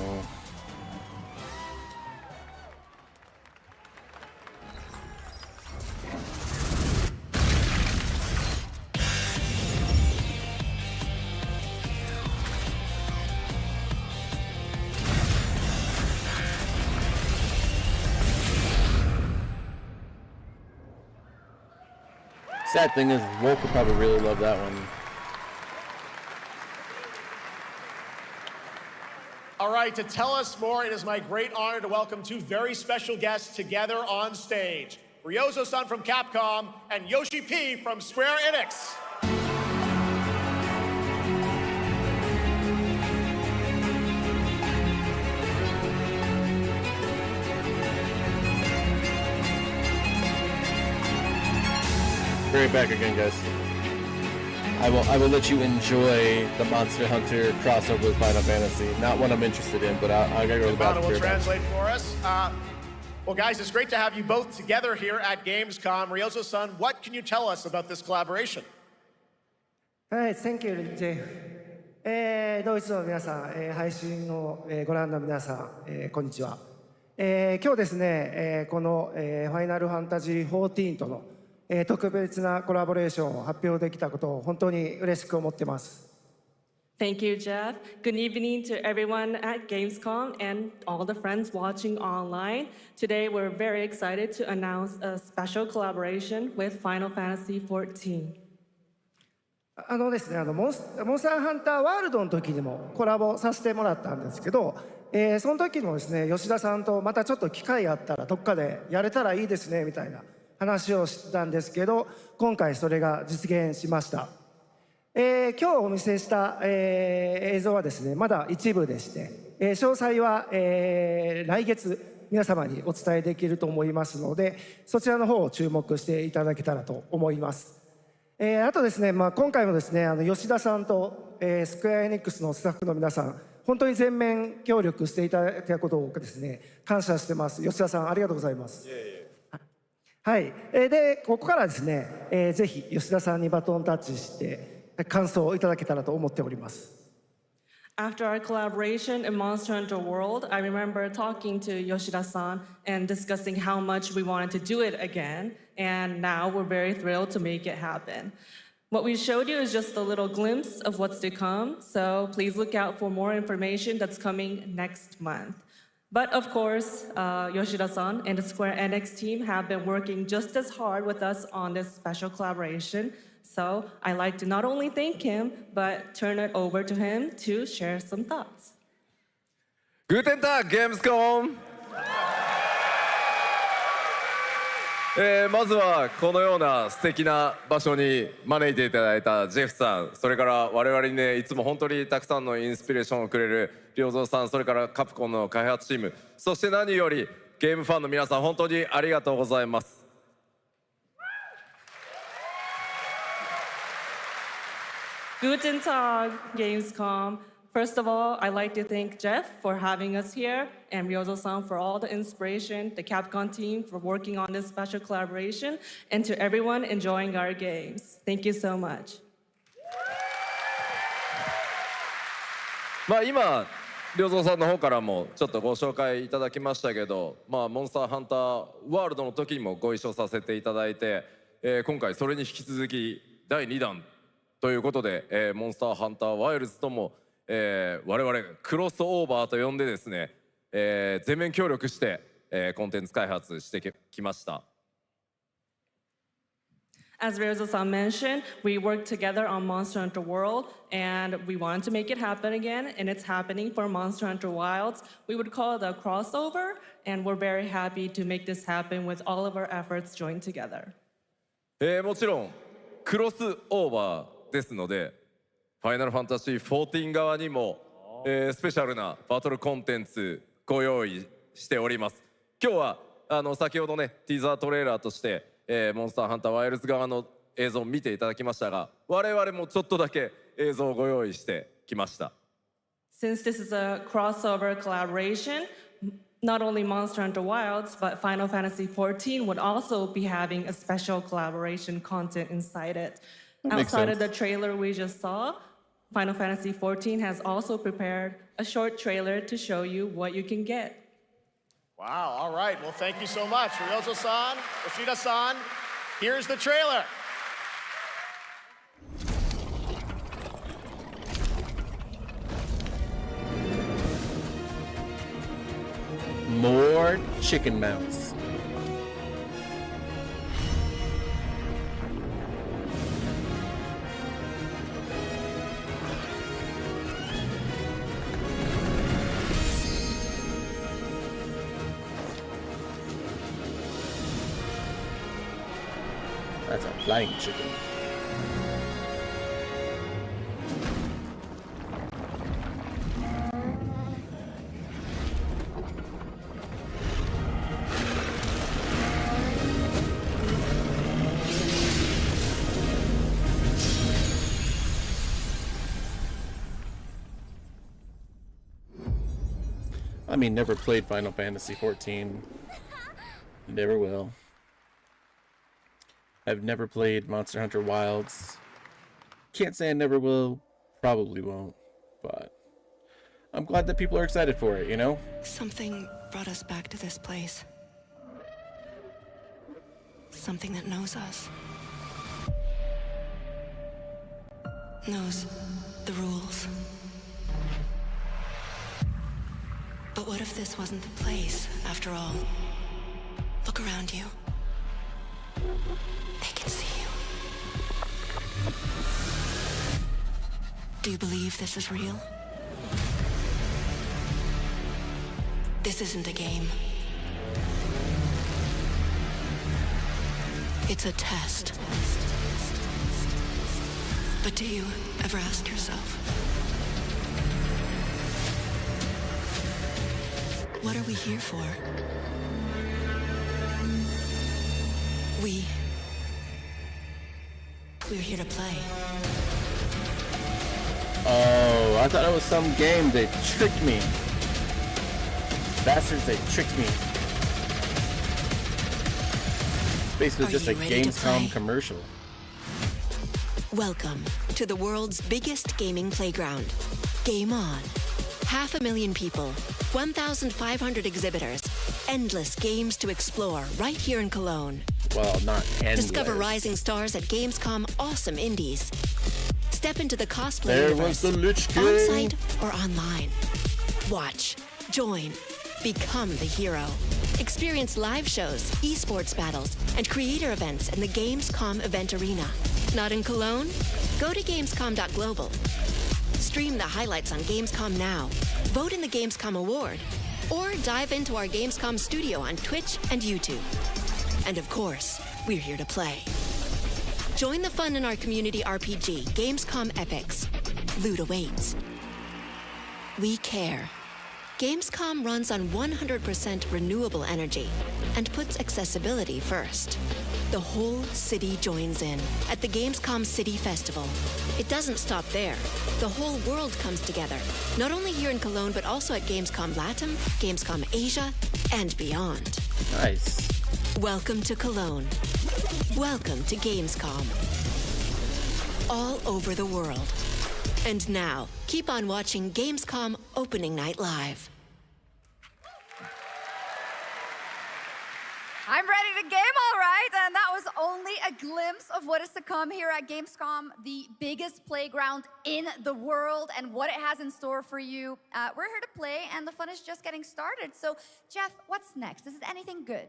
Sad thing is, Wolf would probably really love that one. All right, to tell us more, it is my great honor to welcome 2 very special guests together on stage. Ryozo-san from Capcom and Yoshi P from Square Enix. Right back again, guys. I will let you enjoy the Monster Hunter crossover with Final Fantasy. Not one I'm interested in, but I gotta go to the bathroom. Will translate for us. Well, guys, it's great to have you both together here at Gamescom. Ryozo-san, what can you tell us about this collaboration? Hi, thank you, Jay. ドイツの皆さん、配信をご覧の皆さん、こんにちは。今日ですね、この、ファイナルファンタジー14との特別なコラボレーションを発表できたことを本当に嬉しく思ってます。Thank you, Jeff. Good evening to everyone at Gamescom and all the friends watching online. Today, we're very excited to announce a special collaboration with Final Fantasy XIV. ですね、モンスターハンターワールドの時にもコラボさせてもらったんですけど、その時もですね、吉田さんとまたちょっと機会あったらどっかでやれたらいいですねみたいな話をしてたんですけど、今回それが実現しました。今日お見せした、映像はですね、まだ一部でして、詳細は、来月皆様にお伝えできると思いますので、そちらの方を注目していただけたらと思います。あとですね、今回もですね、吉田さんと、スクエアエニックスのスタッフの皆さん、本当に全面協力していただいたことをですね、感謝してます。吉田さん、ありがとうございます。はい、でここからですね、ぜひ吉田さんにバトンタッチして感想をいただけたらと思っております。After our collaboration in Monster Hunter World, I remember talking to Yoshida-san and discussing how much we wanted to do it again, and now we're very thrilled to make it happen. What we showed you is just a little glimpse of what's to come, so please look out for more information that's coming next month. But of course, Yoshida-san and the Square Enix team have been working just as hard with us on this special collaboration. So I'd like to not only thank him, but turn it over to him to share some thoughts. Guten Tag, Gamescom! まずはこのような素敵な場所に招いていただいたジェフさん、それから我々にね、いつも本当にたくさんのインスピレーションをくれる良三さん、それからカプコンの開発チーム、そして何よりゲームファンの皆さん、本当にありがとうございます。Guten Tag, Gamescom. First of all, I'd like to thank Jeff for having us here and Ryozo-san for all the inspiration, the Capcom team for working on this special collaboration, and to everyone enjoying our games. Thank you so much. まあ今良三さんの方からもちょっとご紹介いただきましたけど、まあモンスターハンターワールドの時にもご一緒させていただいて、今回それに引き続き第2弾ということで、モンスターハンターワイルズとも、我々クロスオーバーと呼んでですね、全面協力して、コンテンツ開発してきました。As Ryozo-san mentioned, we worked together on Monster Hunter World, and we wanted to make it happen again, and it's happening for Monster Hunter Wilds. We would call it a crossover, and we're very happy to make this happen with all of our efforts joined together. もちろんクロスオーバーですので、ファイナルファンタジー14側にも、スペシャルなバトルコンテンツご用意しております。今日は先ほどねティーザートレーラーとして、モンスターハンターワイルズ側の映像を見ていただきましたが、我々もちょっとだけ映像をご用意してきました。Since this is a crossover collaboration, not only Monster Hunter Wilds, but Final Fantasy XIV would also be having a special collaboration content inside it. Outside of the trailer we just saw, Final Fantasy XIV has also prepared a short trailer to show you what you can get. Wow, all right. Well, thank you so much. Ryozo-san, Yoshida-san, here's the trailer. More chicken mounts. That's a flying chicken. I mean, never played Final Fantasy XIV. Never will. I've never played Monster Hunter Wilds. Can't say I never will. Probably won't. But I'm glad that people are excited for it, you know? Something brought us back to this place. Something that knows us. Knows the rules. But what if this wasn't the place, after all? Look around you. They can see you. Do you believe this is real? This isn't a game. It's a test. But do you ever ask yourself, what are we here for? We're here to play. Oh, I thought it was some game. They tricked me. Bastards, they tricked me. Basically just a Gamescom commercial. Welcome to the world's biggest gaming playground. Game On. 500,000 people, 1,500 exhibitors, endless games to explore right here in Cologne. Well, not endless. Discover rising stars at Gamescom awesome indies. Step into the cosplay There universe, was the Lich King. on-site or online. Watch, join, become the hero. Experience live shows, esports battles, and creator events in the Gamescom event arena. Not in Cologne? Go to Gamescom.global. Stream the highlights on Gamescom Now, vote in the Gamescom Award, or dive into our Gamescom studio on Twitch and YouTube. And of course, we're here to play. Join the fun in our community RPG, Gamescom Epics. Loot awaits. We care. Gamescom runs on 100% renewable energy and puts accessibility first. The whole city joins in at the Gamescom City Festival. It doesn't stop there. The whole world comes together, not only here in Cologne, but also at Gamescom Latam, Gamescom Asia, and beyond. Nice. Welcome to Cologne. Welcome to Gamescom. All over the world. And now, keep on watching Gamescom Opening Night Live. I'm ready to game, all right. And that was only a glimpse of what is to come here at Gamescom, the biggest playground in the world, and what it has in store for you. We're here to play, and the fun is just getting started. So, Jeff, what's next? Is it anything good?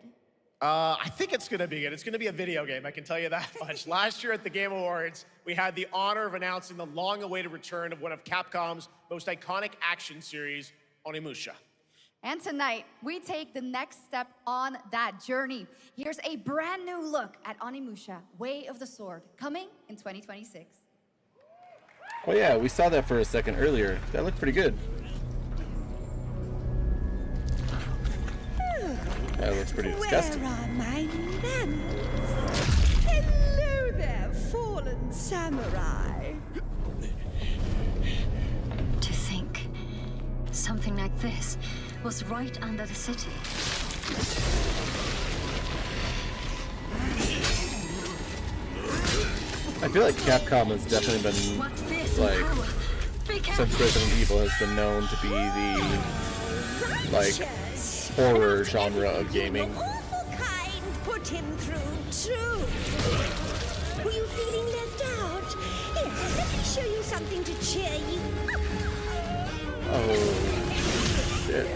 I think it's gonna be good. It's gonna be a video game, I can tell you that much. Last year at the Game Awards, we had the honor of announcing the long-awaited return of one of Capcom's most iconic action series, Onimusha. And tonight, we take the next step on that journey. Here's a brand new look at Onimusha, Way of the Sword, coming in 2026. Oh yeah, we saw that for a second earlier. That looked pretty good. That looks pretty disgusting. Where are my manners? Hello there, fallen samurai. To think something like this was right under the city. I feel like Capcom has definitely been, like, since Resident Evil has been known to be the, like, horror genre of gaming. Put him through too. Were you feeling left out? Here, let me show you something to cheer you up. Oh, shit.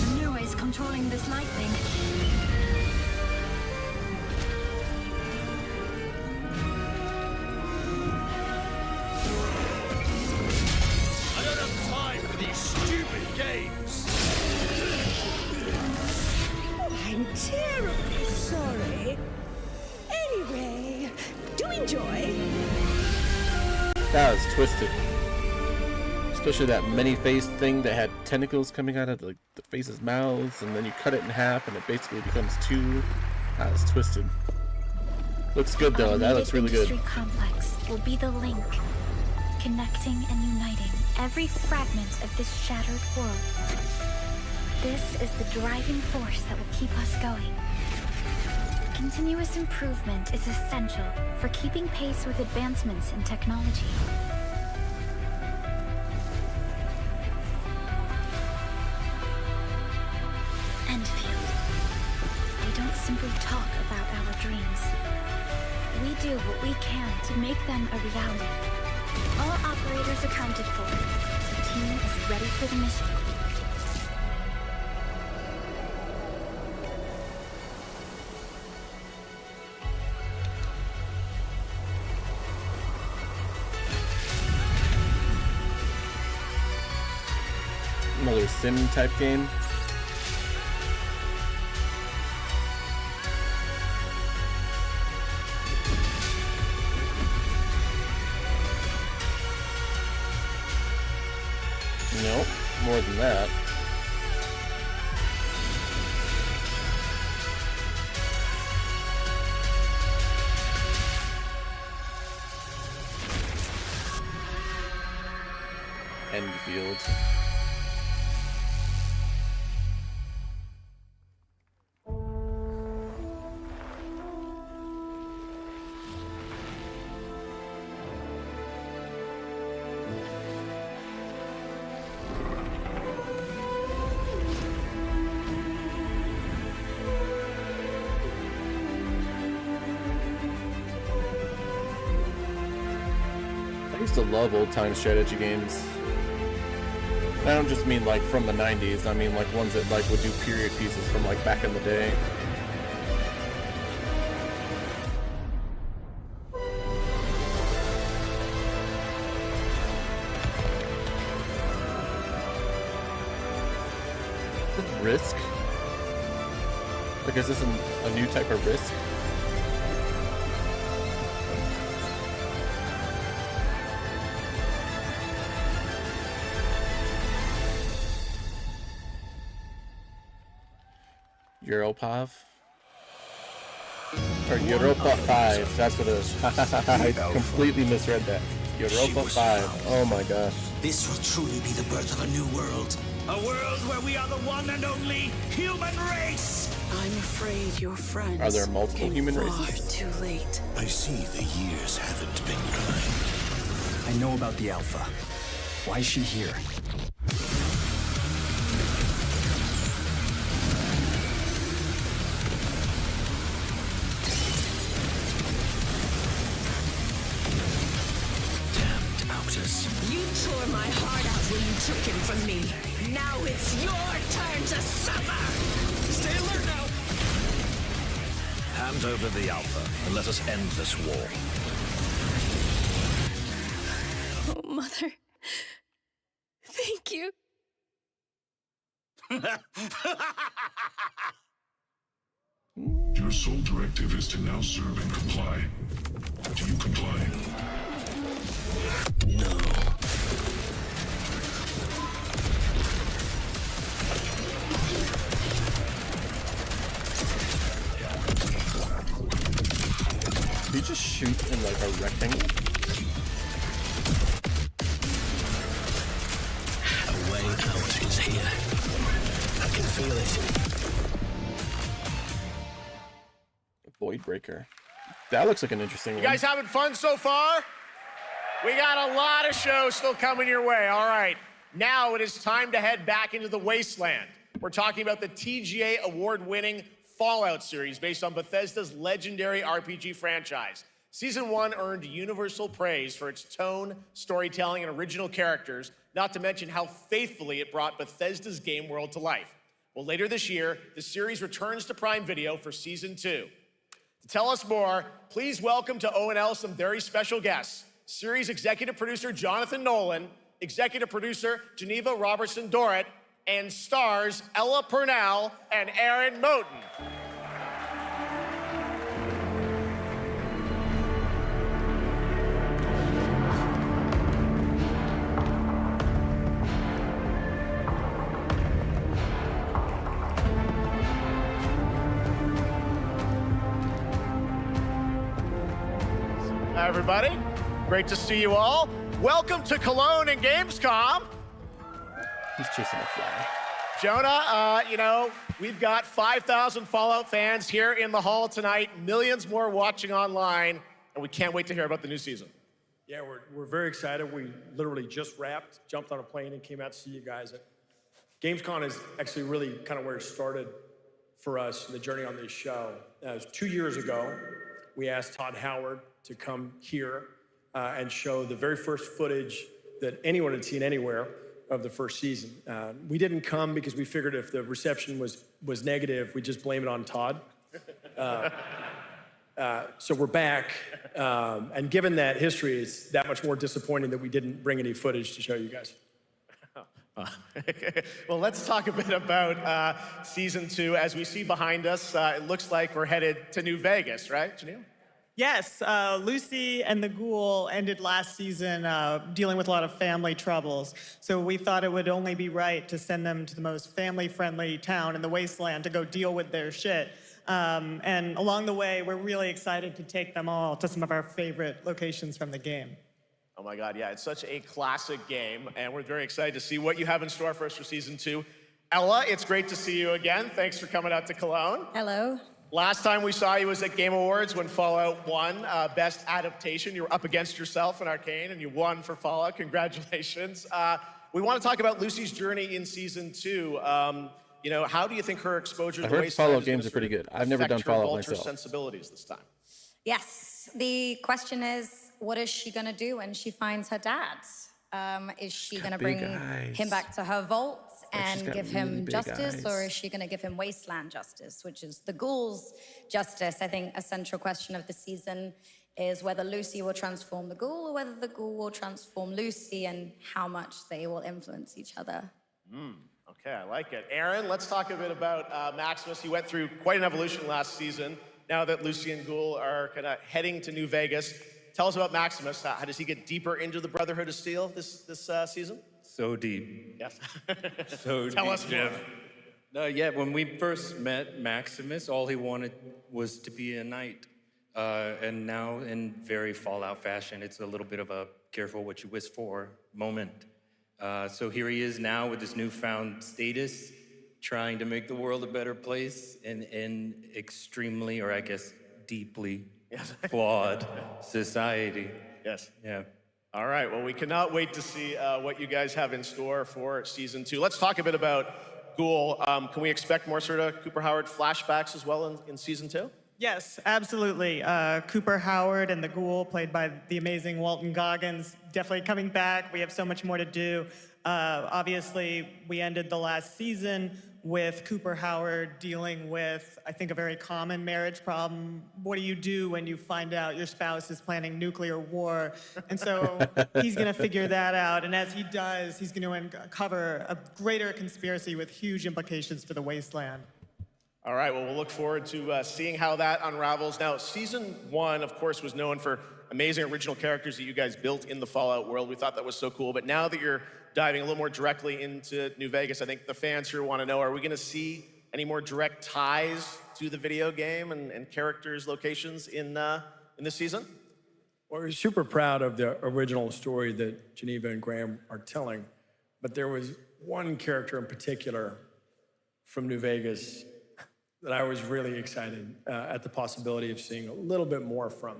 The new way is controlling this lightning. I'm terribly sorry. Anyway, do enjoy. That was twisted. Especially that many-faced thing that had tentacles coming out of the face's mouths, and then you cut it in half and it basically becomes two. That was twisted. Looks good though, that looks really good. The industry complex will be the link, connecting and uniting every fragment of this shattered world. This is the driving force that will keep us going. Continuous improvement is essential for keeping pace with advancements in technology. Enfield. We don't simply talk about our dreams. We do what we can to make them a reality. All operators accounted for. The team is ready for the mission. Another sim type game. Nope, more than that. Enfield. I used to love old-time strategy games. I don't just mean like from the 90s, I mean like ones that like would do period pieces from like back in the day. Risk? Like, is this a new type of risk? Europov? Or Europa 5, that's what it is. I completely misread that. Europa 5, oh my gosh. This will truly be the birth of a new world. A world where we are the one and only human race! I'm afraid your friends Are there multiple came human far races? too late. I see the years haven't been kind. I know about the Alpha. Why is she here? Damned outers. You tore my heart out when you took him from me. Now it's your turn to suffer! Stay alert now! Hand over the Alpha and let us end this war. Oh, Mother. Thank you. Your sole directive is to now serve and comply. Do you comply? No. Did you just shoot in like a rectangle? A way out is here. I can feel it. Void Breaker. That looks like an interesting You one. guys having fun so far? We got a lot of shows still coming your way. All right, now it is time to head back into the wasteland. We're talking about the TGA award-winning Fallout series based on Bethesda's legendary RPG franchise. Season 1 earned universal praise for its tone, storytelling, and original characters, not to mention how faithfully it brought Bethesda's game world to life. Well, later this year, the series returns to Prime Video for Season 2. To tell us more, please welcome to ONL some very special guests. Series executive producer Jonathan Nolan, executive producer Geneva Robertson-Dorrit, and stars Ella Purnell and Aaron Moten. Hi, everybody. Great to see you all. Welcome to Cologne and Gamescom. He's chasing a fly. Jonah, you know, we've got 5,000 Fallout fans here in the hall tonight, millions more watching online, and we can't wait to hear about the new season. Yeah, we're very excited. We literally just wrapped, jumped on a plane, and came out to see you guys. Gamescom is actually really kind of where it started for us, the journey on this show. It was 2 years ago. We asked Todd Howard to come here and show the very first footage that anyone had seen anywhere of the first season. We didn't come because we figured if the reception was negative, we'd just blame it on Todd. So we're back, and given that history, it's that much more disappointing that we didn't bring any footage to show you guys. Well, let's talk a bit about Season 2. As we see behind us, it looks like we're headed to New Vegas, right, Janelle? Yes, Lucy and the Ghoul ended last season dealing with a lot of family troubles. So we thought it would only be right to send them to the most family-friendly town in the wasteland to go deal with their shit. And along the way, we're really excited to take them all to some of our favorite locations from the game. Oh my God, yeah, it's such a classic game, and we're very excited to see what you have in store for us for Season 2. Ella, it's great to see you again. Thanks for coming out to Cologne. Hello. Last time we saw you was at Game Awards when Fallout won Best Adaptation. You were up against yourself in Arcane, and you won for Fallout. Congratulations. We want to talk about Lucy's journey in Season 2. You know, how do you think her exposure to I the heard Wasteland Fallout is gonna games are pretty sort of good. I've never done affect her Fallout Vulture myself. sensibilities this time? Yes, the question is, what is she gonna do when she finds her dad? Is she gonna big bring eyes. him back to her vault she's and got give really him big justice, or eyes. is she gonna give him wasteland justice, which is the ghouls' justice? I think a central question of the season is whether Lucy will transform the ghoul or whether the ghoul will transform Lucy, and how much they will influence each other. Okay, I like it. Aaron, let's talk a bit about Maximus. He went through quite an evolution last season. Now that Lucy and Ghoul are kind of heading to New Vegas, tell us about Maximus. How does he get deeper into the Brotherhood of Steel this season? So deep. Yes. So Tell deep, us more. Jeff. Yeah, when we first met Maximus, all he wanted was to be a knight. And now, in very Fallout fashion, it's a little bit of a careful what you wish for moment. So here he is now with this newfound status, trying to make the world a better place in extremely, or I guess deeply flawed society. Yes. Yeah. All right, well, we cannot wait to see what you guys have in store for season 2. Let's talk a bit about Ghoul. Can we expect more sort of Cooper Howard flashbacks as well in season 2? Yes, absolutely. Cooper Howard and the Ghoul, played by the amazing Walton Goggins, definitely coming back. We have so much more to do. Obviously, we ended the last season with Cooper Howard dealing with, I think, a very common marriage problem. What do you do when you find out your spouse is planning nuclear war? And so he's going to figure that out. And as he does, he's going to uncover a greater conspiracy with huge implications for the Wasteland. All right, well, we'll look forward to seeing how that unravels. Now, season 1, of course, was known for amazing original characters that you guys built in the Fallout world. We thought that was so cool. But now that you're diving a little more directly into New Vegas, I think the fans here want to know, are we going to see any more direct ties to the video game and characters, locations in this season? Well, we're super proud of the original story that Geneva and Graham are telling, but there was one character in particular from New Vegas that I was really excited at the possibility of seeing a little bit more from.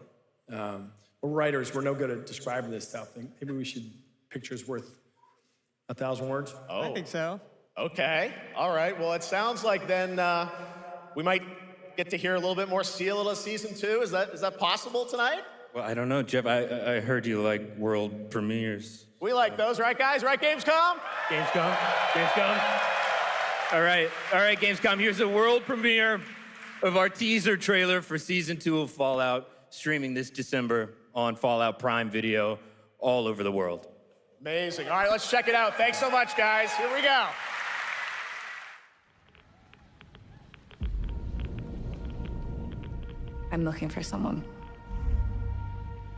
We're writers, we're no good at describing this stuff. Maybe we should, pictures worth 1,000 words? Oh. I think so. Okay, all right. Well, it sounds like then we might get to hear a little bit more Seal of season 2. Is that possible tonight? Well, I don't know, Jeff. I heard you like world premieres. We like those, right, guys? Right, Gamescom? Gamescom. All right, Gamescom. Here's a world premiere of our teaser trailer for season 2 of Fallout, streaming this December on Fallout Prime Video all over the world. Amazing. All right, let's check it out. Thanks so much, guys. Here we go. I'm looking for someone.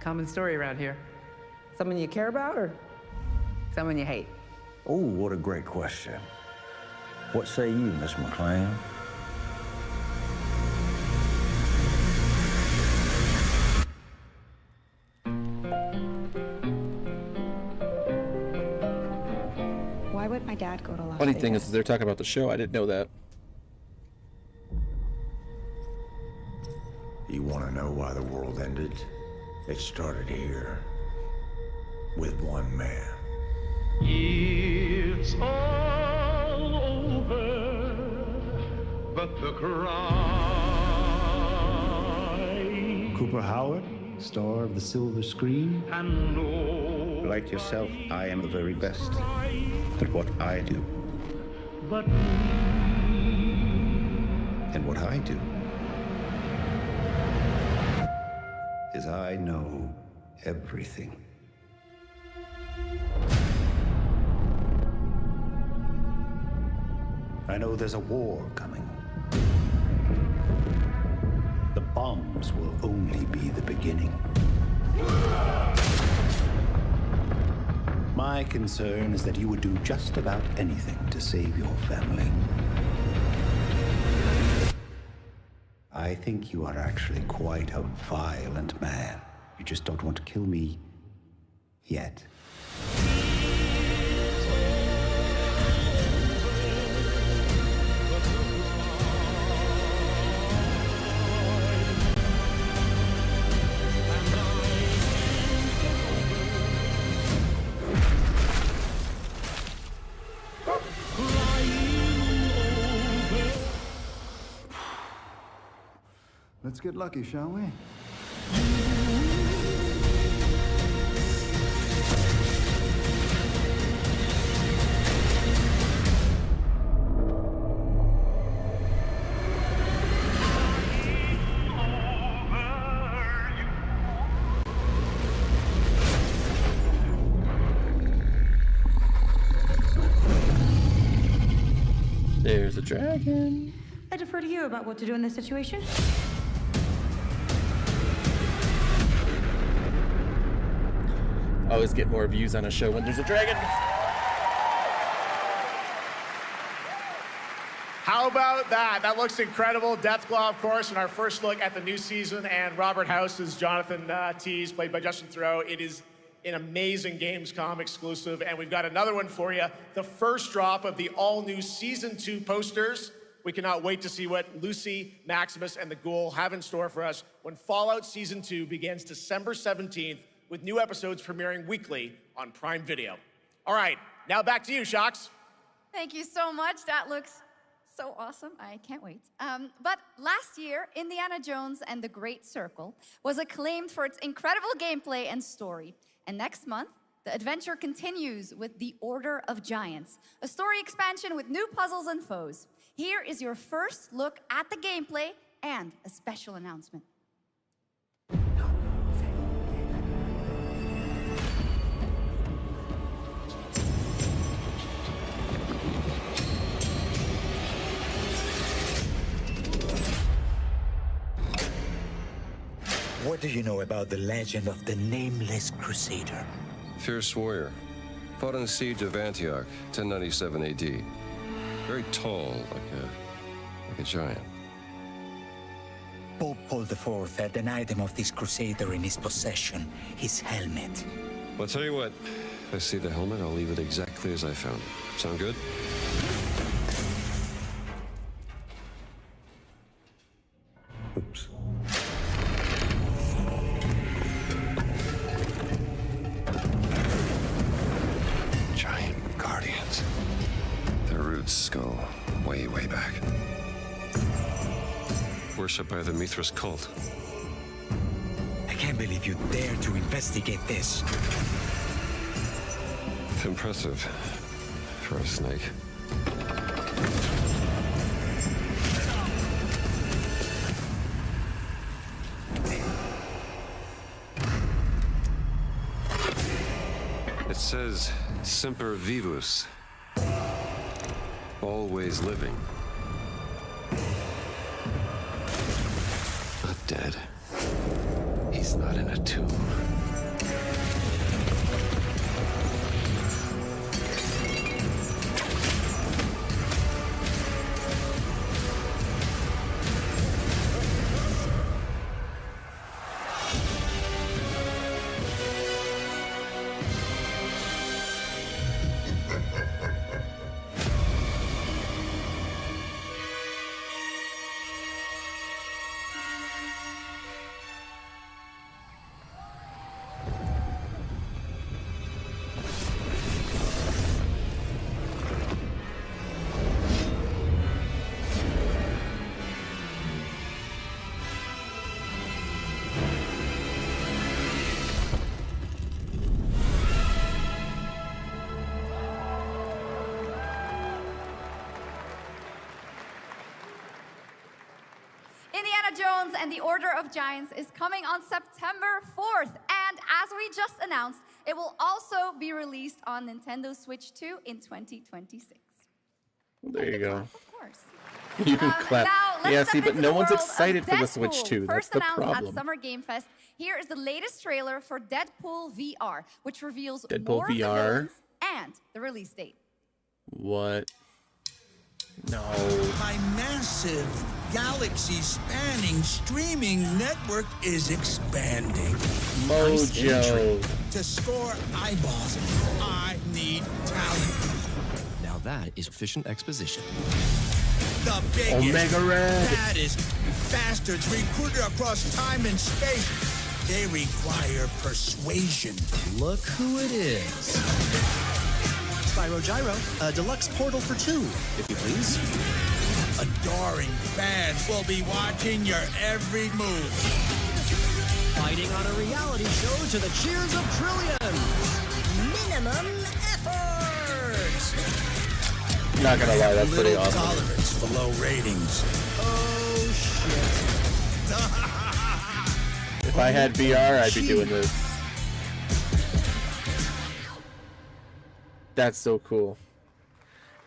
Common story around here. Someone you care about or someone you hate? Oh, what a great question. What say you, Miss McClane? Why would my dad go to Las Funny Vegas? thing is, they're talking about the show. I didn't know that. You want to know why the world ended? It started here with one man. It's all over, but the cry. Cooper Howard, star of the silver screen. And no, Like yourself, I am the very best at what I do. but And what I do is I know everything. I know there's a war coming. The bombs will only be the beginning. My concern is that you would do just about anything to save your family. I think you are actually quite a violent man. You just don't want to kill me yet. Let's get lucky, shall we? dragon. I defer to you about what to do in this situation. Always get more views on a show when there's a dragon. How about that? That looks incredible. Deathclaw, of course, in our first look at the new season, and Robert House is Jonathan Tease, played by Justin Theroux. It is an amazing Gamescom exclusive, and we've got another one for you. The first drop of the all-new Season 2 posters. We cannot wait to see what Lucy, Maximus, and the Ghoul have in store for us when Fallout Season 2 begins December 17th, with new episodes premiering weekly on Prime Video. All right, now back to you, Shox. Thank you so much. That looks so awesome. I can't wait. But last year, Indiana Jones and the Great Circle was acclaimed for its incredible gameplay and story. And next month, the adventure continues with The Order of Giants, a story expansion with new puzzles and foes. Here is your first look at the gameplay and a special announcement. What do you know about the legend of the Nameless Crusader? Fierce warrior. Fought in the siege of Antioch, 1097 AD. Very tall, like a giant. Pope Paul IV had an item of this crusader in his possession, his helmet. Well, I'll tell you what. If I see the helmet, I'll leave it exactly as I found it. Sound good? Oops. Giant guardians. Their roots go way, way back. Worshipped by the Mithras cult. I can't believe you dare to investigate this. It's impressive for a snake. It says Semper Vivus, always living. Not dead. He's not in a tomb. Indiana Jones and the Order of Giants is coming on September 4th. And as we just announced, it will also be released on Nintendo Switch 2 in 2026. Well, there you go. Of course. You can clap. Now, Yeah, let's see, step but into no the one's world excited of for the Switch Deadpool. 2. That's First the announced problem. at Summer Game Fest, here is the latest trailer for Deadpool VR, which reveals Deadpool more of the VR? villains and the release date. What? No. My massive, galaxy-spanning streaming network is expanding. Mojo. To score eyeballs, I need talent. Now that is efficient exposition. The biggest, Omega Red. baddest bastards recruited across time and space. They require persuasion. Look who it is. Spyro Gyro, a deluxe portal for two, if you please. Adoring fans will be watching your every move. Fighting on a reality show to the cheers of trillions. Minimum effort. Not gonna lie, that's pretty Little awesome. tolerance for low ratings. Oh, shit. If I had VR, I'd be doing this. That's so cool.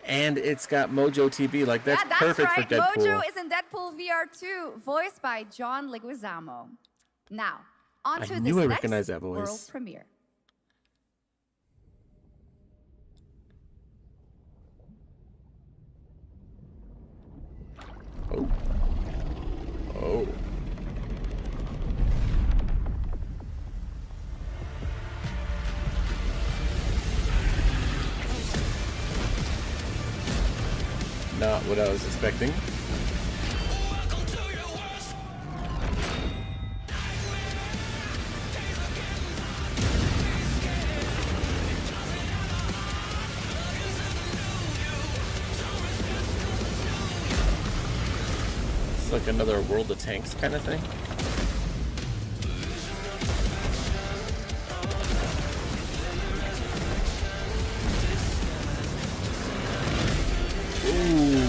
And it's got Mojo TV. Like, that's yeah, that's perfect right. for Deadpool. Mojo is in Deadpool VR 2, voiced by John Leguizamo. Now, on to I this knew I next recognized that voice. world premiere. Oh. Oh. Not what I was expecting. It's like another World of Tanks kind of thing. Ooh.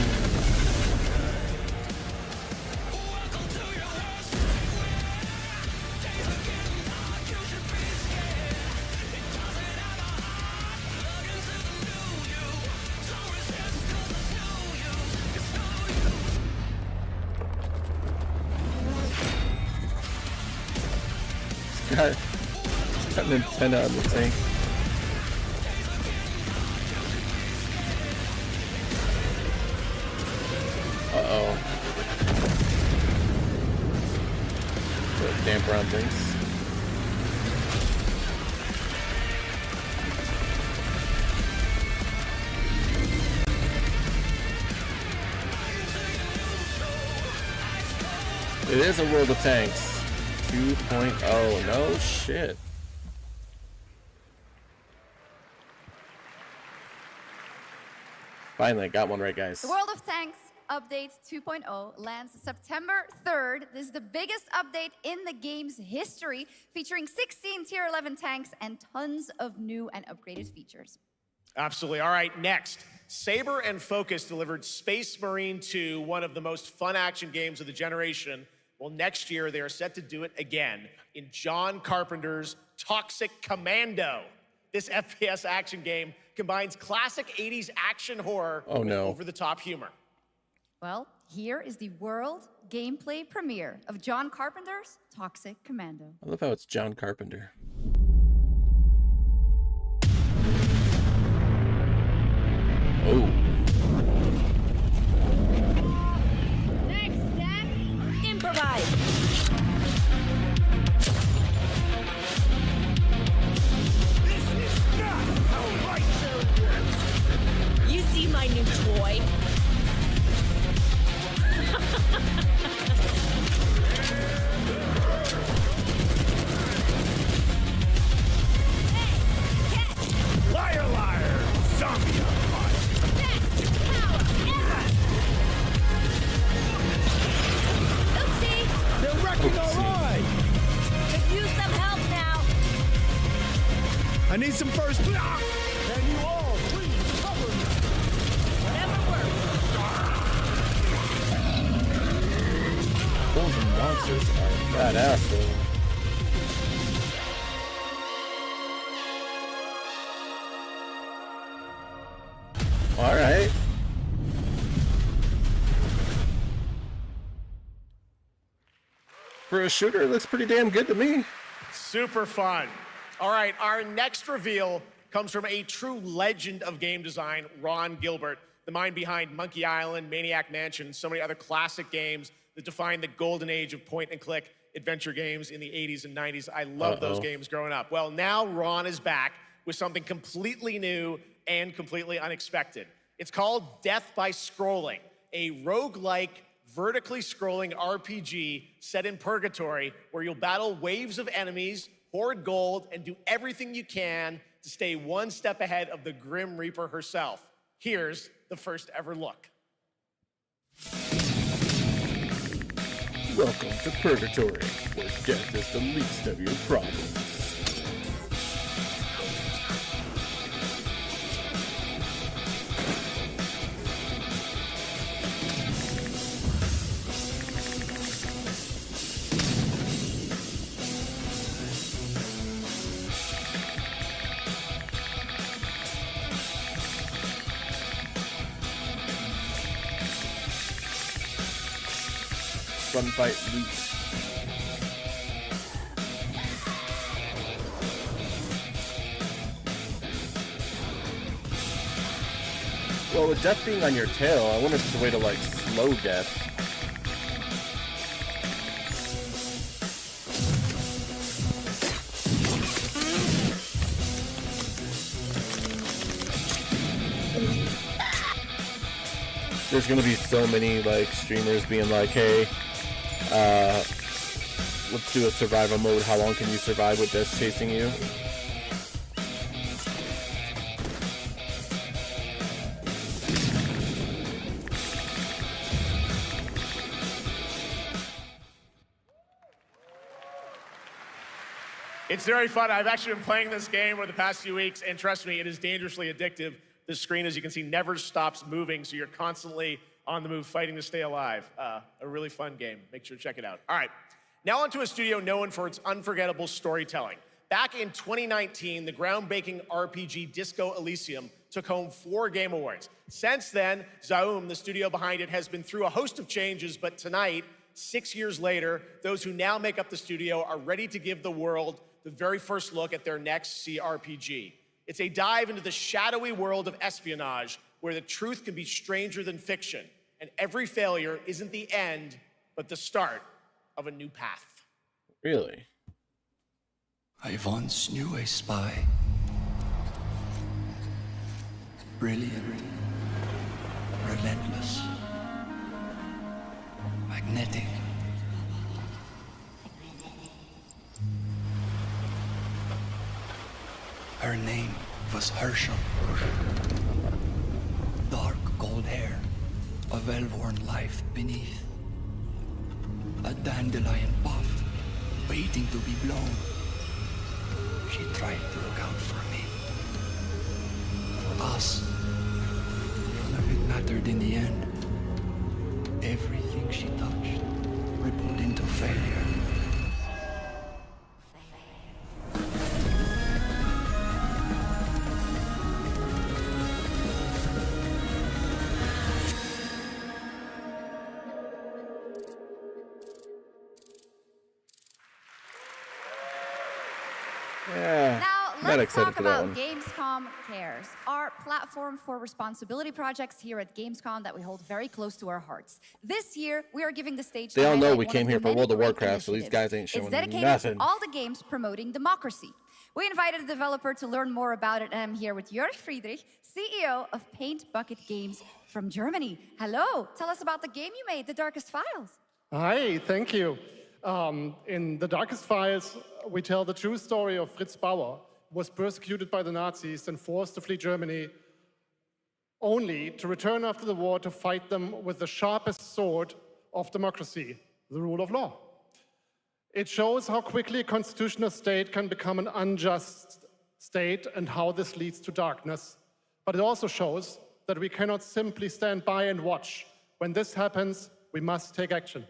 It's got an antenna on the tank. Uh-oh. Put a damper on things. It is a World of Tanks 2.0. No shit. Finally, got one right, guys. The World of Tanks Update 2.0 lands September 3rd. This is the biggest update in the game's history, featuring 16 Tier 11 tanks and tons of new and upgraded features. Absolutely. All right, next. Saber and Focus delivered Space Marine 2, one of the most fun action games of the generation. Well, next year, they are set to do it again in John Carpenter's Toxic Commando. This FPS action game combines classic 80s action horror with over-the-top humor. Well, here is the world gameplay premiere of John Carpenter's Toxic Commando. I love how it's John Carpenter. Oh. Next step, improvise. This is not how light show works. You see my new toy? Liar, liar, zombie unlocked. Oopsie! They're wrecking our ride. Could use some help now. I need some first. Can you all please cover me? Whatever works. Those monsters are badass though. All right. For a shooter, it looks pretty damn good to me. Super fun. All right, our next reveal comes from a true legend of game design, Ron Gilbert, the mind behind Monkey Island, Maniac Mansion, and so many other classic games that defined the golden age of point-and-click adventure games in the 80s and 90s. I loved those games growing up. Well, now Ron is back with something completely new and completely unexpected. It's called Death by Scrolling, a roguelike, vertically scrolling RPG set in purgatory where you'll battle waves of enemies, hoard gold, and do everything you can to stay one step ahead of the Grim Reaper herself. Here's the first ever look. Welcome to Purgatory, where death is the least of your problems. gunfight leaked. Well, with death being on your tail, I wonder if there's a way to, like, slow death. There's gonna be so many, like, streamers being like, hey, let's do a survival mode. How long can you survive with death chasing you? It's very fun. I've actually been playing this game over the past few weeks, and trust me, it is dangerously addictive. The screen, as you can see, never stops moving, so you're constantly on the move, fighting to stay alive. A really fun game. Make sure to check it out. All right, now onto a studio known for its unforgettable storytelling. Back in 2019, the groundbreaking RPG Disco Elysium took home 4 Game Awards. Since then, Zaum, the studio behind it, has been through a host of changes, but tonight, 6 years later, those who now make up the studio are ready to give the world the very first look at their next CRPG. It's a dive into the shadowy world of espionage, where the truth can be stranger than fiction, and every failure isn't the end, but the start of a new path. Really? I once knew a spy. Brilliant, relentless, magnetic. Her name was Herschel. Dark gold hair, a well-worn life beneath. A dandelion puff, waiting to be blown. She tried to look out for me. For us. None of it mattered in the end. Everything she touched rippled into failure. Now, let's talk for that about one. Gamescom Cares, our platform for responsibility projects here at Gamescom that we hold very close to our hearts. This year, we are giving the stage to They all know highlight we one came of the here for many World of great Warcraft, so these initiatives. guys ain't showing It's dedicated nothing. to all the games promoting democracy. We invited a developer to learn more about it, and I'm here with Jörg Friedrich, CEO of Paint Bucket Games from Germany. Hello, tell us about the game you made, The Darkest Files. Hi, thank you. In The Darkest Files, we tell the true story of Fritz Bauer, who was persecuted by the Nazis and forced to flee Germany, only to return after the war to fight them with the sharpest sword of democracy, the rule of law. It shows how quickly a constitutional state can become an unjust state and how this leads to darkness. But it also shows that we cannot simply stand by and watch. When this happens, we must take action.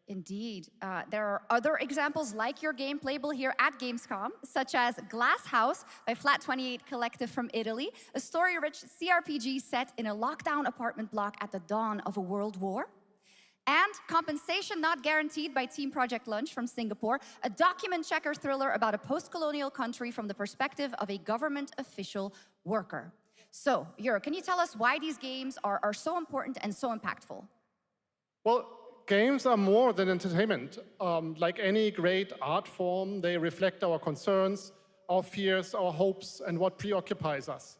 Indeed. There are other examples like your game playable here at Gamescom, such as Glass House by Flat 28 Collective from Italy, a story-rich CRPG set in a lockdown apartment block at the dawn of a world war. And Compensation Not Guaranteed by Team Project Lunch from Singapore, a document checker thriller about a post-colonial country from the perspective of a government official worker. So, Jörg, can you tell us why these games are so important and so impactful? Well, games are more than entertainment. Like any great art form, they reflect our concerns, our fears, our hopes, and what preoccupies us.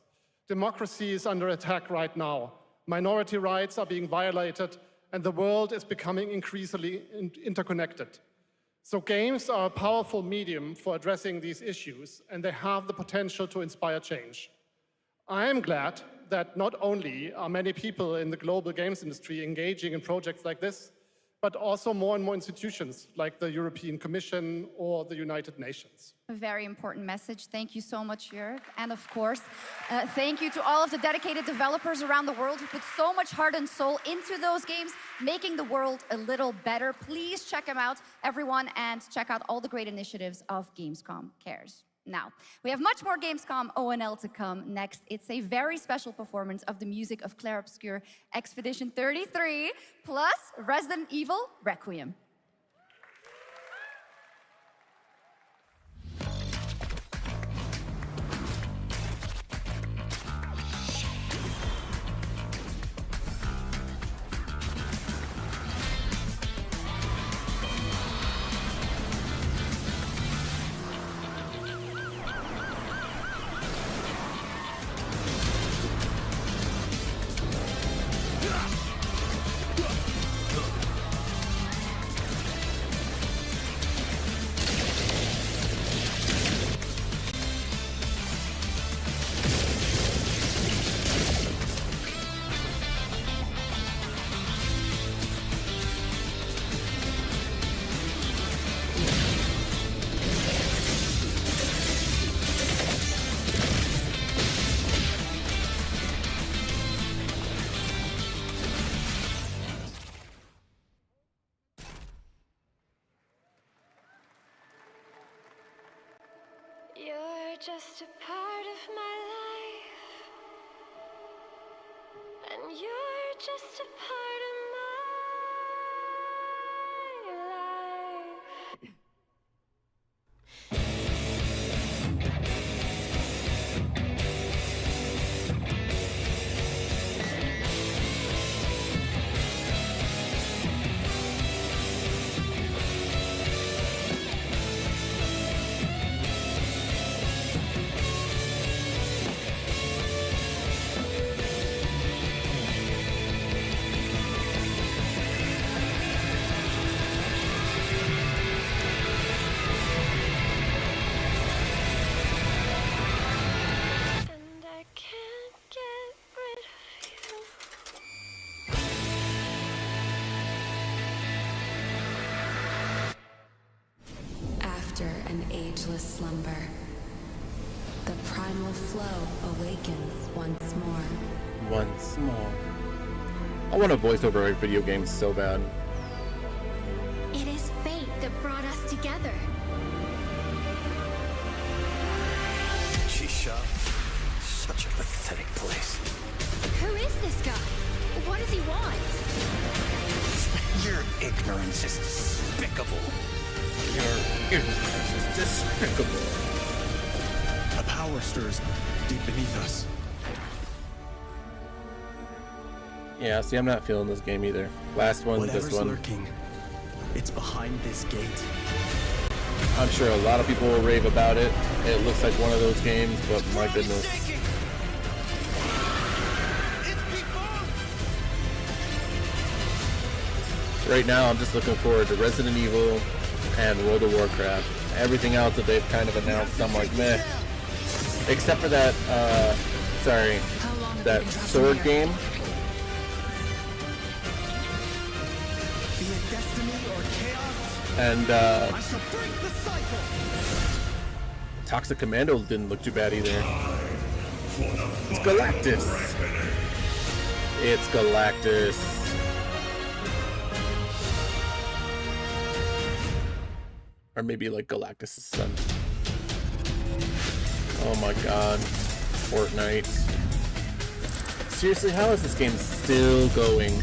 Democracy is under attack right now. Minority rights are being violated, and the world is becoming increasingly interconnected. So games are a powerful medium for addressing these issues, and they have the potential to inspire change. I am glad that not only are many people in the global games industry engaging in projects like this, but also more and more institutions like the European Commission or the United Nations. A very important message. Thank you so much, Jörg. And of course, thank you to all of the dedicated developers around the world who put so much heart and soul into those games, making the world a little better. Please check them out, everyone, and check out all the great initiatives of Gamescom Cares. Now, we have much more Gamescom ONL to come next. It's a very special performance of the music of Clair Obscur Expedition 33, plus Resident Evil Requiem. just a part of my life, and you're just a part of my life. And I can't get rid of you. After an ageless slumber, the primal flow awakens once more. Once more. I want a voiceover like video games so bad. It is fate that brought us together. Shisha. Such a pathetic place. Who is this guy? What does he want? Your ignorance is despicable. Your ignorance is despicable. A power stirs deep beneath us. Yeah, see, I'm not feeling this game either. Last one, Whatever's this one. lurking, it's behind this gate. I'm sure a lot of people will rave about it. It looks like one of those games, but my goodness. Right now, I'm just looking forward to Resident Evil and World of Warcraft. Everything else that they've kind of announced, I'm like, meh. Except for that, that sword game. Be it destiny or chaos, And, I shall break the cycle. Toxic Commando didn't look too bad either. It's Galactus. It's Galactus. Or maybe like Galactus' son. Oh my god. Fortnite. Seriously, how is this game still going?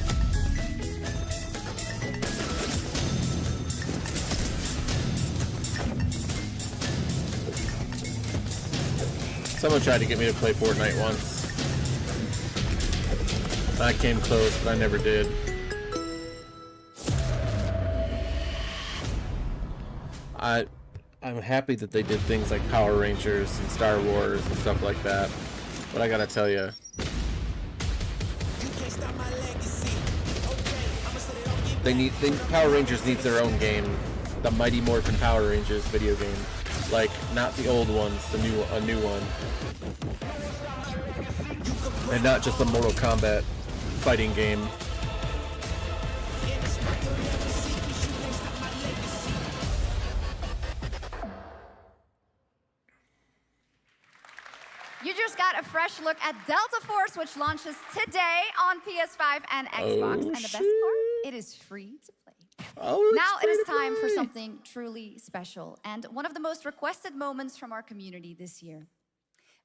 Someone tried to get me to play Fortnite once. I came close, but I never did. I'm happy that they did things like Power Rangers and Star Wars and stuff like that. But I gotta tell you, Power Rangers needs their own game. The Mighty Morphin Power Rangers video game. Like, not the old ones, a new one. And not just a Mortal Kombat fighting game. You just got a fresh look at Delta Force, which launches today on PS5 and Xbox. And the best part, it is free to play. Now it is time for something truly special and one of the most requested moments from our community this year.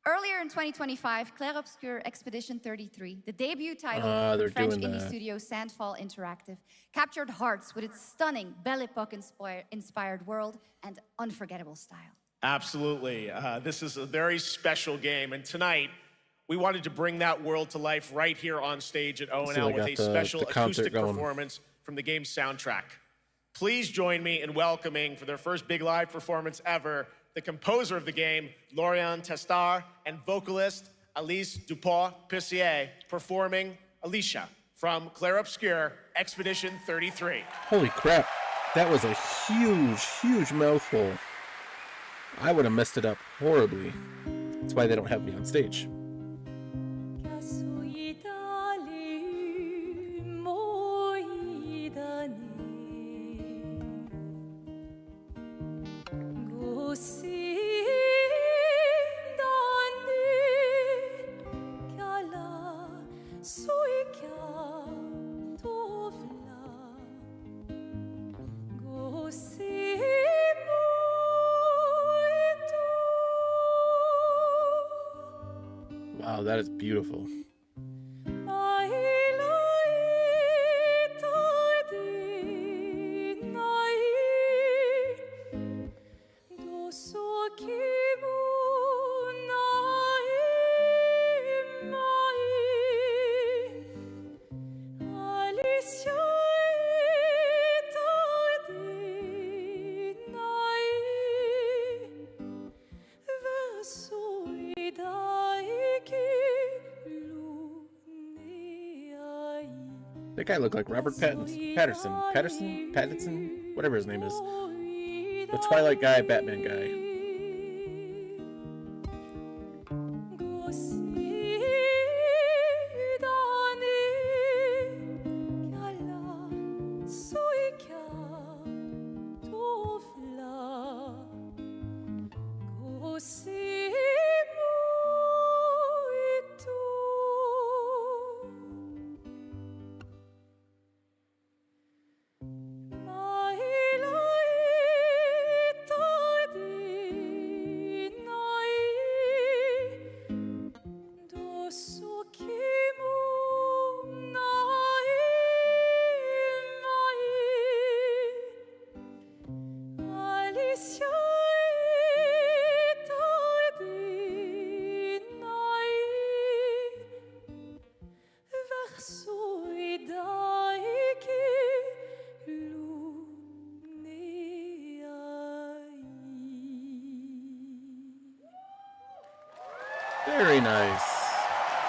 Earlier in 2025, Clair Obscur Expedition 33, the debut title from the French indie studio Sandfall Interactive, captured hearts with its stunning Belle Epoque-inspired world and unforgettable style. Absolutely. This is a very special game, and tonight we wanted to bring that world to life right here on stage at ONL with a special acoustic performance from the game's soundtrack. Please join me in welcoming, for their first big live performance ever, the composer of the game, Laurent Testard, and vocalist Alice Dupont-Pissier, performing Alicia from Clair Obscur Expedition 33. Holy crap, that was a huge mouthful. I would have messed it up horribly. That's why they don't have me on stage. that is beautiful. That guy looked like Robert Pattinson, whatever his name is. The Twilight guy, Batman guy. Very nice.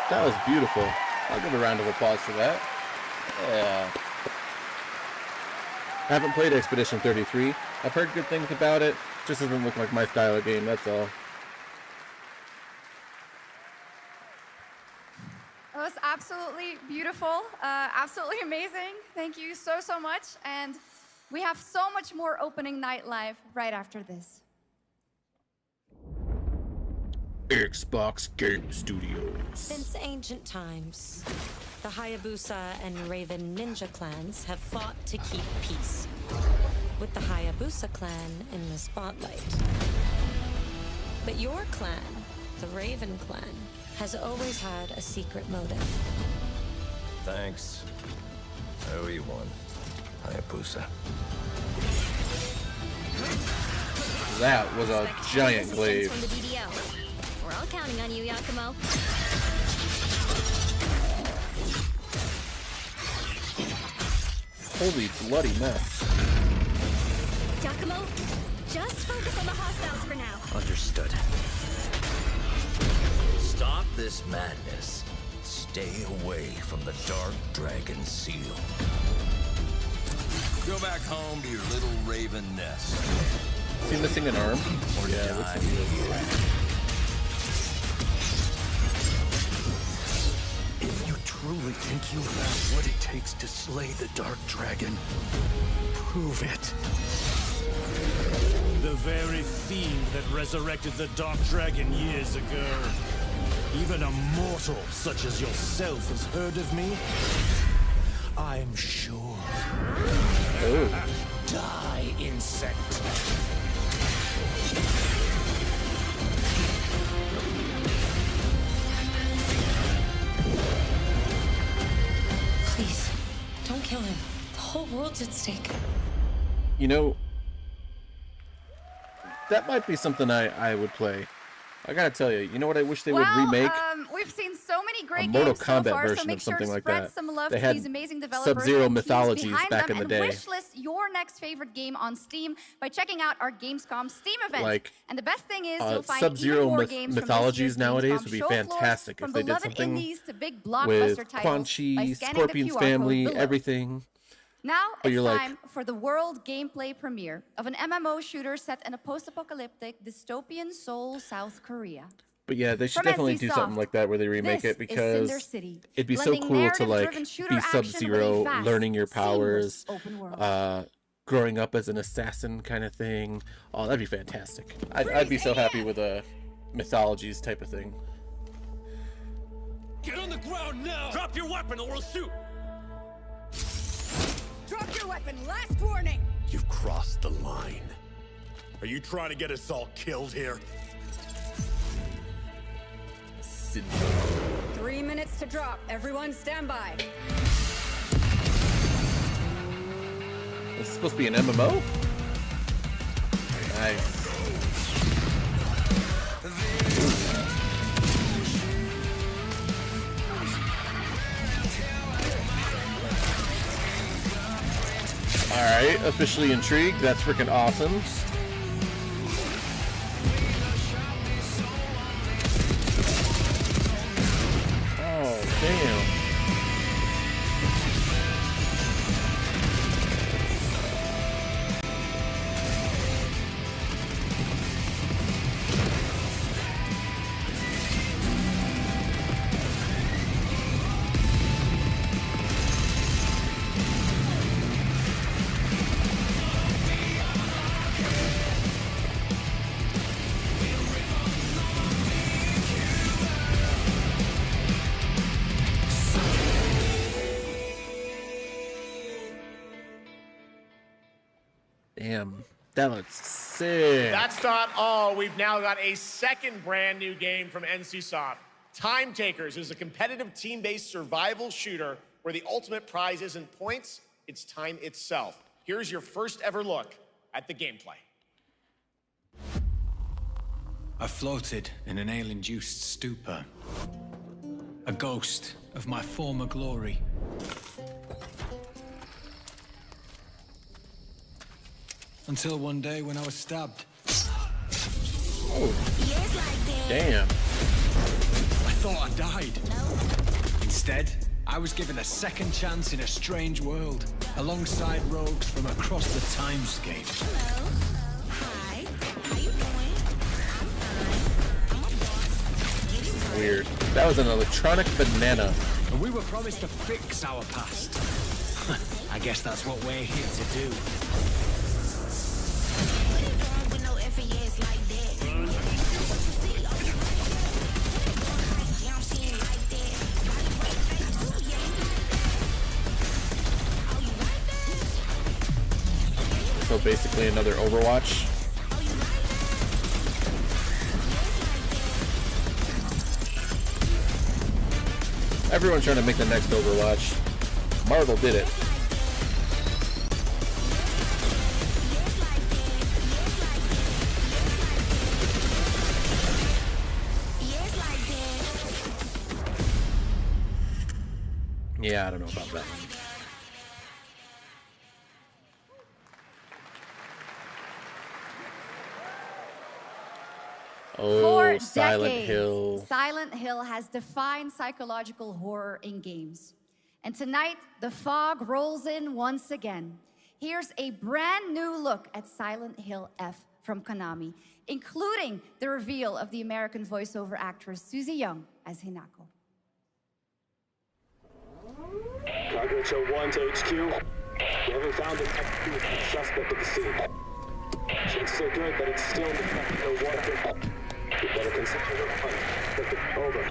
That was beautiful. I'll give a round of applause for that. Yeah. I haven't played Expedition 33. I've heard good things about it. Just doesn't look like my style of game, that's all. It was absolutely beautiful, absolutely amazing. Thank you so, so much. And we have so much more opening night live right after this. Xbox Game Studios. Since ancient times, the Hayabusa and Raven ninja clans have fought to keep peace, with the Hayabusa clan in the spotlight. But your clan, the Raven clan, has always had a secret motive. Thanks. I owe you one, Hayabusa. That was a giant glaive. From the BDO. We're all counting on you, Yakumo. Holy bloody mess. Yakumo, just focus on the hostiles for now. Understood. Stop this madness. Stay away from the Dark Dragon Seal. Go back home to your little raven nest. Is he missing an arm? Or yeah, die looks like he is. If you truly think you have what it takes to slay the Dark Dragon, prove it. The very fiend that resurrected the Dark Dragon years ago. Even a mortal such as yourself has heard of me? I'm sure. Oh. Die, insect. Please, don't kill him. The whole world's at stake. You know, that might be something I would play. I gotta tell you, you know what I wish they would remake? We've seen so many great Mortal games Kombat so far, version so make of something sure to like spread that. some love They to had these amazing developers Sub-Zero and teams mythologies behind back them, in the day. and wishlist your next favorite game on Steam by checking out our Gamescom Steam event. Like, and the best thing is you'll find Sub-Zero even more games mythologies from this year's nowadays Gamescom would be show floors, fantastic from if they did beloved something indies to big blockbuster with titles Quan by Chi, scanning Scorpion's the QR family, code below. everything. Now But it's you're like- time for the world gameplay premiere of an MMO shooter set in a post-apocalyptic dystopian Seoul, South Korea. But yeah, they should From definitely do NCSoft, something like that where they remake this it, because is Cinder City, it'd be so blending cool to like narrative-driven shooter be action with a Sub-Zero, fast, learning your seamless powers, open world. growing up as an assassin kind of thing. Oh, that'd be fantastic. I'd be so happy with a mythologies type of thing. Get on the ground now! Drop your weapon or we'll shoot! Drop your weapon, last warning! You've crossed the line. Are you trying to get us all killed here? Cinder. minutes to drop. Everyone stand by. This is supposed to be an MMO? Nice. Alright, officially intrigued. That's freaking awesome. Oh, damn. Damn, that looks sick. That's not all. We've now got a second brand new game from NCSoft. Time Takers is a competitive team-based survival shooter where the ultimate prize isn't points, it's time itself. Here's your first ever look at the gameplay. I floated in an ale-induced stupor, a ghost of my former glory. Until one day when I was stabbed. Oh. Damn. I thought I died. Instead, I was given a second chance in a strange world, alongside rogues from across the timescape. Hello. Hi. How you doing? Weird. That was an electronic banana. And we were promised to fix our past. I guess that's what we're here to do. So basically another Overwatch. Everyone's trying to make the next Overwatch. Marvel did it. Yeah, I don't know about that. Oh, For Silent decades, Hill. Silent Hill has defined psychological horror in games. And tonight, the fog rolls in once again. Here's a brand new look at Silent Hill F from Konami, including the reveal of the American voiceover actress Susie Young as Hinako. Targets are 1 to HQ. We haven't found an active suspect at the scene. Chances are good, but it's still in the fact no water. You better consider the hunt. Over.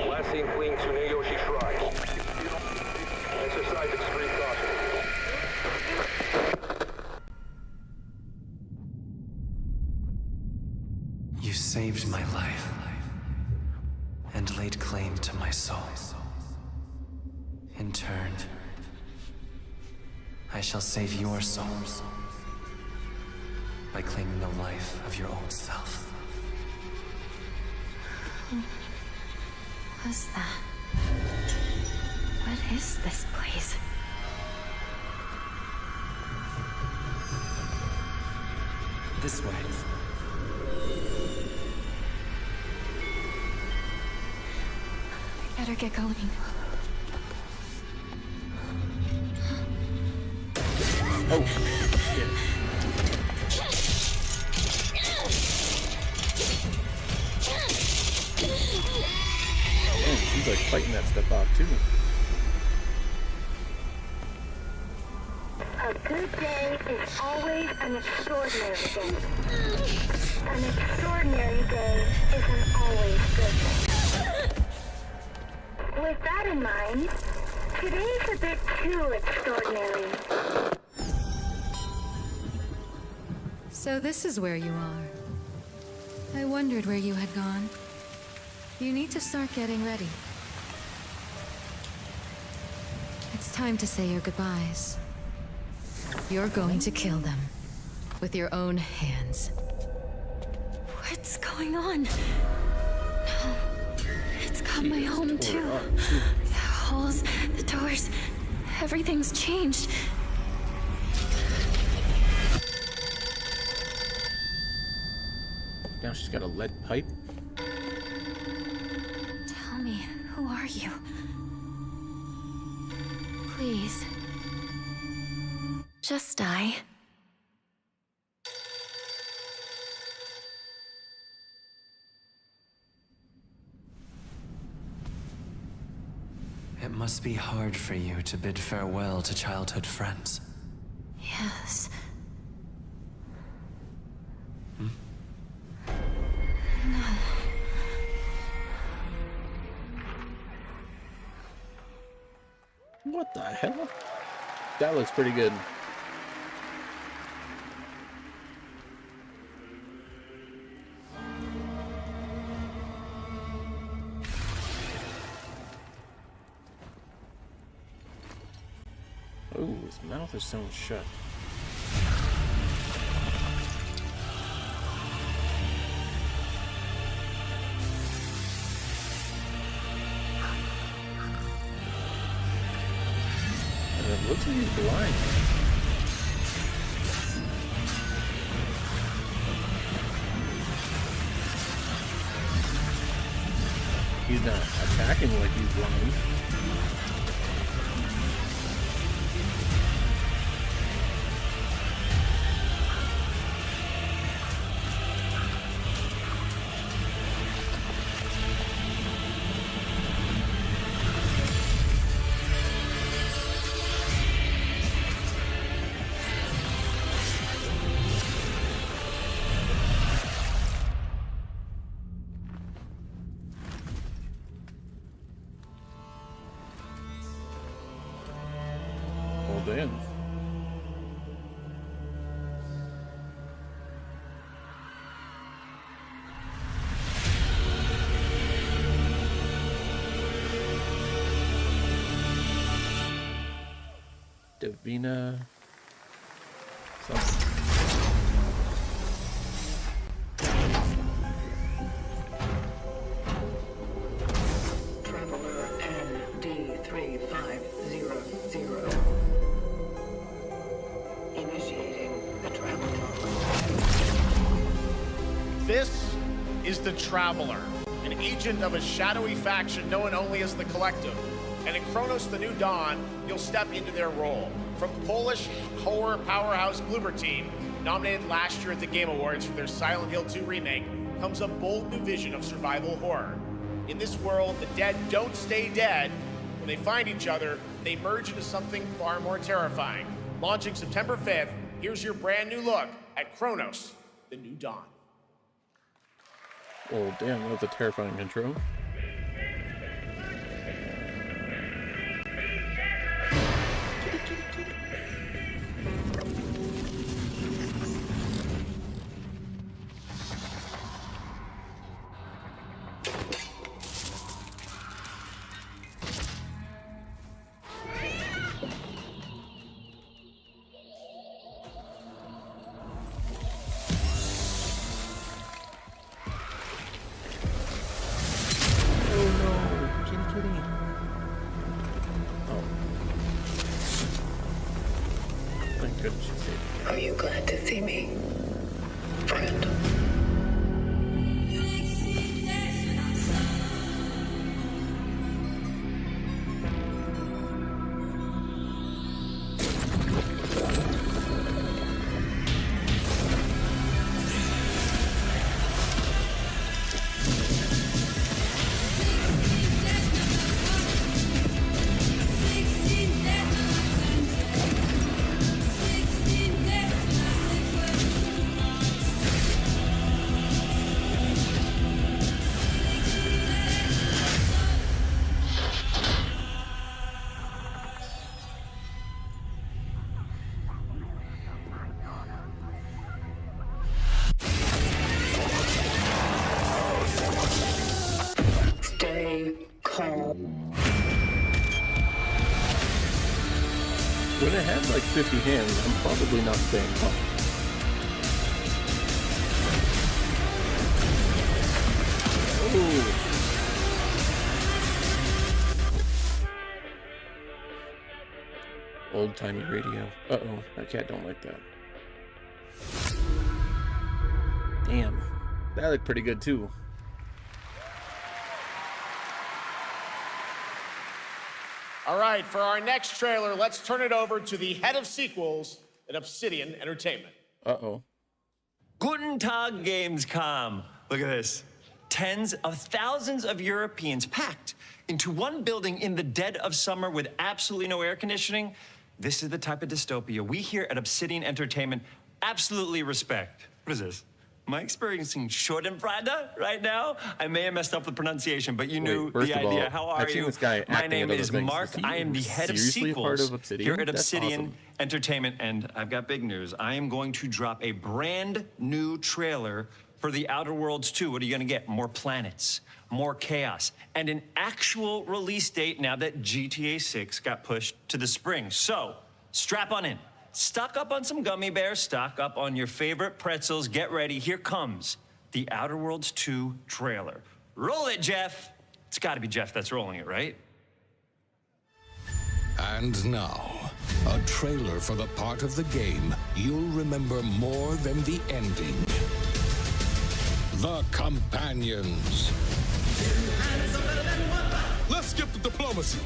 Last seen fleeing Tsuneyoshi Shrine. Exercise extreme caution. You saved my life and laid claim to my soul. In turn, I shall save your souls by claiming the life of your own self. What's that? What is this place? This way. I better get going. Oh, shit. Oh, she's like fighting that stuff off too. A good day is always an extraordinary day. An extraordinary day isn't always good. With that in mind, today's a bit too extraordinary. So this is where you are. I wondered where you had gone. You need to start getting ready. It's time to say your goodbyes. You're going to kill them. With your own hands. What's going on? No. It's got my home too. The halls, the doors, everything's changed. Now she's got a lead pipe. Tell me, who are you? Please. Just die. It must be hard for you to bid farewell to childhood friends. Yes. Hmm? No. What the hell? That looks pretty good. Oh, his mouth is sewn shut. And it looks like he's blind. He's not attacking like he's blind. Damn. Divina. Something. Traveler ND3500. Initiating the travel log. This is the Traveler, an agent of a shadowy faction known only as the Collective. And in Kronos the New Dawn, you'll step into their role. From Polish horror powerhouse Bloober Team, nominated last year at the Game Awards for their Silent Hill 2 remake, comes a bold new vision of survival horror. In this world, the dead don't stay dead. When they find each other, they merge into something far more terrifying. Launching September 5th, here's your brand new look at Kronos, the New Dawn. Oh, damn, that was a terrifying intro. Are you glad to see me, friend? like 50 hands, I'm probably not staying home. Ooh. Old-timey radio. Uh-oh, that cat don't like that. Damn, that looked pretty good too. All right, for our next trailer, let's turn it over to the head of sequels at Obsidian Entertainment. Uh-oh. Guten Tag, Gamescom. Look at this. Tens of thousands of Europeans packed into one building in the dead of summer with absolutely no air conditioning. This is the type of dystopia we here at Obsidian Entertainment absolutely respect. What is this? Am I experiencing Schadenfreude right now? I may have messed up the pronunciation, but you knew the idea. How are you? This guy My name is Mark. I am the head of sequels here at Obsidian Entertainment, and I've got big news. I am going to drop a brand new trailer for The Outer Worlds 2. What are you going to get? More planets, more chaos, and an actual release date now that GTA 6 got pushed to the spring. So, strap on in. Stock up on some gummy bears, stock up on your favorite pretzels. Get ready. Here comes The Outer Worlds 2 trailer. Roll it, Jeff. It's got to be Jeff that's rolling it, right? And now, a trailer for the part of the game you'll remember more than the ending. The Companions. Let's skip the diplomacy.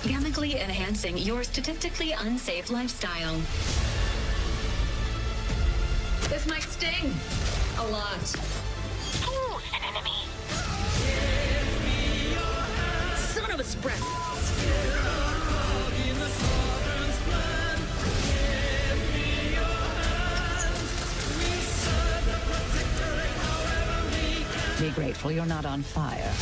Chemically enhancing your statistically unsafe lifestyle. This might sting a lot. Ooh, an enemy. Son of a spread. Be grateful you're not on fire.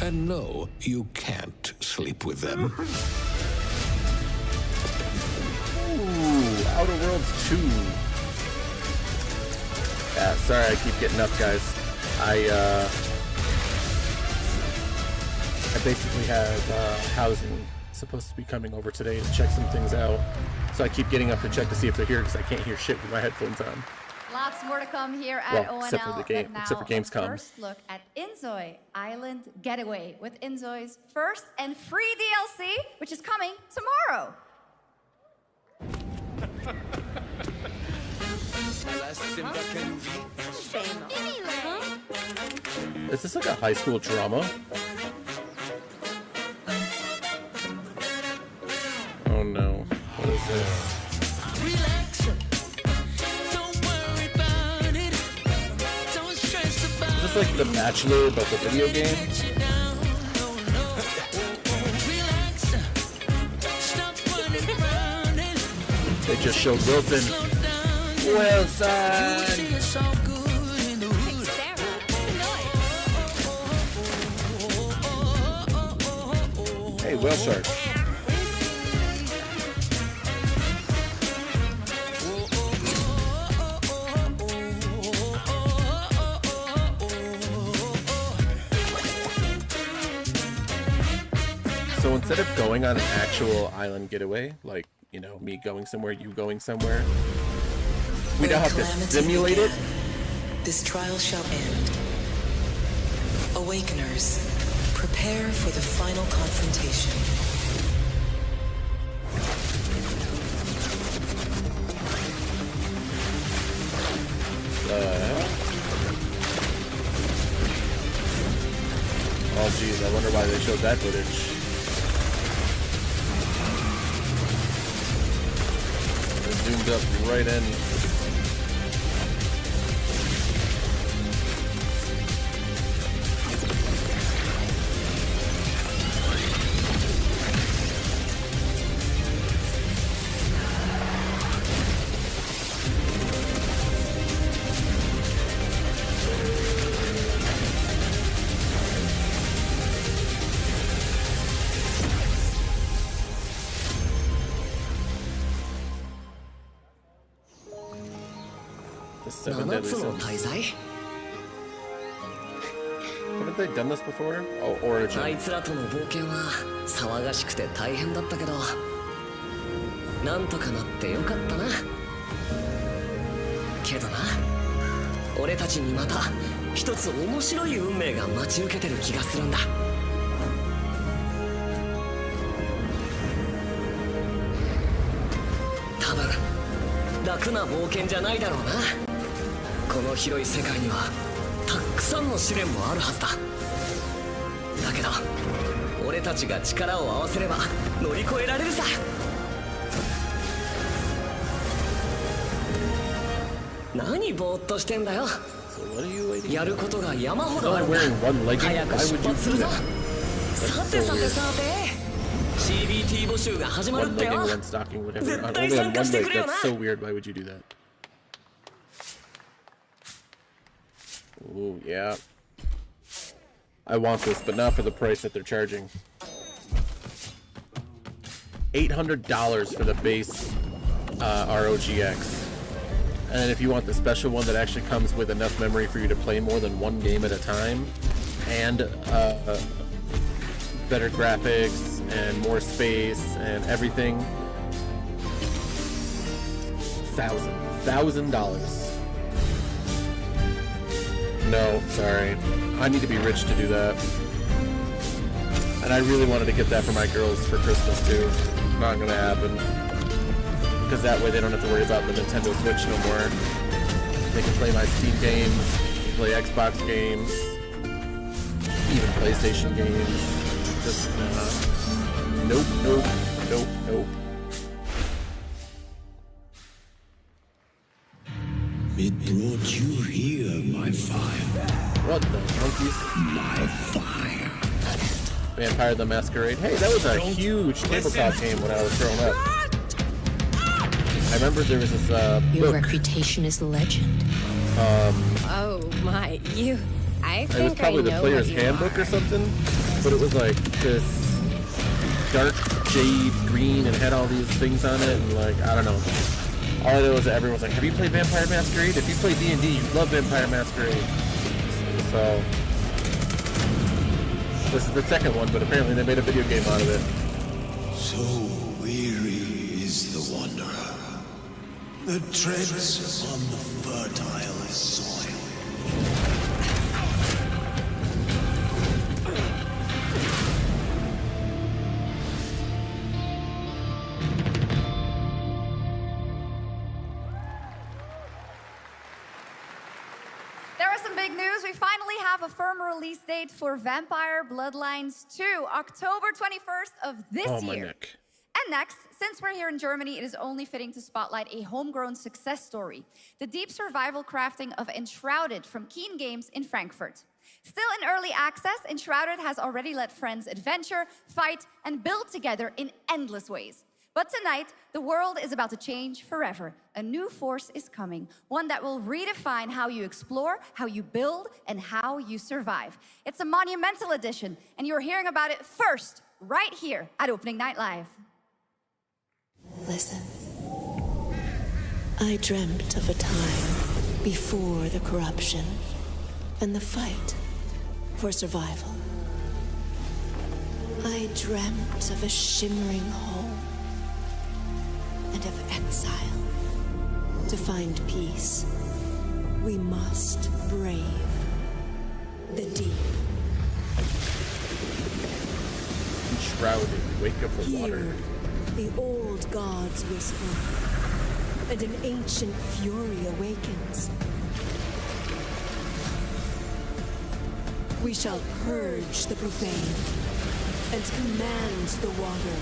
And no, you can't sleep with them. Ooh, Outer Worlds 2. Yeah, sorry I keep getting up, guys. I basically have housing supposed to be coming over today to check some things out. So I keep getting up to check to see if they're here because I can't hear shit with my headphones on. Lots more to come here at ONL. Except for the game, but now except for Gamescom. First look at Inzoi Island Getaway with Inzoi's first and free DLC, which is coming tomorrow. Is this like a high school drama? Oh no. What is this? Is this like The Bachelor but the video game? They just showed Wilson. Hey, whale shark. So instead of going on an actual island getaway, like, you know, me going somewhere, you going somewhere, we now have to simulate it. This trial shall end. Awakeners, prepare for the final confrontation. Oh geez, I wonder why they showed that footage. Zoomed up right in. 7 deadly sins. Haven't they done this before? Oh, Origin. あいつらとの冒険は騒がしくて大変だったけど、なんとかなってよかったな。けどな、俺たちにまた一つ面白い運命が待ち受けてる気がするんだ。多分楽な冒険じゃないだろうな。この広い世界にはたくさんの試練もあるはずだ。だけど俺たちが力を合わせれば乗り越えられるさ。何ぼーっとしてんだよ。やることが山ほどあるんだ。早く出発するぞ。さてさてさて、CBT 募集が始まるってよ。絶対参加してくれよな。 That's so weird. Why would you do that? Oh yeah. I want this, but not for the price that they're charging. $800 for the base ROGX. And then if you want the special one that actually comes with enough memory for you to play more than one game at a time, and better graphics and more space and everything, $1,000. No, sorry. I need to be rich to do that. And I really wanted to get that for my girls for Christmas too. Not gonna happen. Because that way they don't have to worry about the Nintendo Switch no more. They can play my Steam games, play Xbox games, even PlayStation games. Just, nope, nope, nope, nope. It brought you here, my fire. What the monkeys? My fire. Vampire the Masquerade. Hey, that was a huge tabletop game when I was growing up. I remember there was this Your book. reputation is legend. Oh my, It was probably the player's handbook or something, but it was like this dark jade green and had all these things on it, and like, I don't know. All I know is that everyone was like, have you played Vampire Masquerade? If you play D&D, you love Vampire Masquerade. So, this is the second one, but apparently they made a video game out of it. So weary is the wanderer that treads on the fertile soil. We finally have a firm release date for Vampire Bloodlines 2, October 21st of this year. Neck. And next, since we're here in Germany, it is only fitting to spotlight a homegrown success story, the deep survival crafting of Enshrouded from Keen Games in Frankfurt. Still in early access, Enshrouded has already let friends adventure, fight, and build together in endless ways. But tonight, the world is about to change forever. A new force is coming, one that will redefine how you explore, how you build, and how you survive. It's a monumental edition, and you're hearing about it first, right here at Opening Night Live. Listen. I dreamt of a time before the corruption and the fight for survival. I dreamt of a shimmering home and of exile. To find peace, we must brave the deep. Enshrouded, wake up the water. The old gods whisper, and an ancient fury awakens. We shall purge the profane and command the water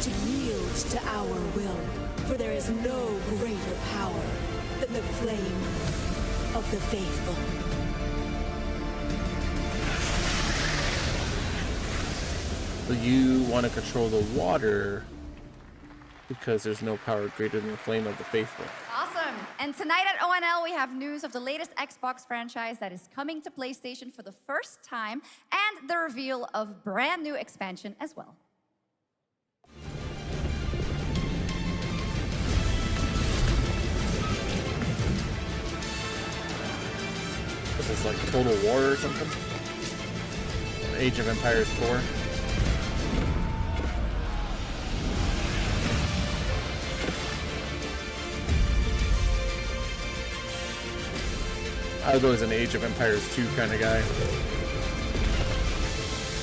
to yield to our will, for there is no greater power than the flame of the faithful. So you want to control the water because there's no power greater than the flame of the faithful. Awesome. And tonight at ONL, we have news of the latest Xbox franchise that is coming to PlayStation for the first time, and the reveal of brand new expansion as well. this, like Total War or something? Age of Empires 4. I was always an Age of Empires 2 kind of guy.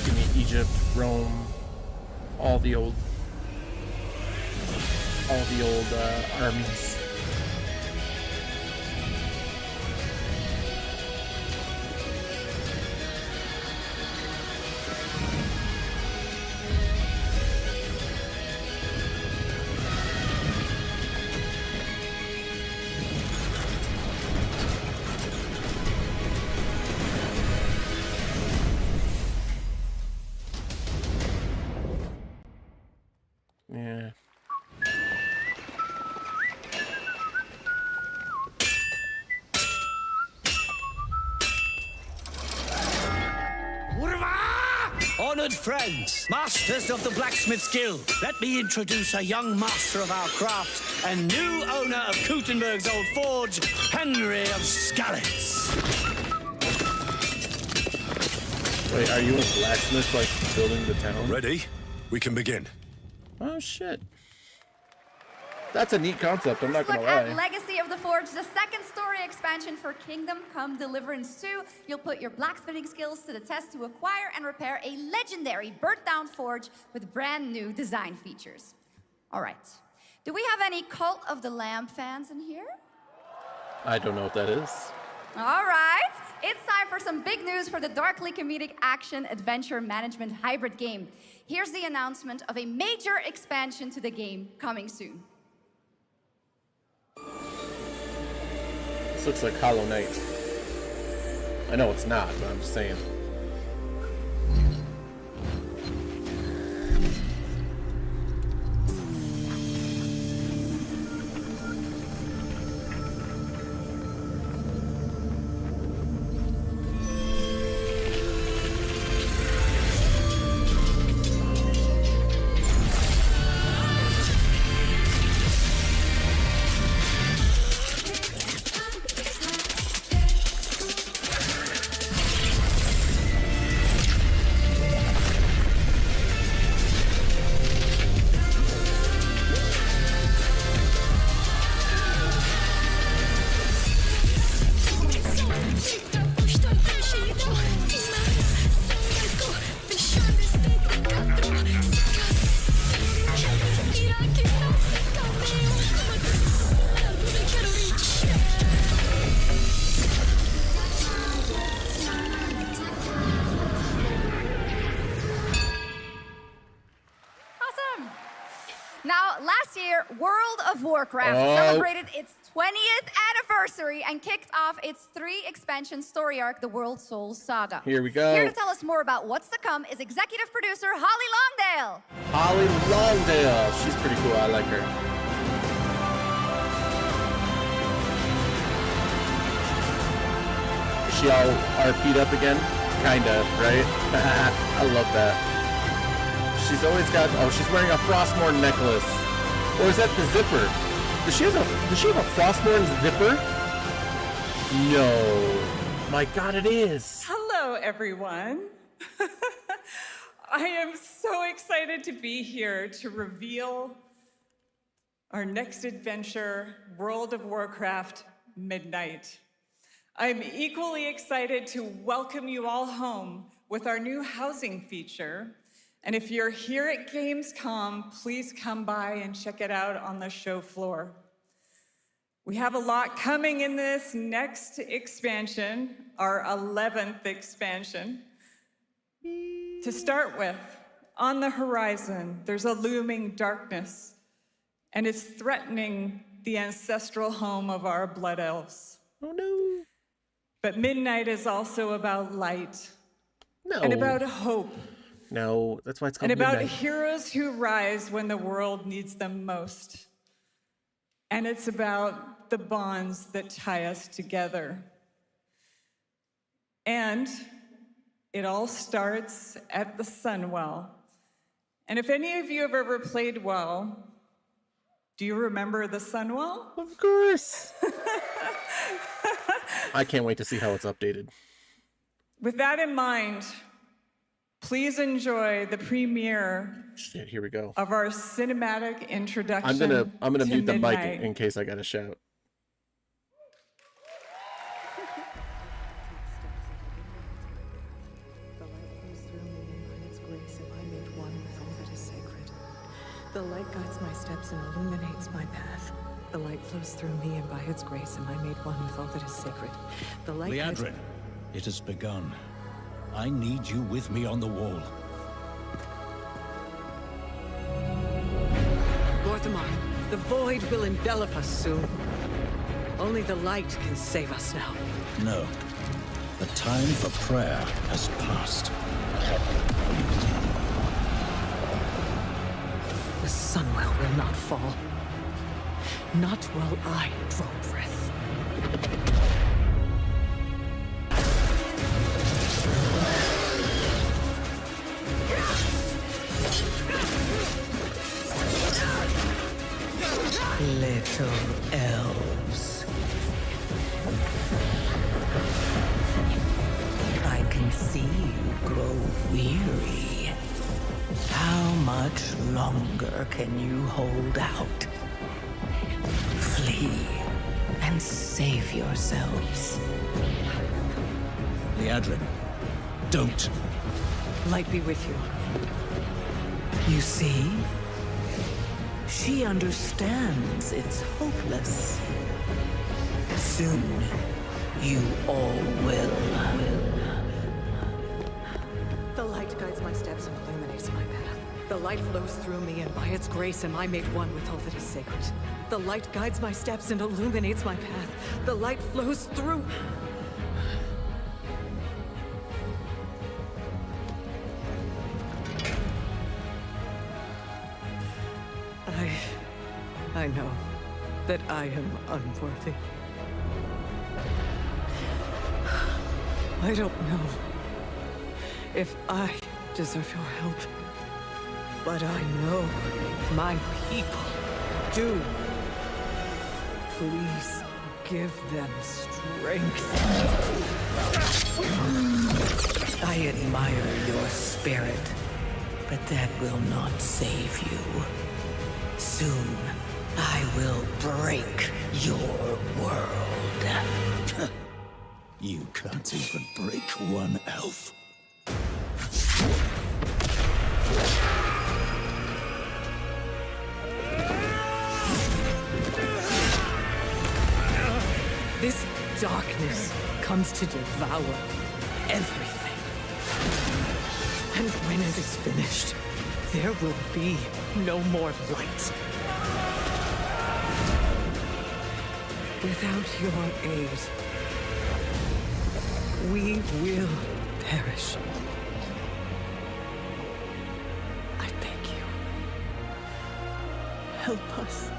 Give me Egypt, Rome, all the old armies. Yeah. Honored friends, masters of the blacksmith's guild, let me introduce a young master of our craft and new owner of Gutenberg's old forge, Henry of Skalitz. Wait, are you a blacksmith, like, building the town? Ready? We can begin. Oh, shit. That's a neat concept, I'm not gonna Look lie. at Legacy of the Forge, the second story expansion for Kingdom Come Deliverance 2. You'll put your blacksmithing skills to the test to acquire and repair a legendary burnt-down forge with brand new design features. All right. Do we have any Cult of the Lamb fans in here? I don't know what that is. All right. It's time for some big news for the darkly comedic action adventure management hybrid game. Here's the announcement of a major expansion to the game coming soon. This looks like Hollow Knight. I know it's not, but I'm just saying. Now, last year, World of Warcraft celebrated its 20th anniversary and kicked off its 3-expansion story arc, the World Souls Saga. Here we go. Here to tell us more about what's to come is executive producer Holly Longdale. Holly Longdale. She's pretty cool. I like her. Is she all RP'd up again? Kinda, right? I love that. She's always got, oh, she's wearing a Frostmourne necklace. Or is that the zipper? Does she have a Frostmourne zipper? No. My God, it is. Hello, everyone. I am so excited to be here to reveal our next adventure, World of Warcraft Midnight. I'm equally excited to welcome you all home with our new housing feature. And if you're here at Gamescom, please come by and check it out on the show floor. We have a lot coming in this next expansion, our 11th expansion. To start with, on the horizon, there's a looming darkness, and it's threatening the ancestral home of our blood elves. Oh no. But Midnight is also about light. No. And about hope. No, that's why it's called And about Midnight. heroes who rise when the world needs them most. And it's about the bonds that tie us together. And it all starts at the Sunwell. And if any of you have ever played WoW, do you remember the Sunwell? Of course. I can't wait to see how it's updated. With that in mind, please enjoy the premiere. Shit, here we go. Of our cinematic introduction. I'm gonna mute the mic Midnight. in case I gotta shout. The light guides my steps and illuminates my path. The light flows through me, and by its grace am I made one with all that is sacred. The light guides... Liadrin, it has begun. I need you with me on the wall. Gorthamar, the void will envelop us soon. Only the light can save us now. No. The time for prayer has passed. The Sunwell will not fall. Not while I draw breath. Little elves. I can see you grow weary. How much longer can you hold out? Flee and save yourselves. Liadrin, don't. Light be with you. You see? She understands it's hopeless. Soon, you all will. The light guides my steps and illuminates my path. The light flows through me, and by its grace am I made one with all that is sacred. The light guides my steps and illuminates my path. The light flows through... I know that I am unworthy. I don't know if I deserve your help, but I know my people do. Please give them strength. I admire your spirit, but that will not save you. Soon, I will break your world. You can't even break one elf. This darkness comes to devour everything. And when it is finished, there will be no more light. Without your aid, we will perish. I beg you, help us.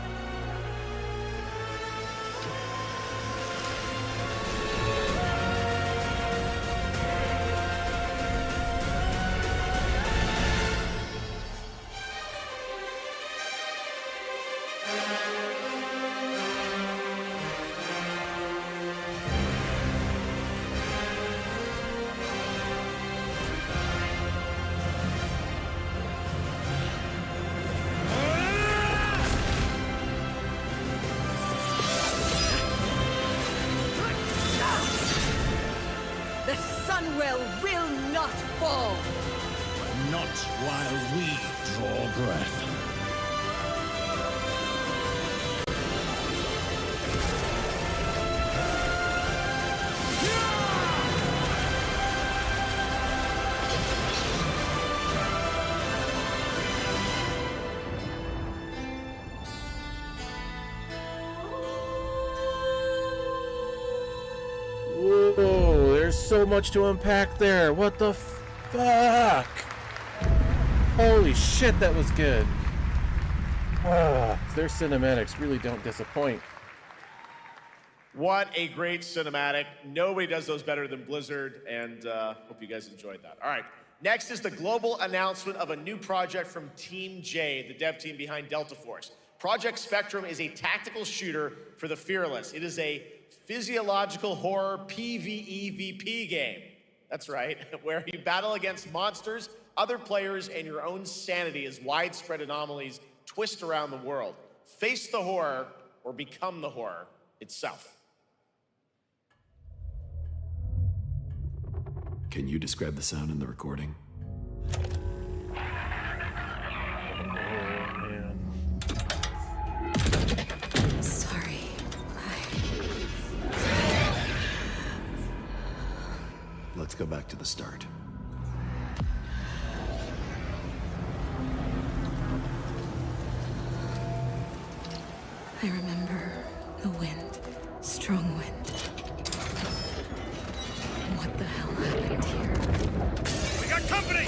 The Sunwell will not fall! Not while we draw breath. Whoa, there's so much to unpack there. What the fuck? Holy shit, that was good. Their cinematics really don't disappoint. What a great cinematic. Nobody does those better than Blizzard, and hope you guys enjoyed that. All right, next is the global announcement of a new project from Team J, the dev team behind Delta Force. Project Spectrum is a tactical shooter for the fearless. It is a physiological horror PvEVP game. That's right, where you battle against monsters, other players, and your own sanity as widespread anomalies twist around the world. Face the horror, or become the horror itself. Can you describe the sound in the recording? Sorry. Let's go back to the start. I remember the wind, strong wind. What the hell happened here? We got company!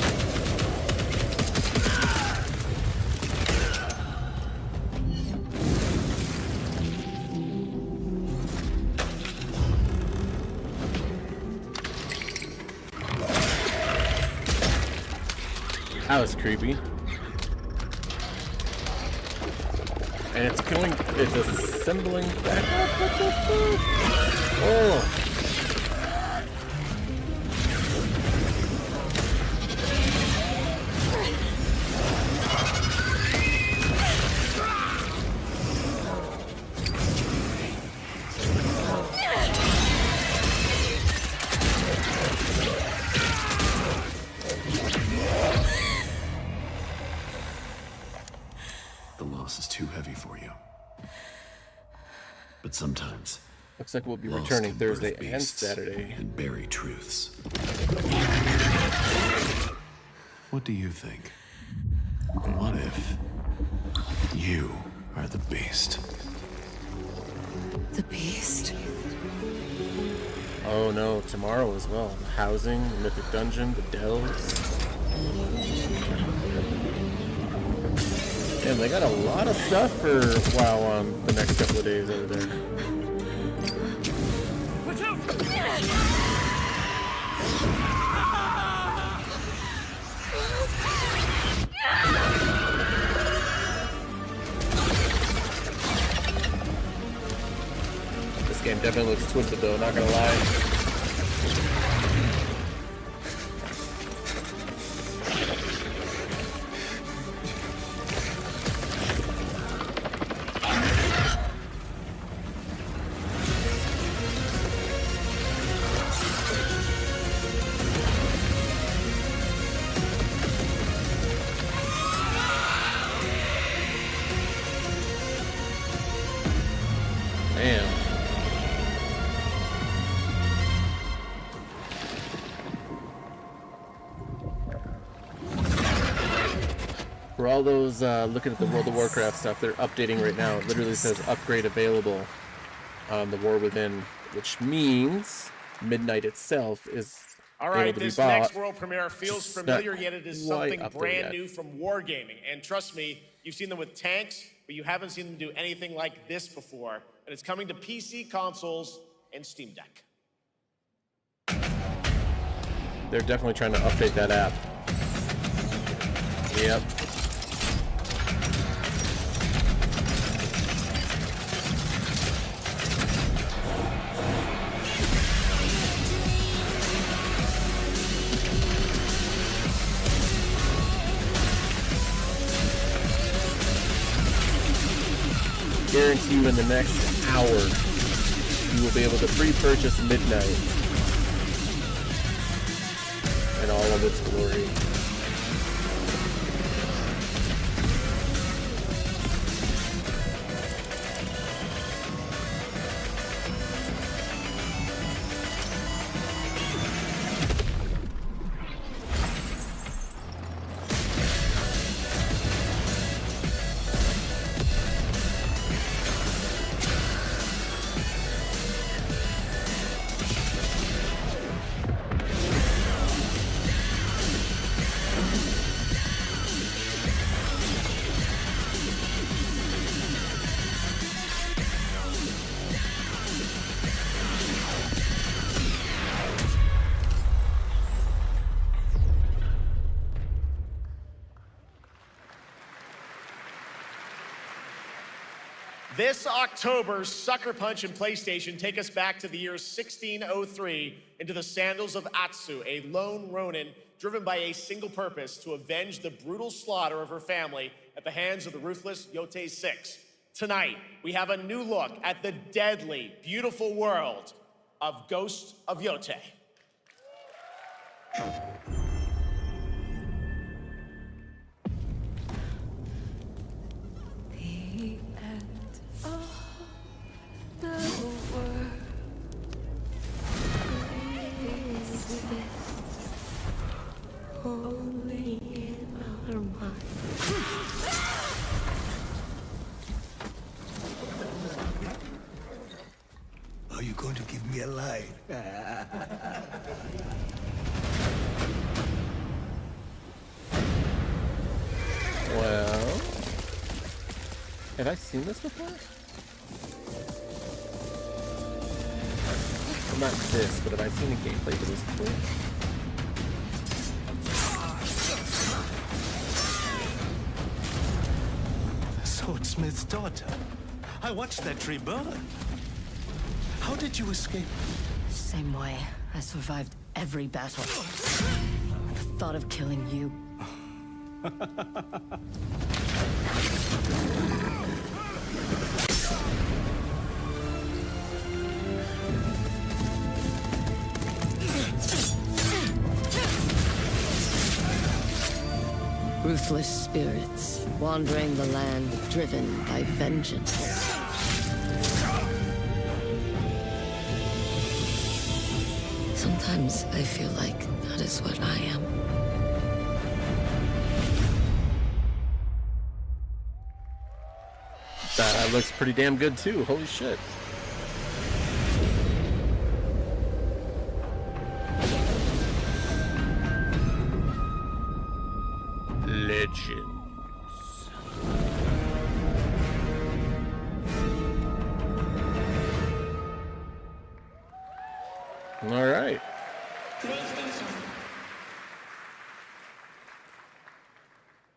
That was creepy. And it's assembling back up. What the fuck? Oh. The loss is too heavy for you. But sometimes... Looks like we'll be returning Thursday and Saturday. And bury truths. What do you think? What if you are the beast? The beast? Oh no, tomorrow as well. The housing, the mythic dungeon, the delves. Damn, they got a lot of stuff for WoW on the next couple of days over there. Watch out! This game definitely looks twisted though, not gonna lie. For all those looking at the World of Warcraft stuff, they're updating right now. It literally says upgrade available on the War Within, which means Midnight itself is all right, able to this be bought. next world premiere feels familiar, yet it is something brand new from Wargaming. And trust me, you've seen them with tanks, but you haven't seen them do anything like this before. And it's coming to PC, consoles, and Steam Deck. They're definitely trying to update that app. Yep. Guarantee you in the next hour, you will be able to pre-purchase Midnight in all of its glory. This October, Sucker Punch and PlayStation take us back to the year 1603 into the sandals of Atsu, a lone ronin driven by a single purpose to avenge the brutal slaughter of her family at the hands of the ruthless Yotei 6. Tonight, we have a new look at the deadly, beautiful world of Ghost of Yotei. The end of the world is this only in our mind. Are you going to give me a line? Well, have I seen this before? Well, not this, but have I seen a gameplay for this before? Swordsmith's daughter. I watched that tree burn. How did you escape? Same way. I survived every battle. The thought of killing you. Ruthless spirits, wandering the land, driven by vengeance. Sometimes I feel like that is what I am. That looks pretty damn good too. Holy shit. Legends. All right.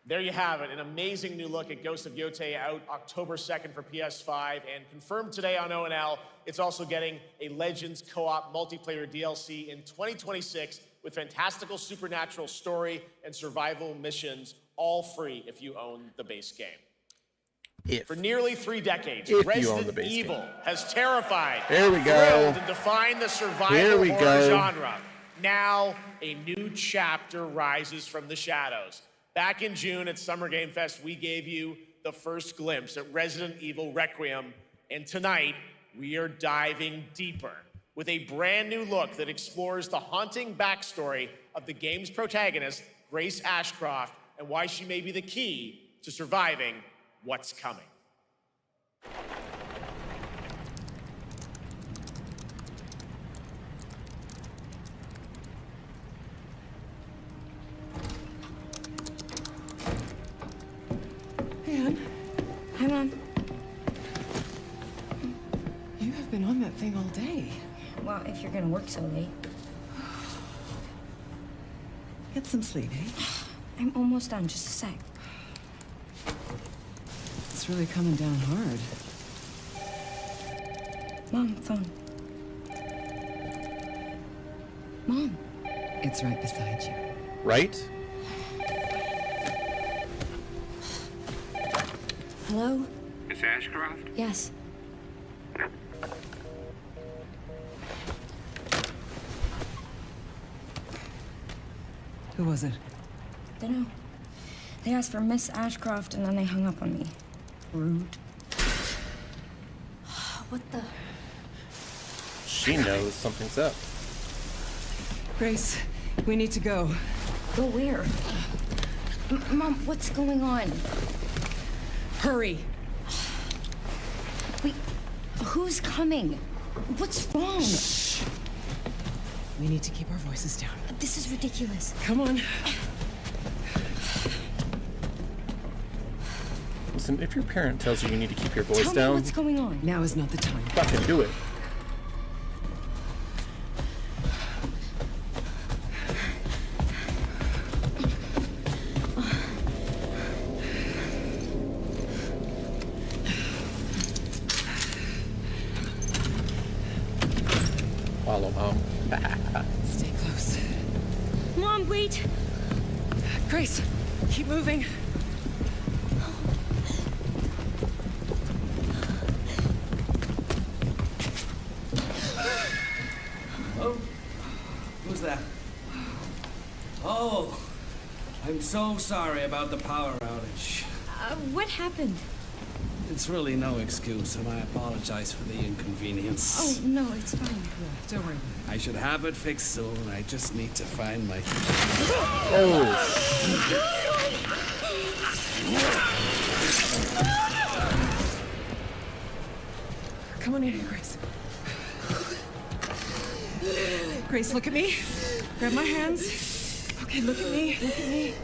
There you have it, an amazing new look at Ghost of Yotei, out October 2nd for PS5, and confirmed today on ONL. It's also getting a Legends co-op multiplayer DLC in 2026 with fantastical supernatural story and survival missions, all free if you own the base game. For nearly 3 decades, Resident Evil has terrified, thrilled, and defined the survival horror genre. Now, a new chapter rises from the shadows. Back in June at Summer Game Fest, we gave you the first glimpse at Resident Evil Requiem, and tonight, we are diving deeper with a brand new look that explores the haunting backstory of the game's protagonist, Grace Ashcroft, and why she may be the key to surviving what's coming. Anne. Hi, Mom. You have been on that thing all day. Well, if you're gonna work so late. Get some sleep, eh? I'm almost done, just a sec. It's really coming down hard. Mom, phone. Mom. It's right beside you. Right? Hello? Miss Ashcroft? Yes. Who was it? Dunno. They asked for Miss Ashcroft and then they hung up on me. Rude. What the? She knows something's up. Grace, we need to go. Go where? Mom, what's going on? Hurry! Wait, who's coming? What's wrong? Shh. We need to keep our voices down. This is ridiculous. Come on. Listen, if your parent tells you you need to keep your voice Tell down, me what's going on. Now is not the time. Fucking do it. follow, Mom. Stay close. Mom, wait! Grace, keep moving. Oh, who's that? Oh, I'm so sorry about the power outage. What happened? It's really no excuse, and I apologize for the inconvenience. Oh, no, it's fine. Don't worry. I should have it fixed soon. I just need to find my... Come on in here, Grace. Grace, look at me. Grab my hands. Okay, look at me. Look at me.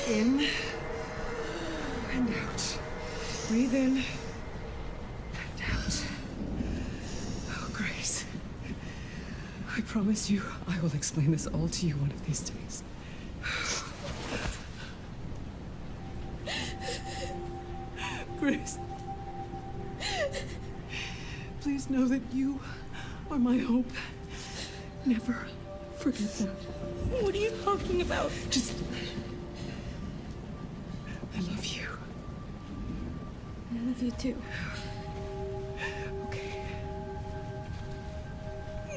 In and out. Breathe in and out. Oh, Grace. I promise you, I will explain this all to you one of these days. Grace. Please know that you are my hope. Never forget that. What are you talking about? Just... I love you. I love you too. Okay.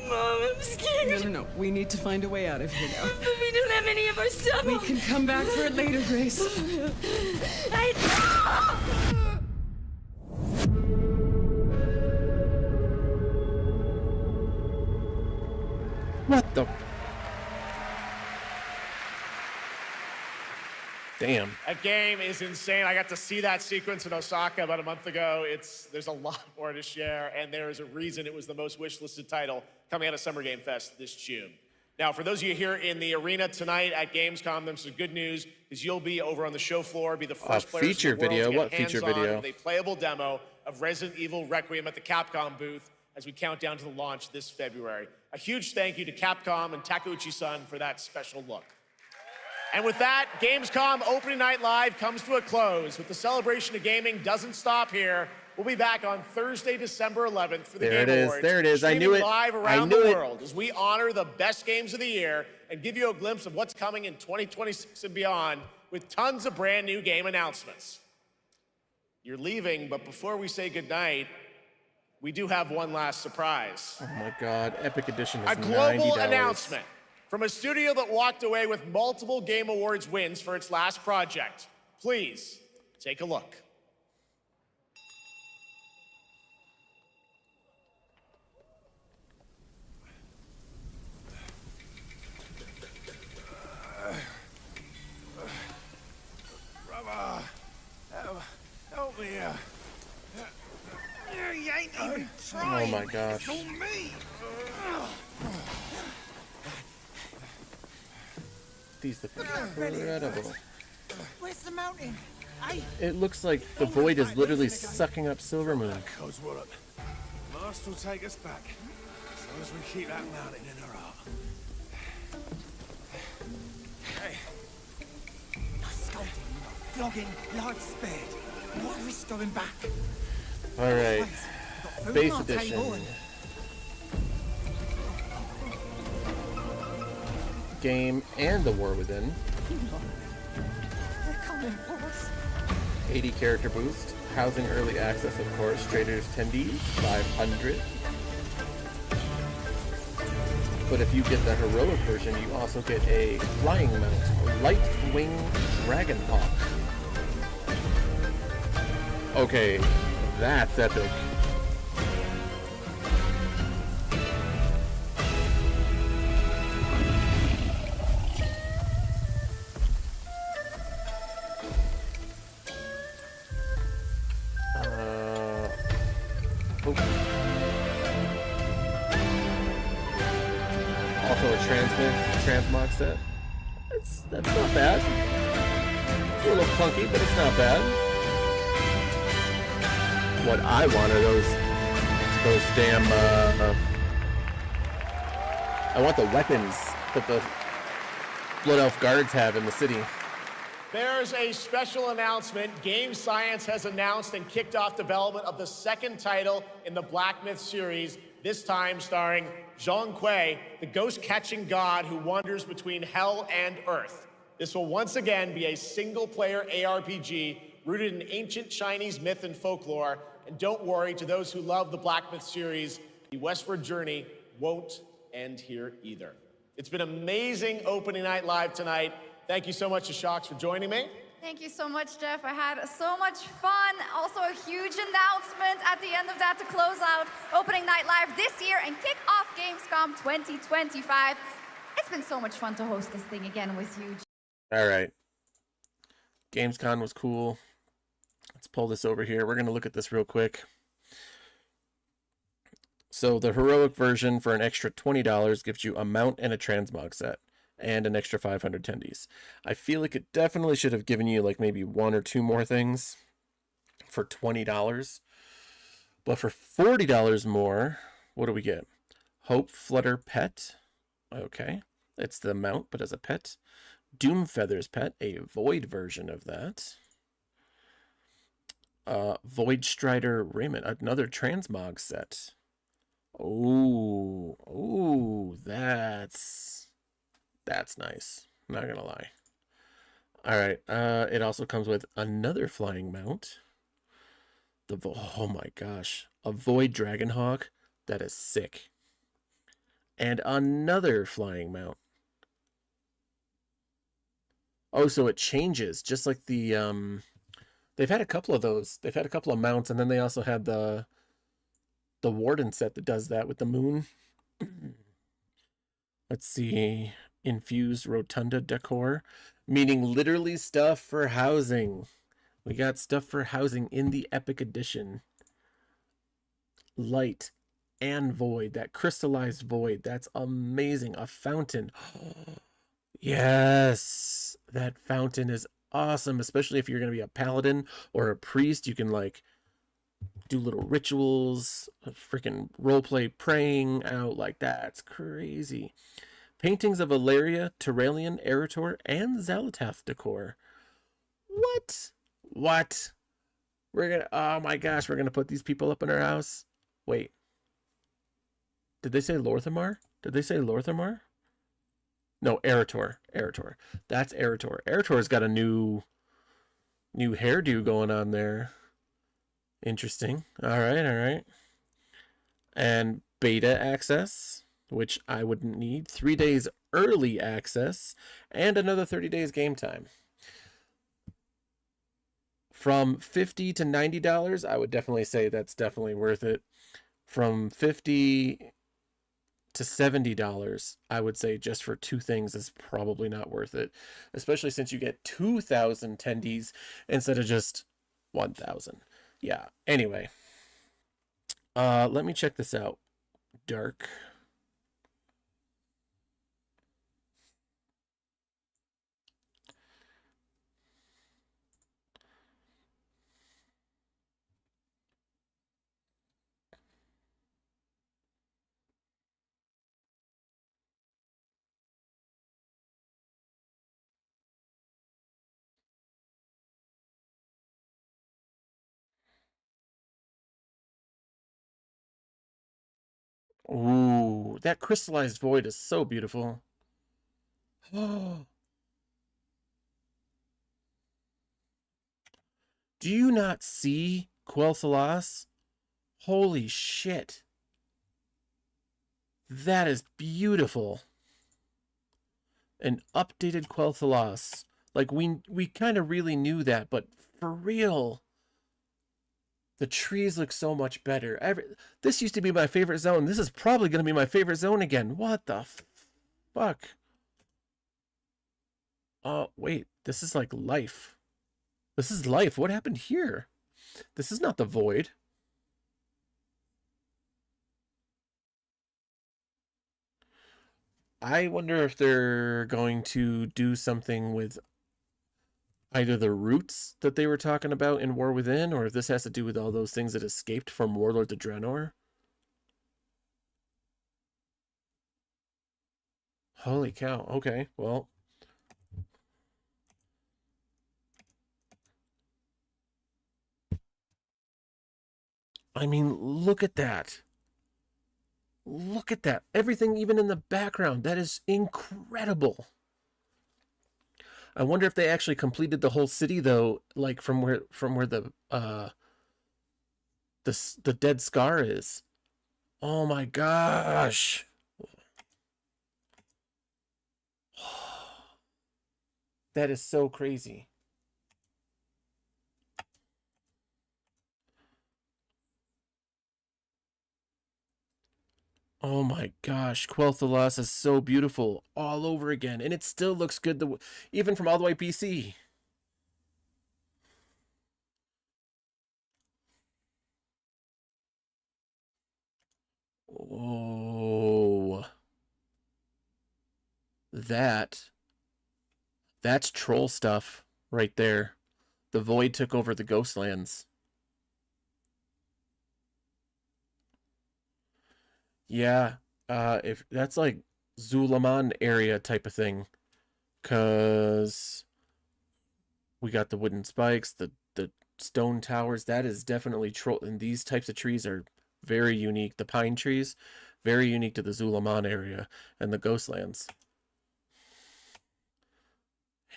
Mom, I'm scared. No. We need to find a way out of here now. But we don't have any of our stuff. We can come back for it later, Grace. What the? Damn. That game is insane. I got to see that sequence in Osaka about a month ago. There's a lot more to share, and there is a reason it was the most wishlisted title coming out of Summer Game Fest this June. Now, for those of you here in the arena tonight at Gamescom, there's some good news, because you'll be over on the show floor, be the first players feature in the world video. to get What feature video? with a playable demo of Resident Evil Requiem at the Capcom booth as we count down to the launch this February. A huge thank you to Capcom and Takeuchi-san for that special look. And with that, Gamescom Opening Night Live comes to a close. But the celebration of gaming doesn't stop here. We'll be back on Thursday, December 11th for the Game Awards. There it is. I knew it. Live around I knew the it. world as we honor the best games of the year and give you a glimpse of what's coming in 2026 and beyond with tons of brand new game announcements. You're leaving, but before we say goodnight, we do have one last surprise. Oh my God! Epic Edition is A global $90. announcement from a studio that walked away with multiple Game Awards wins for its last project. Please take a look. Brother, help me here. You ain't even trying. Oh my gosh. It's all me. These look incredible. Where's the mountain? Hey. It looks like the void is literally sucking up Silvermoon. Coswallop. Master will take us back, as long as we keep that mountain in our heart. Hey. No scolding, no flogging, life spared. No risk going back. All right, base edition. Game and the War Within. They're coming for us. 80 character boost. Housing early access, of course. Traders attendees, 500. But if you get the heroic version, you also get a flying mount, Light Wing Dragonhawk. Okay, that's epic. Also a transmog set. That's not bad. It's a little clunky, but it's not bad. What I want are those damn I want the weapons that the Blood Elf guards have in the city. There's a special announcement. Game Science has announced and kicked off development of the second title in the Black Myth series, this time starring Zhang Kui, the ghost-catching god who wanders between hell and earth. This will once again be a single-player ARPG rooted in ancient Chinese myth and folklore. And don't worry, to those who love the Black Myth series, the westward journey won't end here either. It's been amazing opening night live tonight. Thank you so much to Shox for joining me. Thank you so much, Jeff. I had so much fun. Also, a huge announcement at the end of that to close out opening night live this year and kick off Gamescom 2025. It's been so much fun to host this thing again with you. All right. Gamescom was cool. Let's pull this over here. We're going to look at this real quick. So the heroic version for an extra $20 gives you a mount and a transmog set and an extra 500 tendies. I feel like it definitely should have given you like maybe one or two more things for $20. But for $40 more, what do we get? Hope Flutter Pet. Okay. It's the mount, but as a pet. Doom Feathers Pet, a Void version of that. Void Strider Raiment, another transmog set. Oh, that's nice. Not gonna lie. All right. It also comes with another flying mount. Oh my gosh, a Void Dragonhawk. That is sick. And another flying mount. Oh, so it changes, just like the they've had a couple of those. They've had a couple of mounts, and then they also had the Warden set that does that with the moon. Let's see. Infused Rotunda decor, meaning literally stuff for housing. We got stuff for housing in the Epic Edition. Light and Void, that crystallized Void. That's amazing. A fountain. Yes, that fountain is awesome, especially if you're going to be a paladin or a priest. You can like do little rituals, freaking roleplay praying out like that. It's crazy. Paintings of Ilaria, Terralion, Eritor, and Xalatath decor. What? We're gonna, oh my gosh, we're gonna put these people up in our house? Wait. Did they say Lorthamar? No, Eritor. That's Eritor. Eritor's got a new hairdo going on there. Interesting. All right. And beta access, which I wouldn't need. 3 days early access, and another 30 days game time. From $50 to $90, I would definitely say that's definitely worth it. From $50 to $70, I would say just for two things is probably not worth it, especially since you get 2,000 tendies instead of just 1,000. Yeah. Anyway, let me check this out. Dark. Ooh, that crystallized void is so beautiful. Oh. Do you not see Quel'Thalas? Holy shit. That is beautiful. An updated Quel'Thalas. Like, we kind of really knew that, but for real. The trees look so much better. This used to be my favorite zone. This is probably going to be my favorite zone again. What the fuck? Oh, wait. This is like life. This is life. What happened here? This is not the void. I wonder if they're going to do something with either the roots that they were talking about in War Within, or if this has to do with all those things that escaped from Warlords of Draenor. Holy cow. Okay, well. I mean, look at that. Look at that. Everything even in the background. That is incredible. I wonder if they actually completed the whole city though, like from where the dead scar is. Oh my gosh. That is so crazy. Oh my gosh, Quel'Thalas is so beautiful all over again, and it still looks good even from all the way PC. Oh, that's troll stuff right there. The Void took over the Ghostlands. Yeah, if that's like Zulaman area type of thing, cause we got the wooden spikes, the stone towers. That is definitely troll, and these types of trees are very unique. The pine trees, very unique to the Zulaman area and the Ghostlands.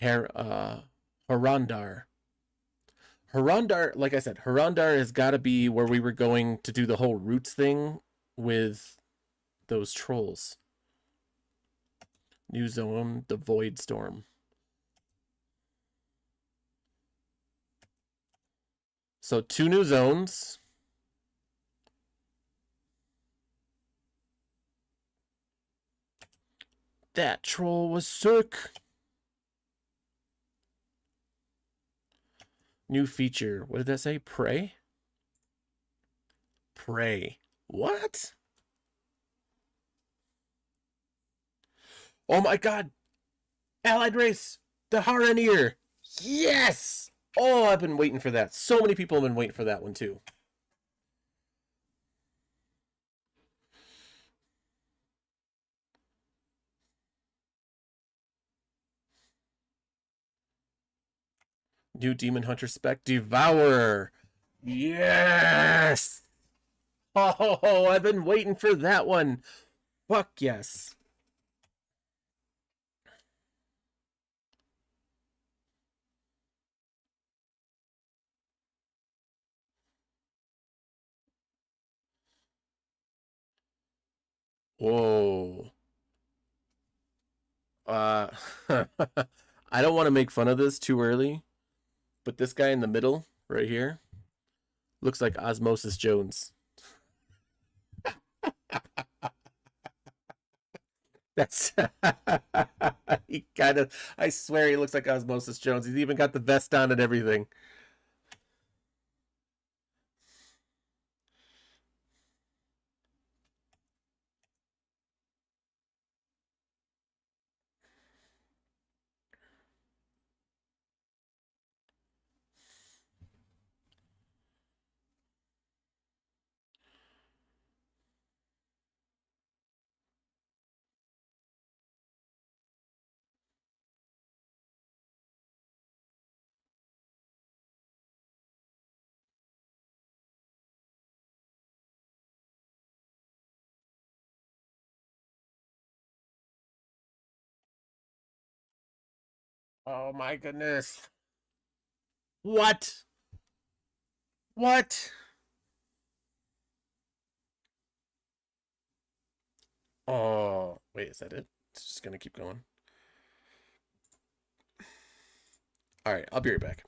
Harandar. Harandar, like I said, Harandar has got to be where we were going to do the whole roots thing with those trolls. New zone, the Void Storm. So 2 new zones. That troll was sick. New feature. What did that say? Prey? Prey. What? Oh my god. Allied race. The Haranir. Yes. Oh, I've been waiting for that. So many people have been waiting for that one too. New Demon Hunter spec Devourer. Yes. Oh, I've been waiting for that one. Fuck yes. Whoa. I don't want to make fun of this too early, but this guy in the middle right here looks like Osmosis Jones. That's he kind of, I swear he looks like Osmosis Jones. He's even got the vest on and everything. Oh my goodness. What? What? Oh, wait, is that it? It's just gonna keep going. All right, I'll be right back.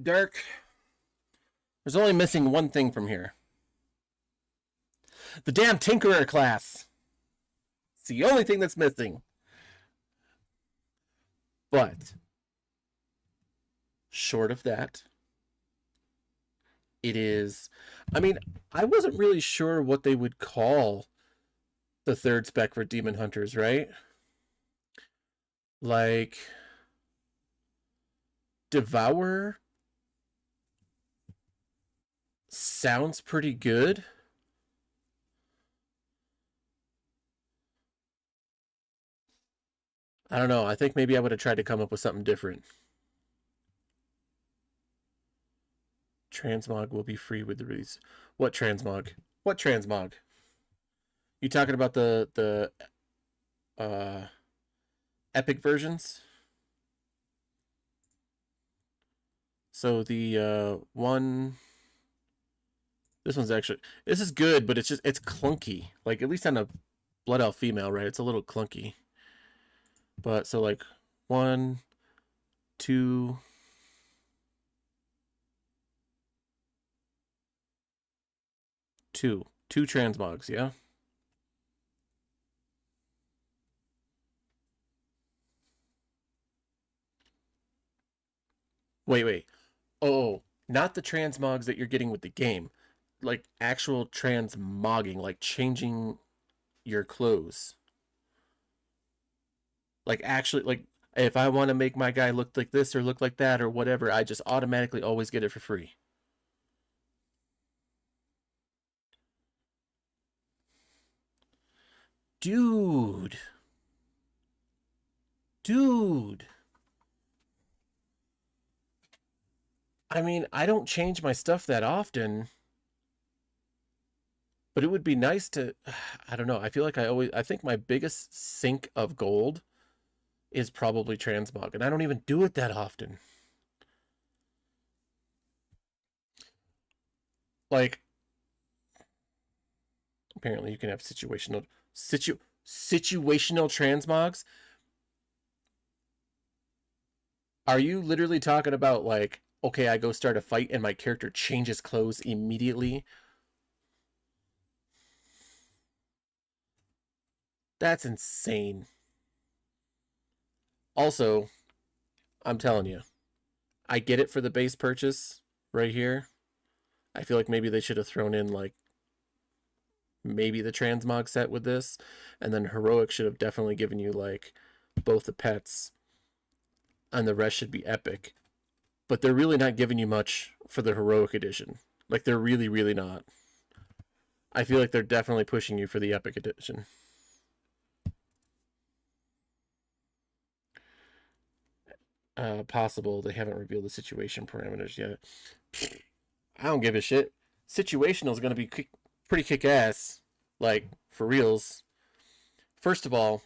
Dirk, there's only missing one thing from here. The damn Tinkerer class. It's the only thing that's missing. But short of that, it is... I mean, I wasn't really sure what they would call the third spec for Demon Hunters, right? Like... Devourer sounds pretty good. I don't know. I think maybe I would have tried to come up with something different. Transmog will be free with the release. What transmog? What transmog? You talking about the epic versions? So the one... This one's actually... This is good, but it's clunky. Like, at least on a Blood Elf female, right? It's a little clunky. But, so like, 1, 2... Two transmogs, yeah? Wait. Oh, not the transmogs that you're getting with the game. Like, actual transmogging, like changing your clothes. Like, actually, like, if I want to make my guy look like this or look like that or whatever, I just automatically always get it for free. Dude. I mean, I don't change my stuff that often. But it would be nice to... I don't know. I feel like I think my biggest sink of gold is probably transmog. And I don't even do it that often. Like... Apparently you can have situational transmogs. Are you literally talking about like, okay, I go start a fight and my character changes clothes immediately? That's insane. Also, I'm telling you, I get it for the base purchase right here. I feel like maybe they should have thrown in like maybe the transmog set with this, and then heroic should have definitely given you like both the pets, and the rest should be epic. But they're really not giving you much for the heroic edition. Like, they're really not. I feel like they're definitely pushing you for the epic edition. Possible they haven't revealed the situation parameters yet. I don't give a shit. Situational is going to be pretty kick-ass. Like, for reals. First of all,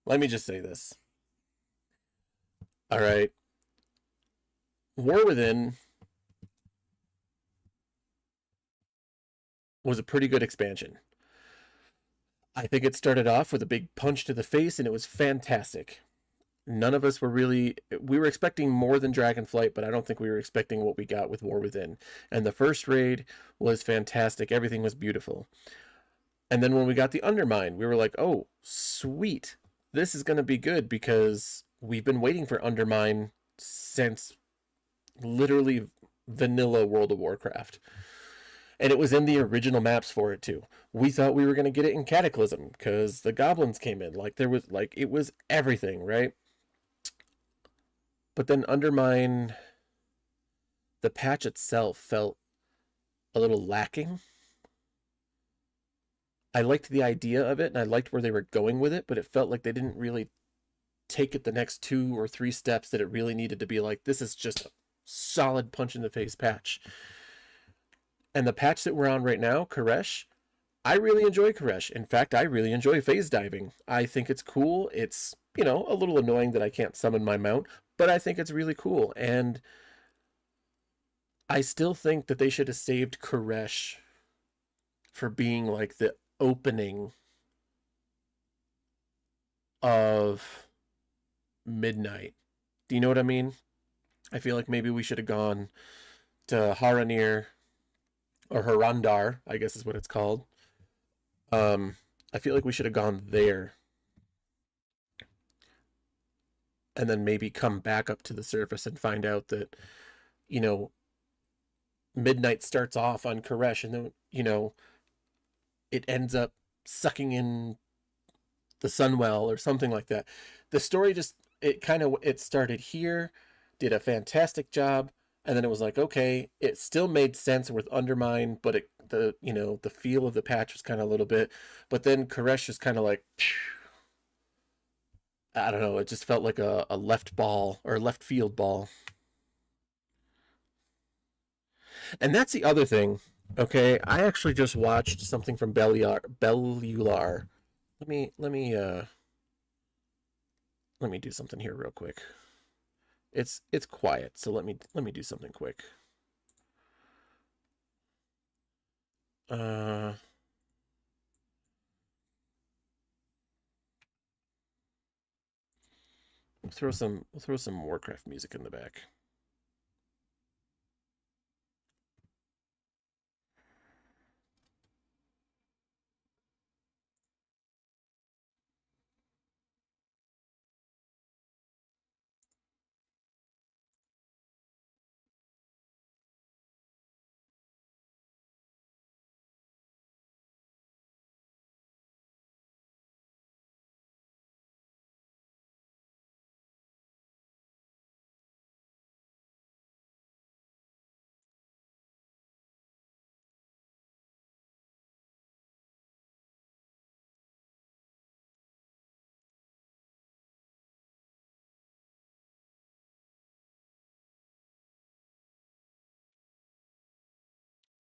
let me just say this. Alright. War Within was a pretty good expansion. I think it started off with a big punch to the face, and it was fantastic. None of us were really... We were expecting more than Dragonflight, but I don't think we were expecting what we got with War Within. And the first raid was fantastic. Everything was beautiful. And then when we got the Undermine, we were like, oh, sweet. This is going to be good, because we've been waiting for Undermine since literally vanilla World of Warcraft. And it was in the original maps for it too. We thought we were going to get it in Cataclysm because the goblins came in. Like, there was, like, it was everything, right? But then Undermine, the patch itself felt a little lacking. I liked the idea of it, and I liked where they were going with it, but it felt like they didn't really take it the next 2 or 3 steps that it really needed to be like, this is just a solid punch in the face patch. And the patch that we're on right now, Koresh, I really enjoy Koresh. In fact, I really enjoy phase diving. I think it's cool. It's, you know, a little annoying that I can't summon my mount, but I think it's really cool. And I still think that they should have saved Koresh for being like the opening of midnight. Do you know what I mean? I feel like maybe we should have gone to Haranir, or Harandar, I guess is what it's called. I feel like we should have gone there. And then maybe come back up to the surface and find out that, you know, midnight starts off on Koresh, and then, you know, it ends up sucking in the Sunwell or something like that. The story just, it started here, did a fantastic job, and then it was like, okay, it still made sense with Undermine, but the feel of the patch was kind of a little bit, but then Koresh was kind of like, I don't know, it just felt like a left ball or left field ball. And that's the other thing. Okay, I actually just watched something from Bellular. Let me do something here real quick. It's quiet, so let me do something quick. We'll throw some Warcraft music in the back.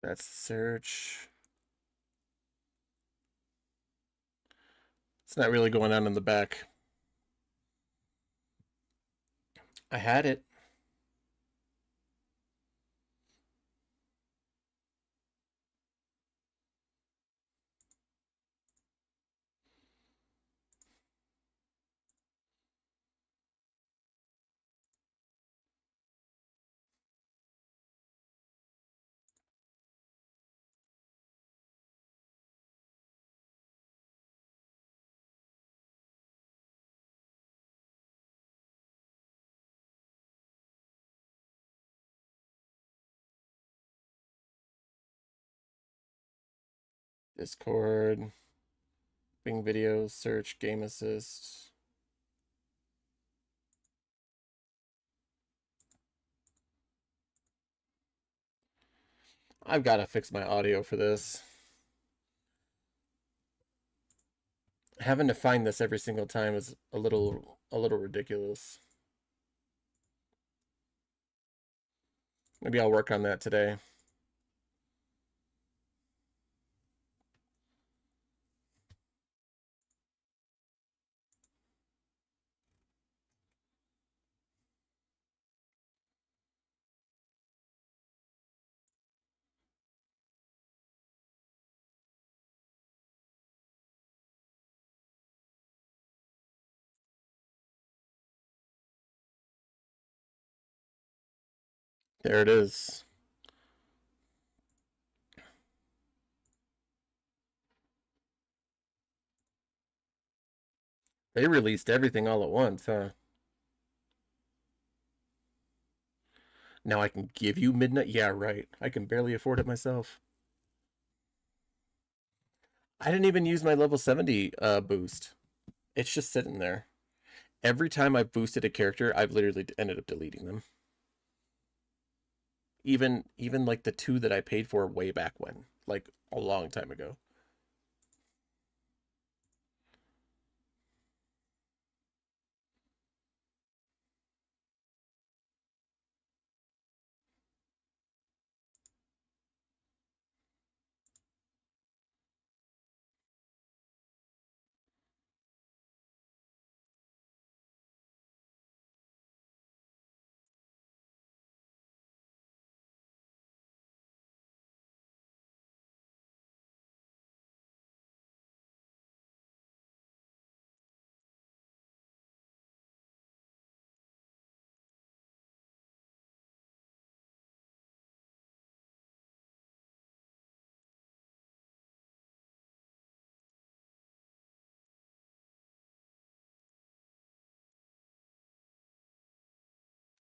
That's search. It's not really going on in the back. I had it. Discord, Bing videos, search, game assist. I've got to fix my audio for this. Having to find this every single time is a little ridiculous. Maybe I'll work on that today. There it is. They released everything all at once, huh? Now I can give you midnight? Yeah, right. I can barely afford it myself. I didn't even use my level 70 boost. It's just sitting there. Every time I've boosted a character, I've literally ended up deleting them. Even like the 2 that I paid for way back when, like a long time ago.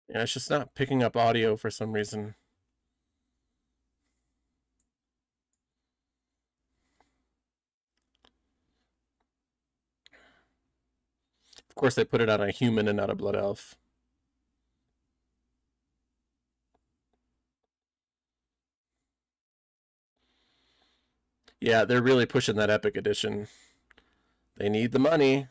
Yeah, it's just not picking up audio for some reason. Of course, they put it on a human and not a blood elf. Yeah, they're really pushing that Epic Edition. They need the money.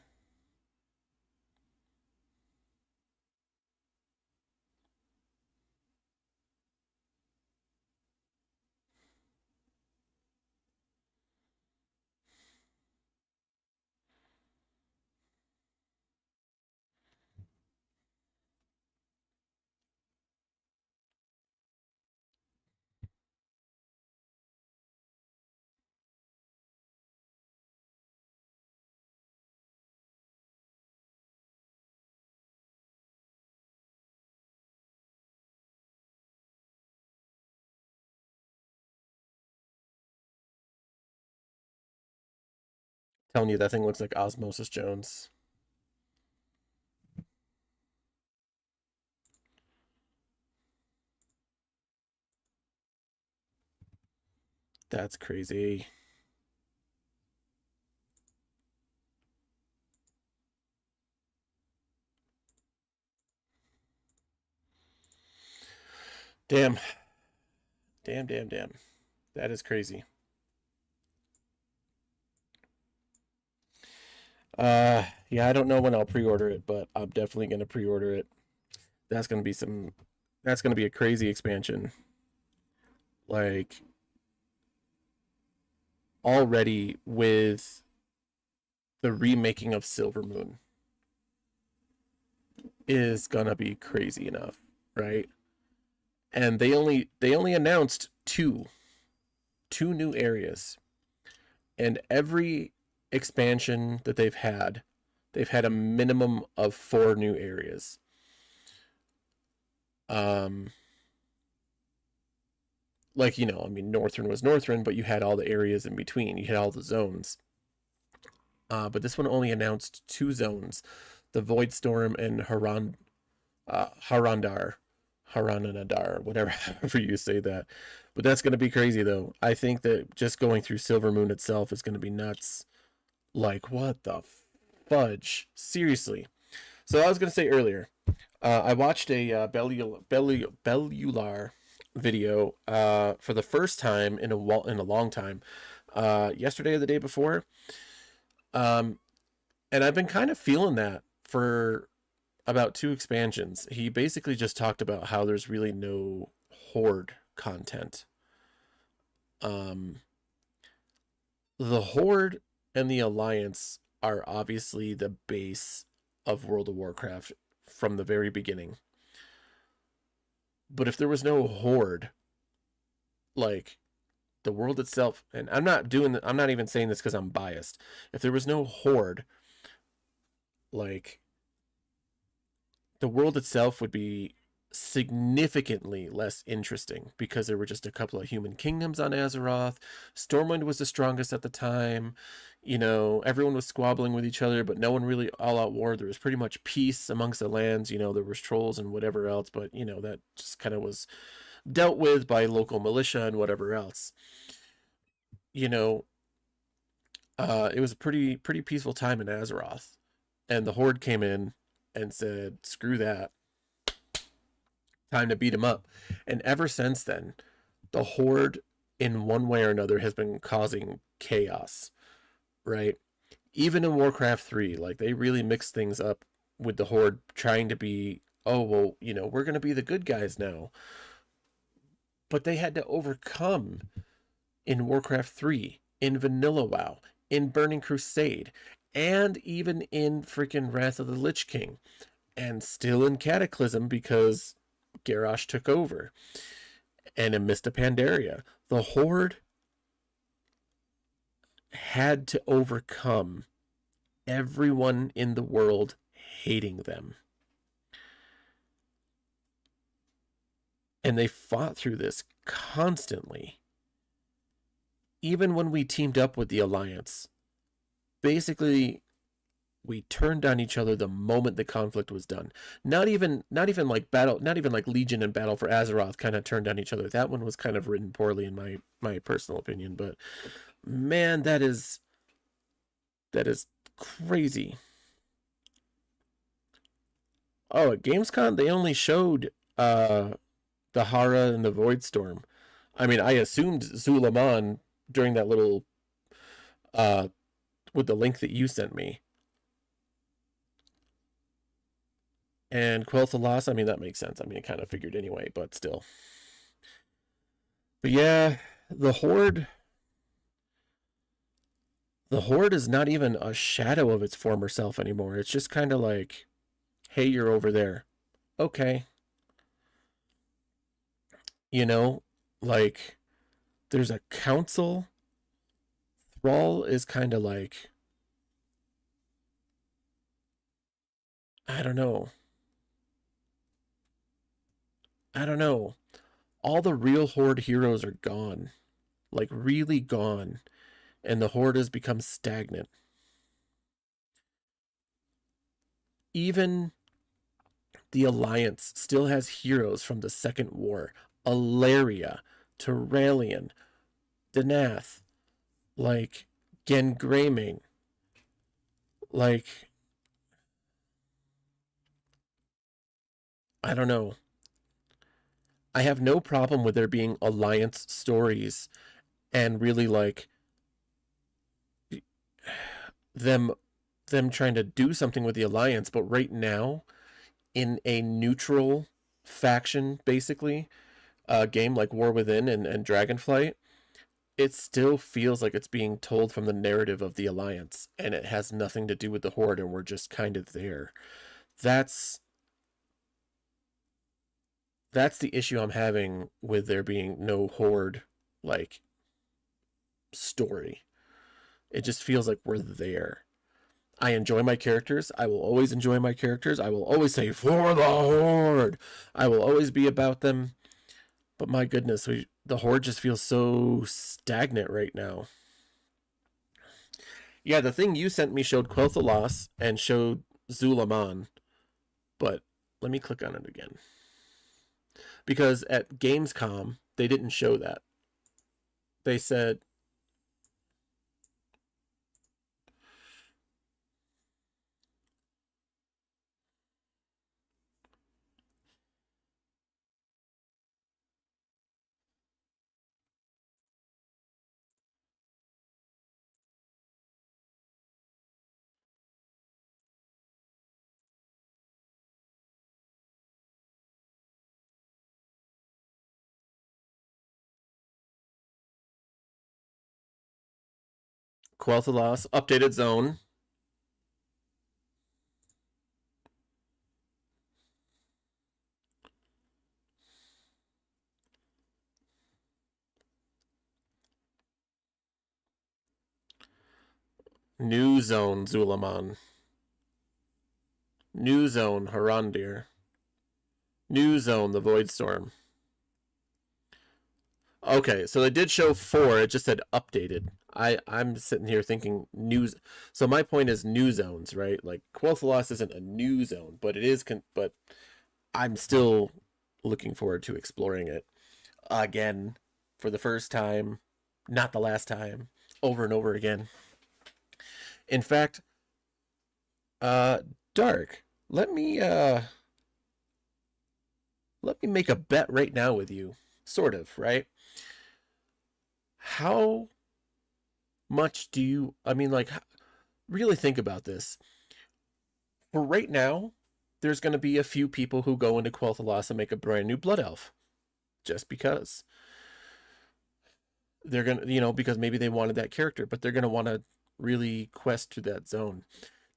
Telling you that thing looks like Osmosis Jones. That's crazy. Damn. Damn. That is crazy. Yeah, I don't know when I'll pre-order it, but I'm definitely gonna pre-order it. That's gonna be a crazy expansion. Like, already with the remaking of Silvermoon is gonna be crazy enough, right? And they only announced two new areas, and every expansion that they've had a minimum of 4 new areas. Like, you know, I mean, Northrend was Northrend, but you had all the areas in between. You had all the zones. But this one only announced 2 zones, the Void Storm and Haranadar, whatever you say that. But that's going to be crazy, though. I think that just going through Silvermoon itself is going to be nuts. Like, what the fudge? Seriously. So I was going to say earlier, I watched a Bellular video for the first time in a long time, yesterday or the day before. And I've been kind of feeling that for about 2 expansions. He basically just talked about how there's really no Horde content. The Horde and the Alliance are obviously the base of World of Warcraft from the very beginning. But if there was no Horde, like the world itself, and I'm not even saying this because I'm biased. If there was no Horde, like, the world itself would be significantly less interesting because there were just a couple of human kingdoms on Azeroth. Stormwind was the strongest at the time. You know, everyone was squabbling with each other, but no one really all out war. There was pretty much peace amongst the lands. You know, there was trolls and whatever else, but, you know, that just kind of was dealt with by local militia and whatever else. You know, it was a pretty peaceful time in Azeroth, and the Horde came in and said, screw that, time to beat him up. And ever since then, the Horde in one way or another has been causing chaos, right? Even in Warcraft 3, like, they really mixed things up with the Horde trying to be, oh, well, you know, we're going to be the good guys now. But they had to overcome in Warcraft 3, in Vanilla WoW, in Burning Crusade, and even in freaking Wrath of the Lich King, and still in Cataclysm because Garrosh took over, and in Mist of Pandaria. The Horde had to overcome everyone in the world hating them. And they fought through this constantly. Even when we teamed up with the Alliance, basically we turned on each other the moment the conflict was done. Not even like battle, not even like Legion and Battle for Azeroth kind of turned on each other. That one was kind of written poorly in my personal opinion, but man, that is crazy. Oh, at Gamescom they only showed the Hara and the Voidstorm. I mean, I assumed Zulaman during that little with the link that you sent me. And Quel'Thalas, I mean, that makes sense. I mean, it kind of figured anyway, but still. But yeah, the Horde is not even a shadow of its former self anymore. It's just kind of like, hey, you're over there. Okay. You know, like, there's a council. Thrall is kind of like, I don't know. All the real Horde heroes are gone. Like, really gone. And the Horde has become stagnant. Even the Alliance still has heroes from the Second War. Alaria, Terralion, Danath, like Gengraming, like, I don't know. I have no problem with there being Alliance stories and really like them trying to do something with the Alliance, but right now in a neutral faction basically game like War Within and Dragonflight, it still feels like it's being told from the narrative of the Alliance and it has nothing to do with the Horde and we're just kind of there. That's the issue I'm having with there being no Horde like story. It just feels like we're there. I enjoy my characters. I will always enjoy my characters. I will always say for the Horde. I will always be about them. But my goodness, the Horde just feels so stagnant right now. Yeah, the thing you sent me showed Quel'Thalas and showed Zulaman. But let me click on it again. Because at Gamescom, they didn't show that. They said... Quel'Thalas, updated zone. New zone, Zulaman. New zone, Harandir. New zone, the Voidstorm. Okay, so they did show 4. It just said updated. I'm sitting here thinking news. So my point is new zones, right? Like Quel'Thalas isn't a new zone, but it is. But I'm still looking forward to exploring it again for the first time, not the last time, over and over again. In fact, Dark, let me make a bet right now with you, sort of, right? How much do you, I mean, like, really think about this. For right now, there's going to be a few people who go into Quel'Thalas and make a brand new Blood Elf. Just because. They're going to, because maybe they wanted that character, but they're going to want to really quest to that zone.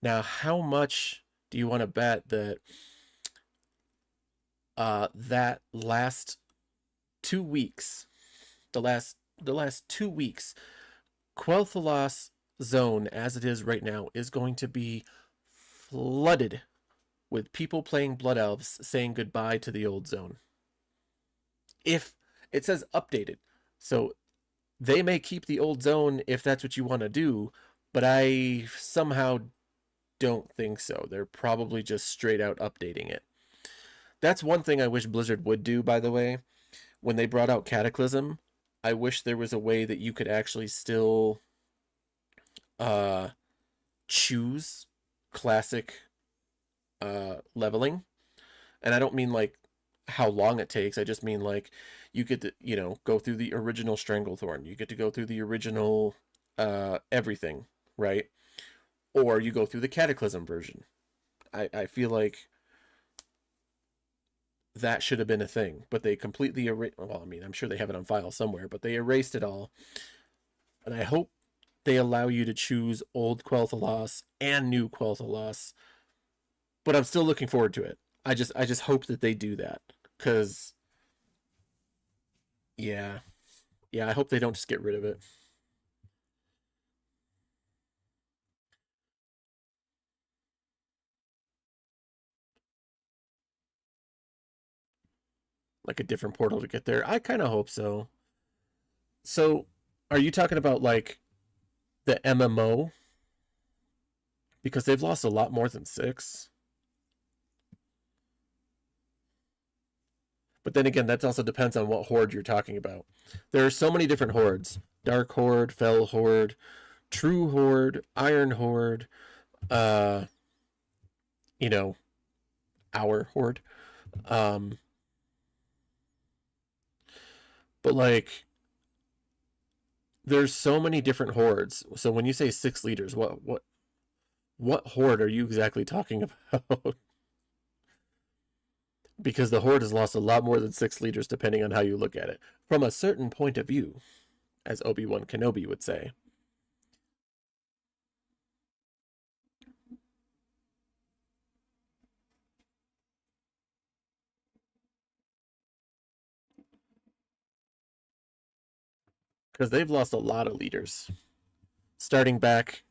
Now, how much do you want to bet that that last 2 weeks, the last 2 weeks, Quel'Thalas zone as it is right now is going to be flooded with people playing Blood Elves saying goodbye to the old zone? If it says updated, so they may keep the old zone if that's what you want to do, but I somehow don't think so. They're probably just straight out updating it. That's one thing I wish Blizzard would do, by the way. When they brought out Cataclysm, I wish there was a way that you could actually still choose classic leveling. And I don't mean like how long it takes. I just mean like you get to, you know, go through the original Stranglethorn. You get to go through the original everything, right? Or you go through the Cataclysm version. I feel like that should have been a thing, but they completely well, I mean, I'm sure they have it on file somewhere, but they erased it all. And I hope they allow you to choose old Quel'Thalas and new Quel'Thalas. But I'm still looking forward to it. I just hope that they do that, cuz yeah, I hope they don't just get rid of it. Like a different portal to get there. I kind of hope so. So, are you talking about like the MMO? Because they've lost a lot more than 6. But then again, that also depends on what horde you're talking about. There are so many different hordes. Dark Horde, Fell Horde, True Horde, Iron Horde, you know, our horde. But like there's so many different hordes. So when you say 6 leaders, what horde are you exactly talking about? Because the horde has lost a lot more than 6 leaders depending on how you look at it. From a certain point of view, as Obi-Wan Kenobi would say. Because they've lost a lot of leaders. Starting back,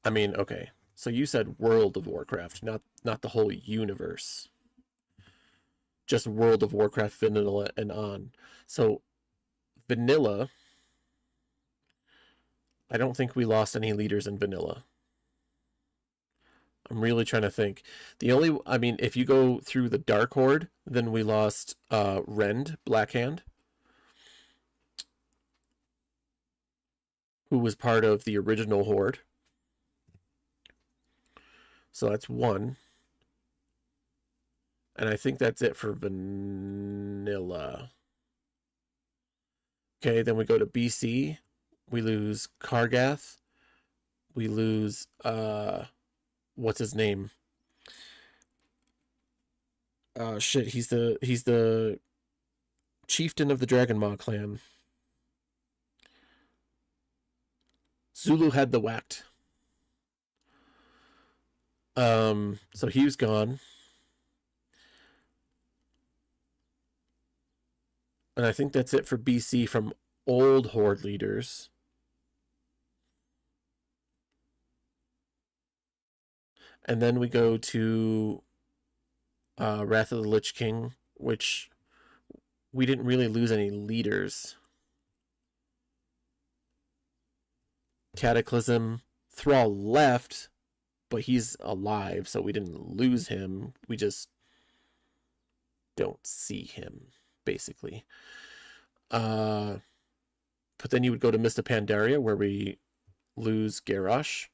I mean, okay, so you said World of Warcraft, not the whole universe. Just World of Warcraft vanilla and on. So vanilla, I don't think we lost any leaders in vanilla. I'm really trying to think. I mean, if you go through the Dark Horde, then we lost Rend, Blackhand, who was part of the original Horde. So that's 1. And I think that's it for vanilla. Okay, then we go to BC. We lose Kargath. We lose, what's his name? Shit, he's the chieftain of the Dragonmaw clan. Zulu had the whacked. So he was gone. And I think that's it for BC from old Horde leaders. And then we go to Wrath of the Lich King, which we didn't really lose any leaders. Cataclysm, Thrall left, but he's alive, so we didn't lose him. We just don't see him, basically. But then you would go to Mist of Pandaria, where we lose Garrosh.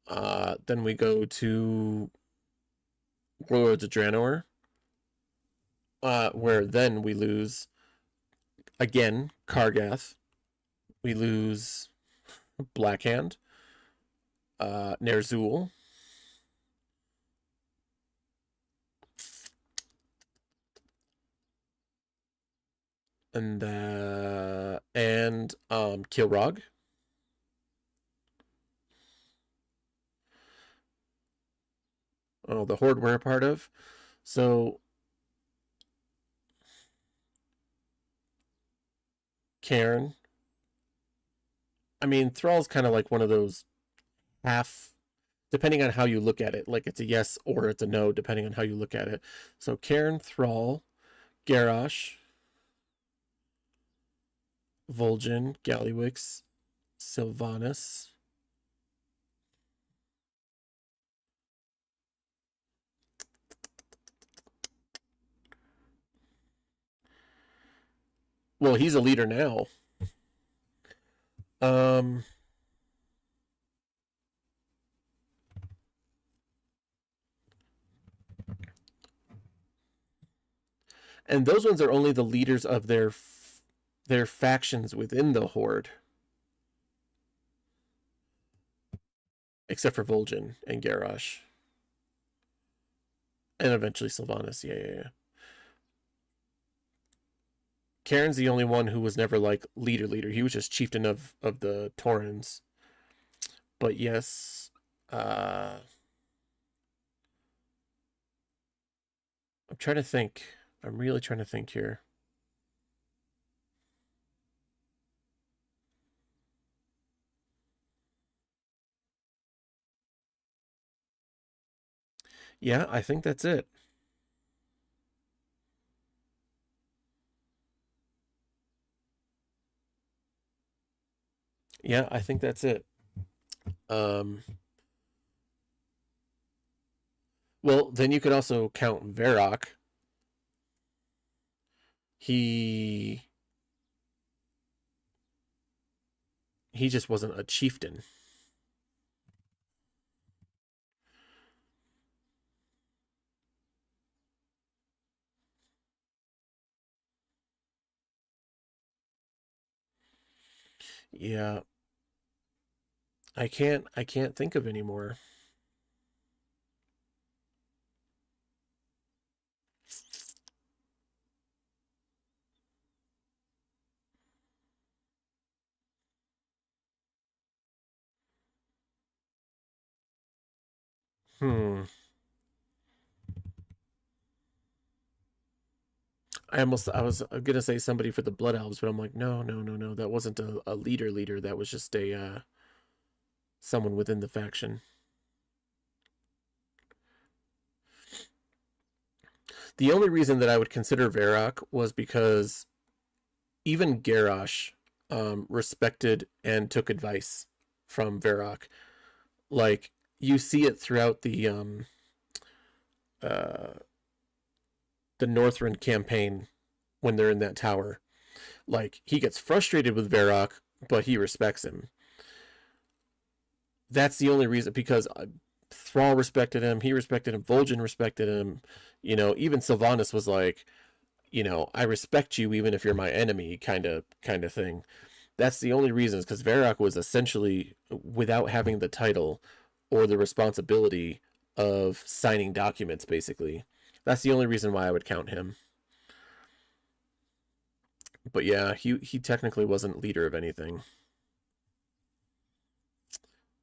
Then we go to Warlords of Draenor, where then we lose, again, Kargath. We lose Blackhand, Ner'zhul, and Kilrogg. Oh, the Horde we're a part of. So Cairn. I mean, Thrall's kind of like one of those half, depending on how you look at it. Like it's a yes or it's a no, depending on how you look at it. So Cairn, Thrall, Garrosh, Vol'jin, Gallywix, Sylvanas, Well, he's a leader now. And those ones are only the leaders of their factions within the Horde. Except for Vol'jin and Garrosh. And eventually Sylvanas. Yeah. Karen's the only one who was never like leader. He was just chieftain of the Taurens. But yes, I'm trying to think. I'm really trying to think here. Yeah, I think that's it. Yeah, I think that's it. Well, then you could also count Varrock. He just wasn't a chieftain. Yeah. I can't think of any more. I was gonna say somebody for the Blood Elves, but I'm like, no. That wasn't a leader. That was just a someone within the faction. The only reason that I would consider Varrock was because even Garrosh respected and took advice from Varrock. Like, you see it throughout the Northrend campaign when they're in that tower. Like, he gets frustrated with Varrock, but he respects him. That's the only reason, because Thrall respected him, he respected him, Vol'jin respected him, even Sylvanas was like, I respect you even if you're my enemy, kind of thing. That's the only reason, because Varrock was essentially, without having the title or the responsibility of signing documents, basically. That's the only reason why I would count him. But yeah, he technically wasn't leader of anything.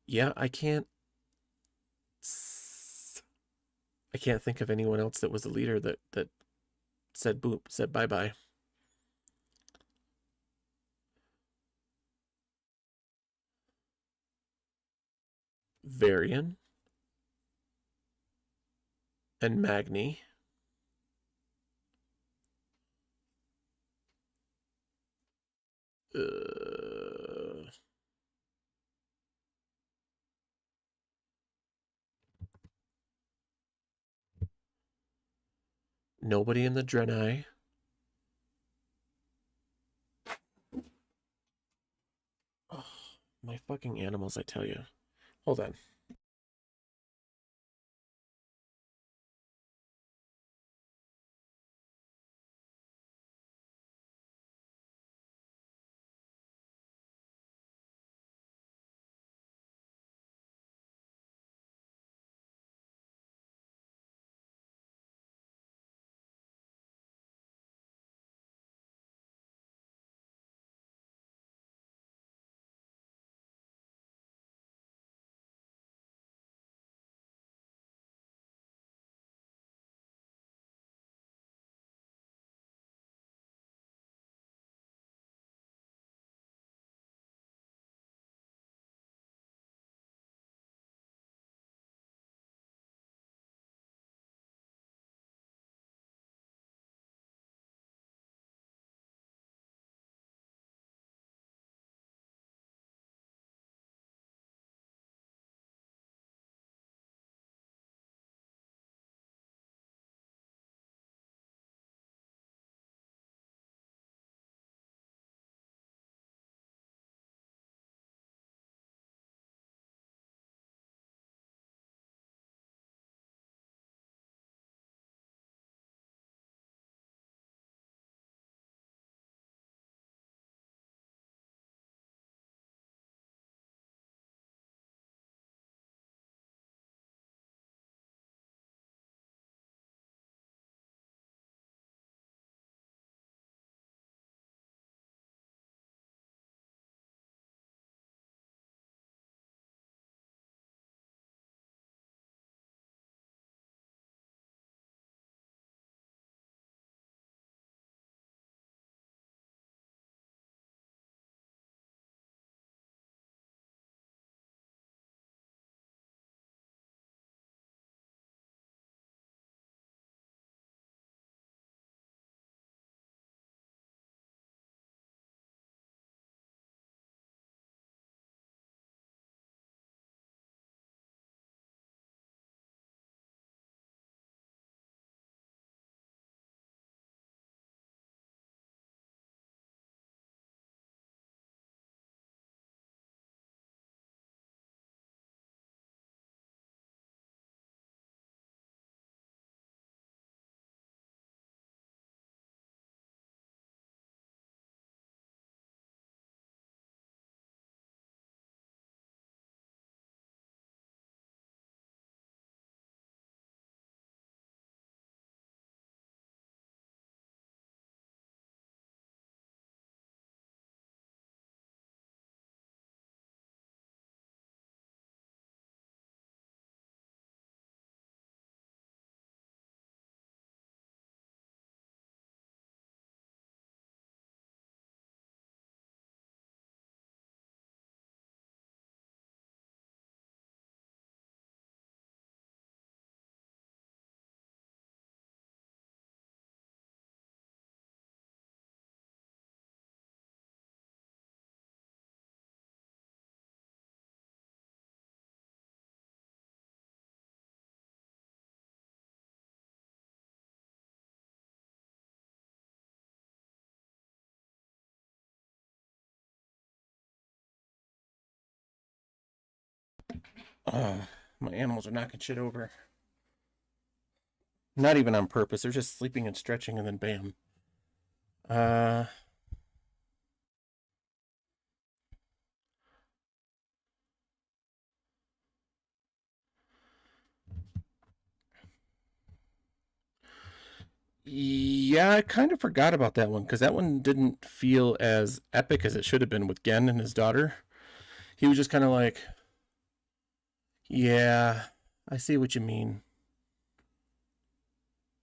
Yeah, I can't think of anyone else that was a leader that said bye bye. Varian and Magni. Nobody in the Draenei. Oh, my fucking animals, I tell you. Hold on. My animals are knocking shit over. Not even on purpose. They're just sleeping and stretching, and then bam. Yeah, I kind of forgot about that one because that one didn't feel as epic as it should have been with Gen and his daughter. He was just kind of like, yeah, I see what you mean.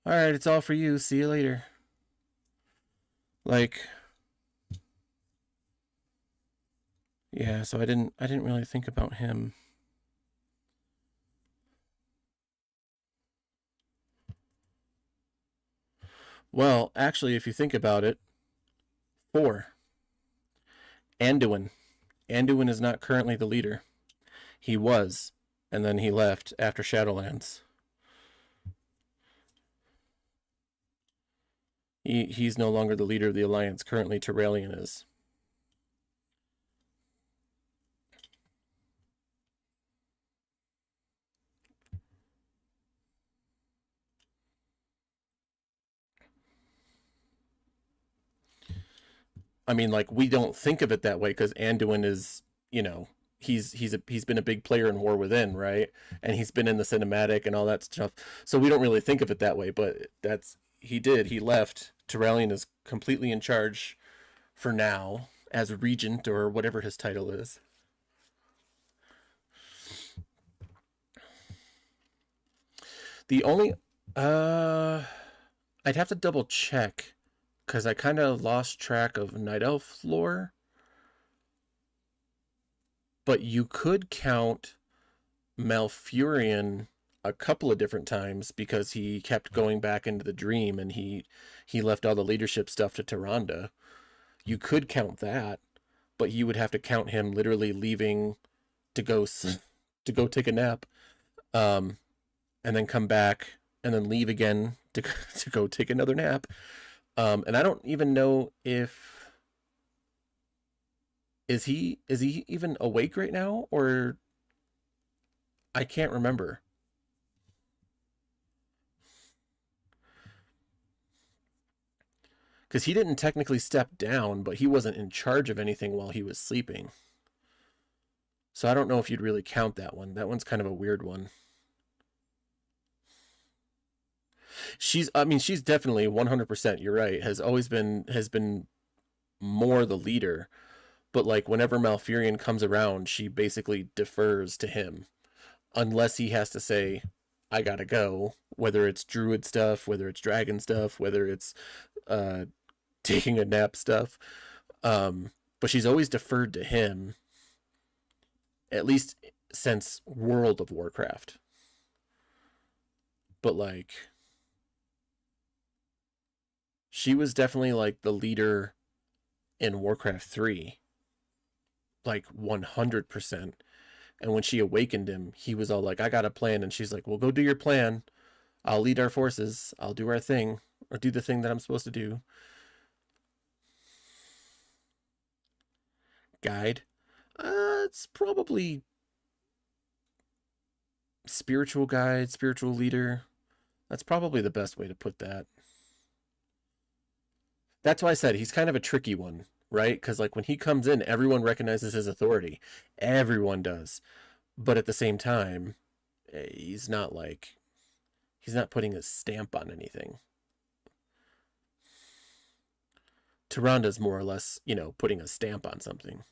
All right, it's all for you. See you later. Like, yeah, so I didn't really think about him. Well, actually, if you think about it, 4. Anduin. Anduin is not currently the leader. He was, and then he left after Shadowlands. He's no longer the leader of the Alliance. Currently, Terralion is. I mean, like, we don't think of it that way because Anduin is, you know, he's been a big player in War Within, right? And he's been in the cinematic and all that stuff. So we don't really think of it that way, but he left. Terralion is completely in charge for now as regent or whatever his title is. The only I'd have to double check because I kind of lost track of Night Elf lore. But you could count Malfurion a couple of different times because he kept going back into the dream and he left all the leadership stuff to Tyrande. You could count that, but you would have to count him literally leaving to go take a nap, and then come back and then leave again to go take another nap. And I don't even know if is he even awake right now, or I can't remember. Because he didn't technically step down, but he wasn't in charge of anything while he was sleeping. So I don't know if you'd really count that one. That one's kind of a weird one. She's definitely 100%, you're right, has been more the leader. But like whenever Malfurion comes around, she basically defers to him. Unless he has to say, I gotta go. Whether it's druid stuff, whether it's dragon stuff, whether it's taking a nap stuff. But she's always deferred to him. At least since World of Warcraft. But like, she was definitely like the leader in Warcraft 3. Like 100%. And when she awakened him, he was all like, I got a plan. And she's like, well, go do your plan. I'll lead our forces. I'll do our thing, or do the thing that I'm supposed to do. Guide. It's probably spiritual guide, spiritual leader. That's probably the best way to put that. That's why I said he's kind of a tricky one, right? Because like when he comes in, everyone recognizes his authority. Everyone does. But at the same time, he's not putting his stamp on anything. Tyranda's more or less, putting a stamp on something.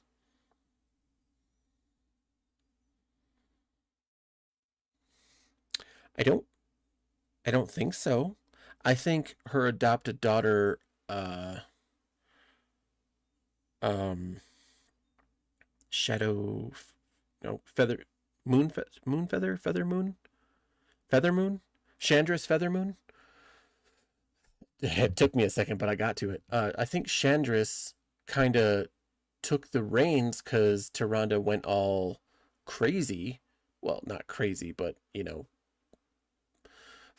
I don't think so. I think her adopted daughter, Shadow, no, Feather Moon, Feather Moon, Chandra's Feather Moon. It took me a second, but I got to it. I think Chandra's kind of took the reins because Tyrande went all crazy. Well, not crazy, but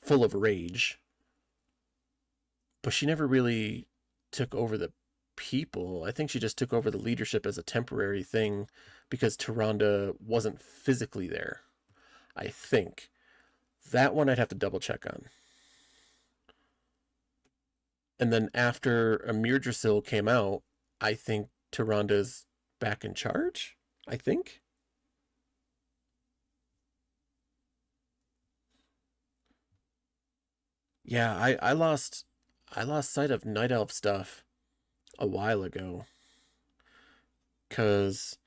full of rage. But she never really took over the people. I think she just took over the leadership as a temporary thing because Tyrande wasn't physically there. I think. That one I'd have to double check on. And then after Amir Drasil came out, I think Tyrande's back in charge, I think. Yeah, I lost sight of Night Elf stuff a while ago. 'Cause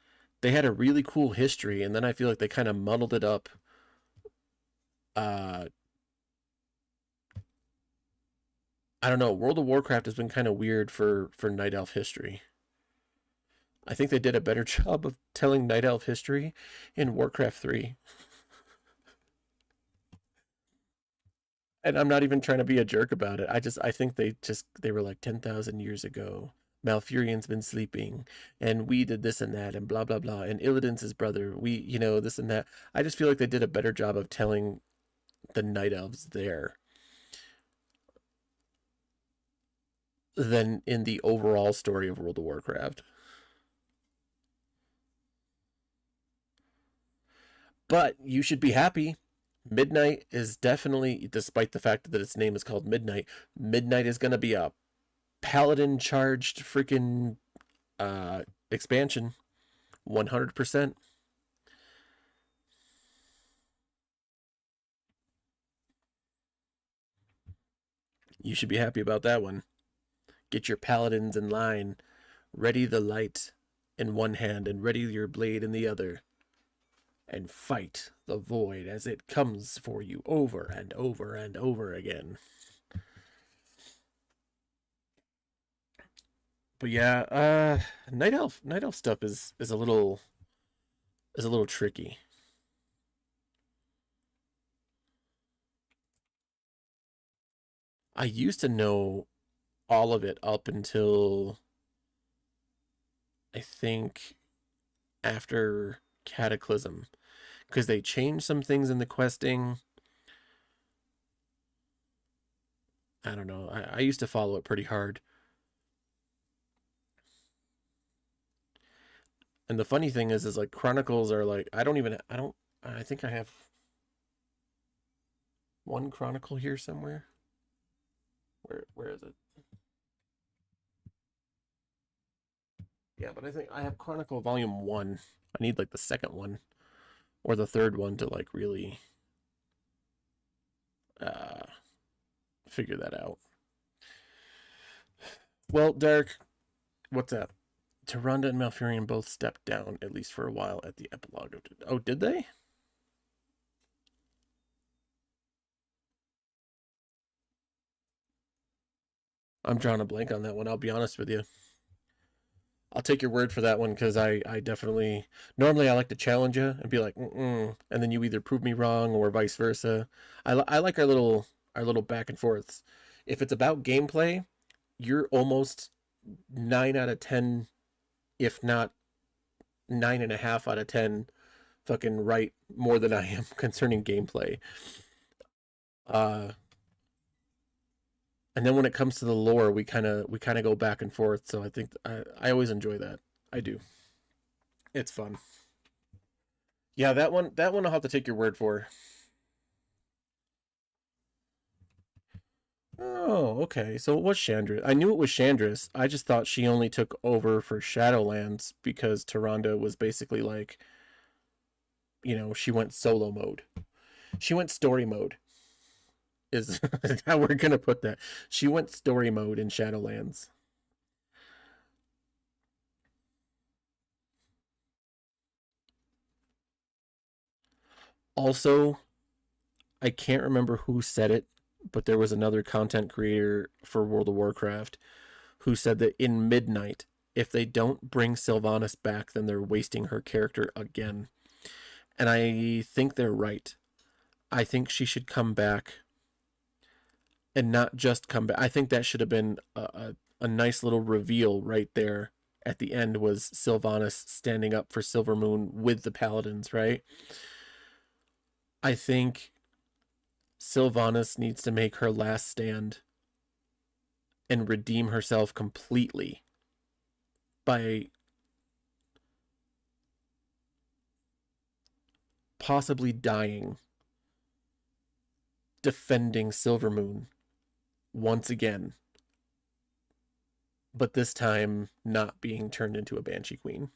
they had a really cool history, and then I feel like they kind of muddled it up. I don't know. World of Warcraft has been kind of weird for Night Elf history. I think they did a better job of telling Night Elf history in Warcraft 3. And I'm not even trying to be a jerk about it. I think they were like 10,000 years ago. Malfurion's been sleeping, and we did this and that, and blah, blah, blah. And Illidan's his brother. We, this and that. I just feel like they did a better job of telling the Night Elves there than in the overall story of World of Warcraft. But you should be happy. Midnight is definitely, despite the fact that its name is called Midnight, Midnight is going to be a paladin charged freaking expansion. 100%. You should be happy about that one. Get your paladins in line. Ready the light in one hand and ready your blade in the other. And fight the void as it comes for you over and over and over again. But yeah, Night Elf stuff is a little tricky. I used to know all of it up until I think after Cataclysm, because they changed some things in the questing. I don't know. I used to follow it pretty hard. And the funny thing is like Chronicles are like, I think I have one Chronicle here somewhere. Where is it? Yeah, but I think I have Chronicle Volume 1. I need like the second one or the third one to like really figure that out. Well, Derek, what's up? Tyrande and Malfurion both stepped down, at least for a while, at the epilogue of... Oh, did they? I'm drawing a blank on that one, I'll be honest with you. I'll take your word for that one, because I definitely... Normally, I like to challenge you and be like, and then you either prove me wrong or vice versa. I like our little back and forths. If it's about gameplay, you're almost 9 out of 10, if not 9.5 out of 10, fucking right more than I am concerning gameplay. And then when it comes to the lore, we kind of go back and forth. So I think I always enjoy that. I do. It's fun. Yeah, that one I'll have to take your word for. Oh, okay. So it was Chandris. I knew it was Chandris. I just thought she only took over for Shadowlands because Tyrande was basically like, she went solo mode. She went story mode. Is how we're gonna put that. She went story mode in Shadowlands. Also, I can't remember who said it, but there was another content creator for World of Warcraft who said that in Midnight, if they don't bring Sylvanas back, then they're wasting her character again. And I think they're right. I think she should come back. And not just come back. I think that should have been a nice little reveal right there at the end, was Sylvanas standing up for Silvermoon with the Paladins, right? I think Sylvanas needs to make her last stand and redeem herself completely by possibly dying defending Silvermoon once again, but this time not being turned into a Banshee Queen.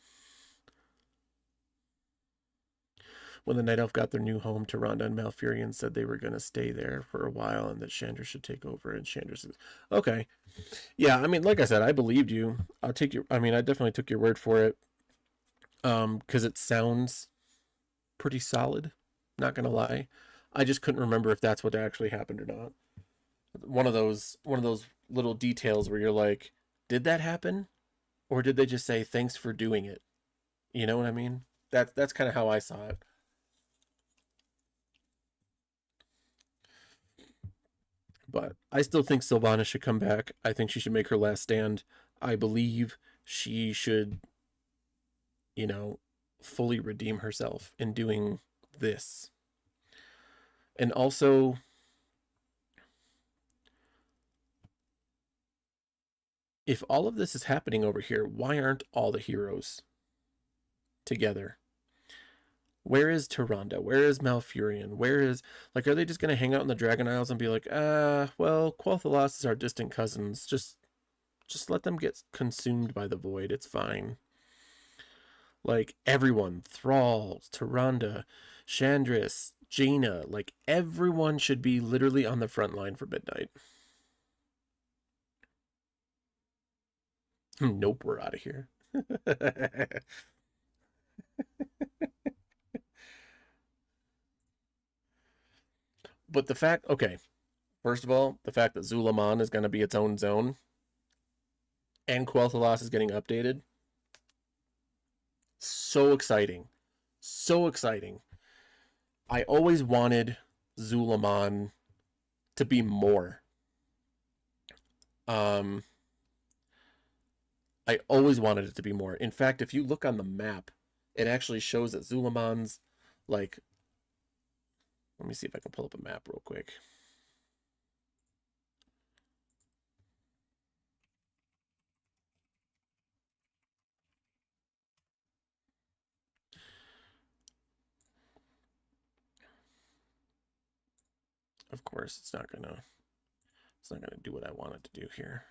When the Night Elf got their new home, Tyrande and Malfurion said they were going to stay there for a while and that Chandra should take over. And Chandra says, okay. Yeah, I mean, like I said, I believed you. I definitely took your word for it. Because it sounds pretty solid. Not going to lie. I just couldn't remember if that's what actually happened or not. One of those little details where you're like, did that happen? Or did they just say, thanks for doing it? You know what I mean? That's kind of how I saw it. But I still think Sylvana should come back. I think she should make her last stand. I believe she should, fully redeem herself in doing this. And also, if all of this is happening over here, why aren't all the heroes together? Where is Tyrande? Where is Malfurion? Where is, are they just going to hang out in the Dragon Isles and be like, well, Quel'Thalas is our distant cousins. Just let them get consumed by the void. It's fine. Everyone, Thrall, Tyrande, Chandris, Jaina, everyone should be literally on the front line for midnight. Nope, we're out of here. But the fact, okay, first of all, the fact that Zulaman is going to be its own zone and Quel'Thalas is getting updated, so exciting. So exciting. I always wanted Zulaman to be more. I always wanted it to be more. In fact, if you look on the map, it actually shows that Zulaman's, let me see if I can pull up a map real quick. Of course, it's not gonna do what I want it to do here.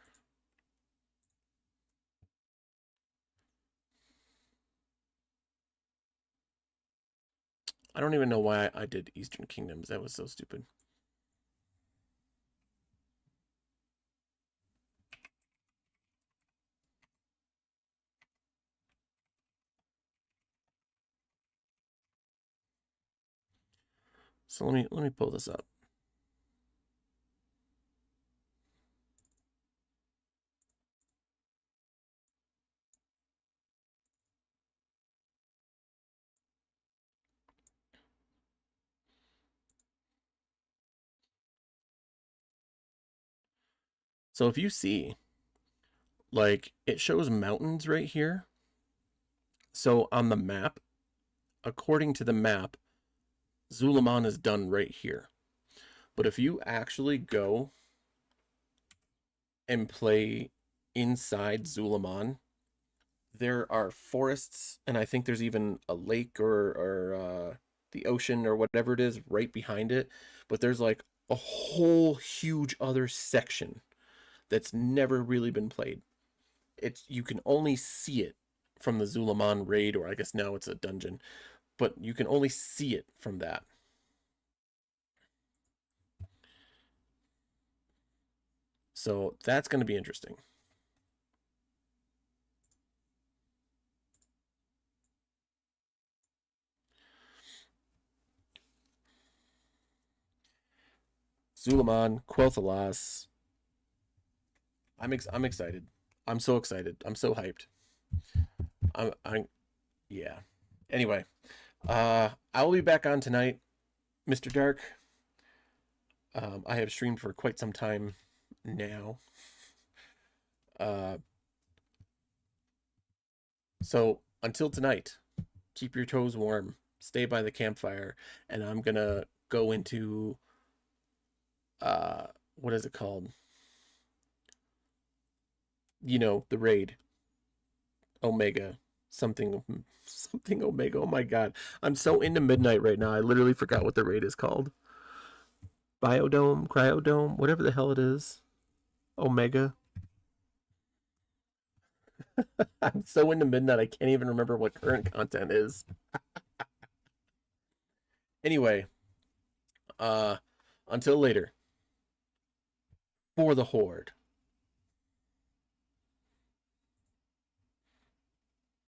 I don't even know why I did Eastern Kingdoms. That was so stupid. So let me pull this up. So if you see, it shows mountains right here. So on the map, according to the map, Zulaman is done right here. But if you actually go and play inside Zulaman, there are forests, and I think there's even a lake or the ocean or whatever it is right behind it. But there's a whole huge other section that's never really been played. You can only see it from the Zulaman raid, or I guess now it's a dungeon, but you can only see it from that. So that's going to be interesting. Zulaman, Quel'Thalas. I'm excited. I'm so excited. I'm so hyped. Yeah. Anyway, I will be back on tonight, Mr. Dark. I have streamed for quite some time now. So until tonight, keep your toes warm, stay by the campfire, and I'm gonna go into what is it called? The raid. Omega. Something Omega. Oh my god. I'm so into Midnight right now. I literally forgot what the raid is called. Biodome, Cryodome, whatever the hell it is. Omega. I'm so into Midnight, I can't even remember what current content is. Anyway, until later. For the Horde.